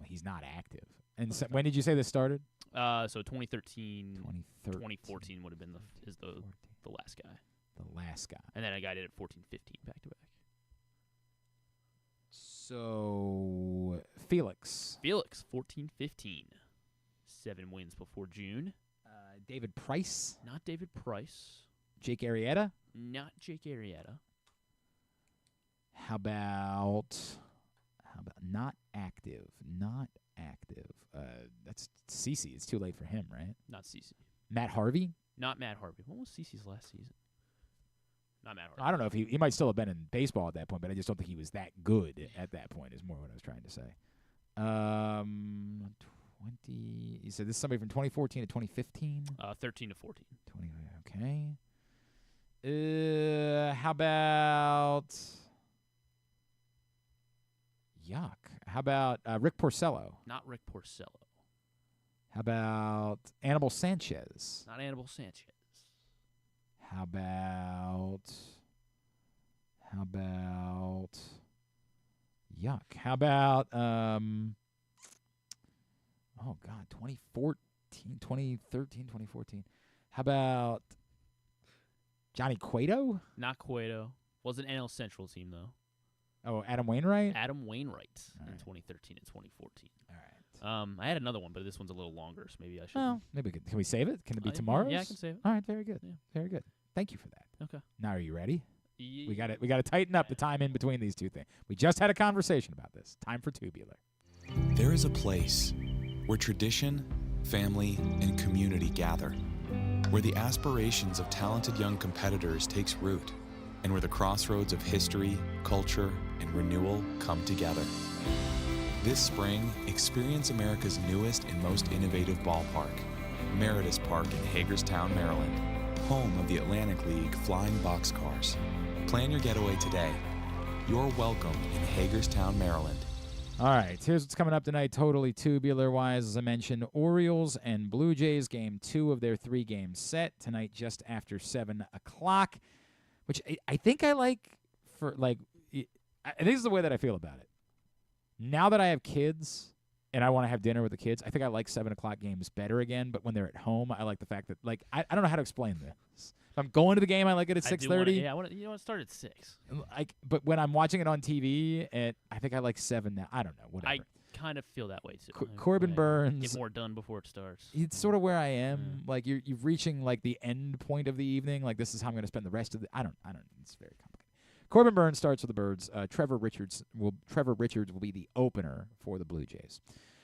He's not active. And so, when did you say this started? So 2013. 2014 would have been the last guy. The last guy. And then a guy did it 14-15 back-to-back. So, Felix. 14-15. 7 wins before June. David Price. Not David Price. Jake Arrieta. Not Jake Arrieta. How about not active? Not active. That's CeCe. It's too late for him, right? Not CeCe. Matt Harvey. Not Matt Harvey. When was CeCe's last season? Not Matt Harvey. I don't know if he might still have been in baseball at that point, but I just don't think he was that good at that point, is more what I was trying to say. 20. You said this is somebody from 2014 to 2015? 13 to 14. 20. Okay. How about Yuck. How about Rick Porcello? Not Rick Porcello. How about Anibal Sanchez? Not Anibal Sanchez. How about yuck. How about 2013, 2014. How about Johnny Cueto? Not Cueto. Wasn't NL Central team though. Oh, Adam Wainwright? Adam Wainwright in 2013 and 2014. All right. I had another one, but this one's a little longer, so maybe I should. Well, maybe can we save it? Can it be tomorrow's? Yeah, I can save it. All right, very good. Yeah. Very good. Thank you for that. Okay. Now, are you ready? Yeah. We got to tighten up the time in between these two things. We just had a conversation about this. Time for Tubular. There is a place where tradition, family, and community gather, where the aspirations of talented young competitors takes root, and where the crossroads of history, culture, and renewal come together. This spring, experience America's newest and most innovative ballpark, Meritus Park in Hagerstown, Maryland, home of the Atlantic League Flying Boxcars. Plan your getaway today. You're welcome in Hagerstown, Maryland. All right, here's what's coming up tonight, totally tubular-wise. As I mentioned, Orioles and Blue Jays, Game 2 of their 3-game set tonight just after 7 o'clock, which I think I like for, like, I think this is the way that I feel about it. Now that I have kids and I want to have dinner with the kids, I think I like 7 o'clock games better again, but when they're at home, I like the fact that, like, I don't know how to explain this. If I'm going to the game, I like it at 6:30. Yeah, you want to start at 6. But when I'm watching it on TV, I think I like 7 now. I don't know. Whatever. I kind of feel that way too. Corbin Burns. Get more done before it starts. It's sort of where I am. Like you're reaching like the end point of the evening. Like this is how I'm going to spend the rest of the. I don't. It's very complicated. Corbin Burns starts with the Birds. Trevor Richards will be the opener for the Blue Jays.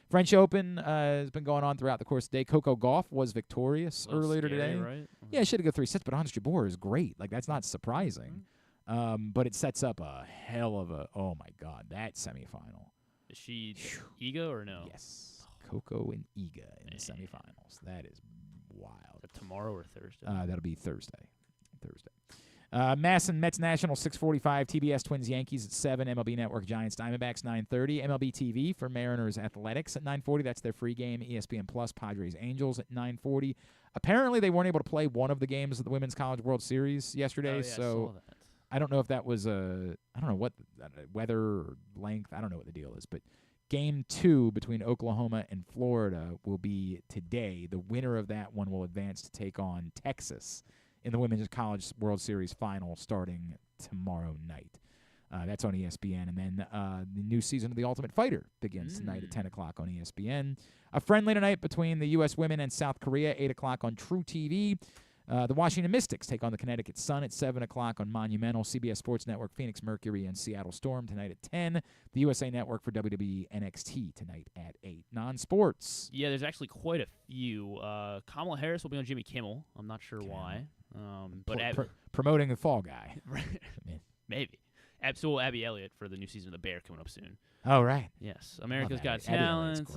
French Open has been going on throughout the course of the day. Coco Gauff was victorious earlier today. Right? Yeah, she had to go 3 sets, but Ons Jabeur is great. Like, that's not surprising. But it sets up a hell of a, oh, my God, that semifinal. Is she Iga or no? Yes. Coco and Iga in the semifinals. That is wild. Tomorrow or Thursday? That'll be Thursday. Mets Nationals 6:45, TBS Twins Yankees at 7, MLB Network Giants Diamondbacks 9:30, MLB TV for Mariners Athletics at 9:40. That's their free game. ESPN Plus Padres Angels at 9:40. Apparently they weren't able to play one of the games of the Women's College World Series yesterday, so I don't know if that was I don't know what weather or length. I don't know what the deal is, but Game 2 between Oklahoma and Florida will be today. The winner of that one will advance to take on Texas in the Women's College World Series final starting tomorrow night. That's on ESPN. And then the new season of The Ultimate Fighter begins tonight at 10 o'clock on ESPN. A friendly tonight between the U.S. women and South Korea, 8 o'clock on True TV. The Washington Mystics take on the Connecticut Sun at 7 o'clock on Monumental. CBS Sports Network, Phoenix Mercury, and Seattle Storm tonight at 10. The USA Network for WWE NXT tonight at 8. Non-sports. Yeah, there's actually quite a few. Kamala Harris will be on Jimmy Kimmel. I'm not sure why. But promoting the fall guy. Maybe. So Abby Elliott for the new season of The Bear coming up soon. Oh, right. Yes. America's Got Talent.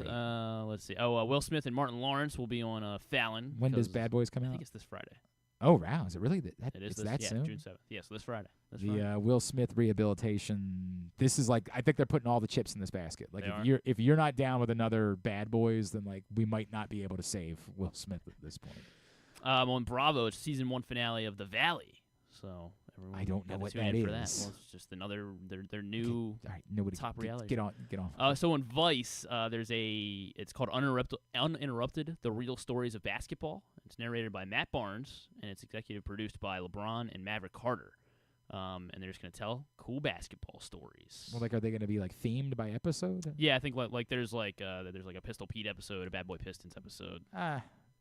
Let's see. Will Smith and Martin Lawrence will be on Fallon. When does Bad Boys come out? I think it's this Friday. Oh, wow. Is it really? It is that soon? June 7th. Yes, this Friday. Will Smith rehabilitation. This is like, I think they're putting all the chips in this basket. Like, if you're not down with another Bad Boys, then like we might not be able to save Will Smith at this point. On Bravo, it's season 1 finale of The Valley. So I don't know what that is. Well, it's just another their new top reality. Get on. So on Vice, it's called Uninterrupted: The Real Stories of Basketball. It's narrated by Matt Barnes, and it's executive produced by LeBron and Maverick Carter. And they're just going to tell cool basketball stories. Well, like, are they going to be like themed by episode? Yeah, I think like there's like a Pistol Pete episode, a Bad Boy Pistons episode.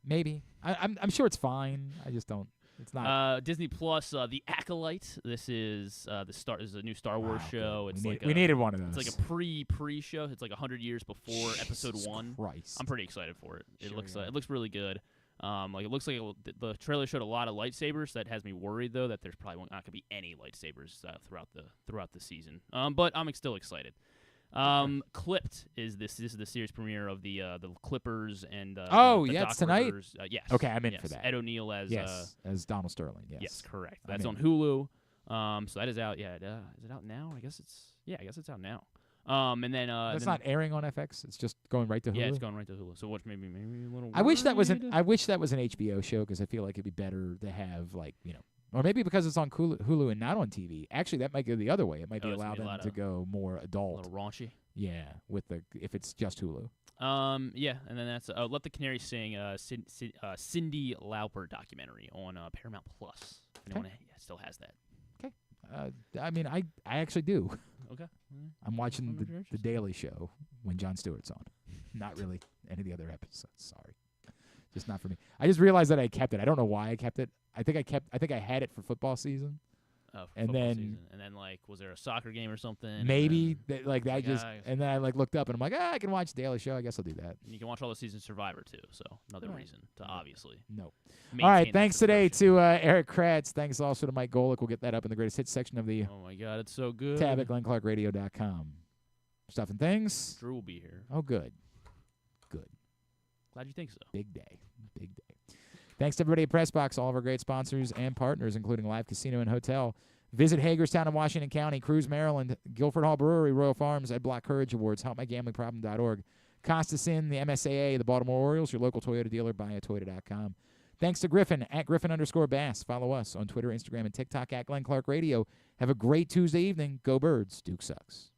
Maybe. I'm sure it's fine. I just don't. It's not. Disney Plus, The Acolyte. This is is a new Star Wars show. It's we needed one of those. It's like a pre-show. It's like 100 years before episode 1. Christ. I'm pretty excited for it. It looks really good. It looks like the trailer showed a lot of lightsabers. That has me worried though that there's probably not going to be any lightsabers throughout the season. But I'm still excited. Clipped is this is the series premiere of the Clippers and the it's tonight. Yes. Okay, I'm in for that. Ed O'Neill as Donald Sterling. Yes, correct. That's on Hulu. So that is out. Yeah, is it out now? I guess it's out now. And then That's not airing on FX. It's just going right to Hulu. Yeah, it's going right to Hulu. So which maybe a little. I wish that was an HBO show because I feel like it'd be better to have or maybe because it's on Hulu and not on TV. Actually, that might go the other way. It might allow them to go more adult. A little raunchy. Yeah, if it's just Hulu. Yeah, and then that's Let the Canary Sing, Cyndi Lauper documentary on Paramount Plus. If anyone still has that. Okay. I mean, I actually do. Okay. I'm watching the Daily Show when Jon Stewart's on. Not really any of the other episodes. Sorry. Just not for me. I just realized that I kept it. I don't know why I kept it. I think I had it for football season. Oh, for football season. And then was there a soccer game or something? Maybe and then I looked up and I'm like, I can watch Daily Show. I guess I'll do that. And you can watch all the seasons Survivor too. So another reason to obviously. No. All right. Thanks today to Erik Kratz. Thanks also to Mike Golic. We'll get that up in the greatest hits section of the. Oh my God, it's so good. Tab at GlennClarkRadio.com. Stuff and things. Drew will be here. Oh, good. Glad you think so. Big day. Thanks to everybody at PressBox, all of our great sponsors and partners, including Live Casino and Hotel. Visit Hagerstown in Washington County, Cruz, Maryland, Guilford Hall Brewery, Royal Farms, Ed Block Courage Awards, HelpMyGamblingProblem.org, Costas Inn, the MSAA, the Baltimore Orioles, your local Toyota dealer, buyatoyota.com. Thanks to Griffin, at Griffin_Bass. Follow us on Twitter, Instagram, and TikTok at Glenn Clark Radio. Have a great Tuesday evening. Go Birds. Duke sucks.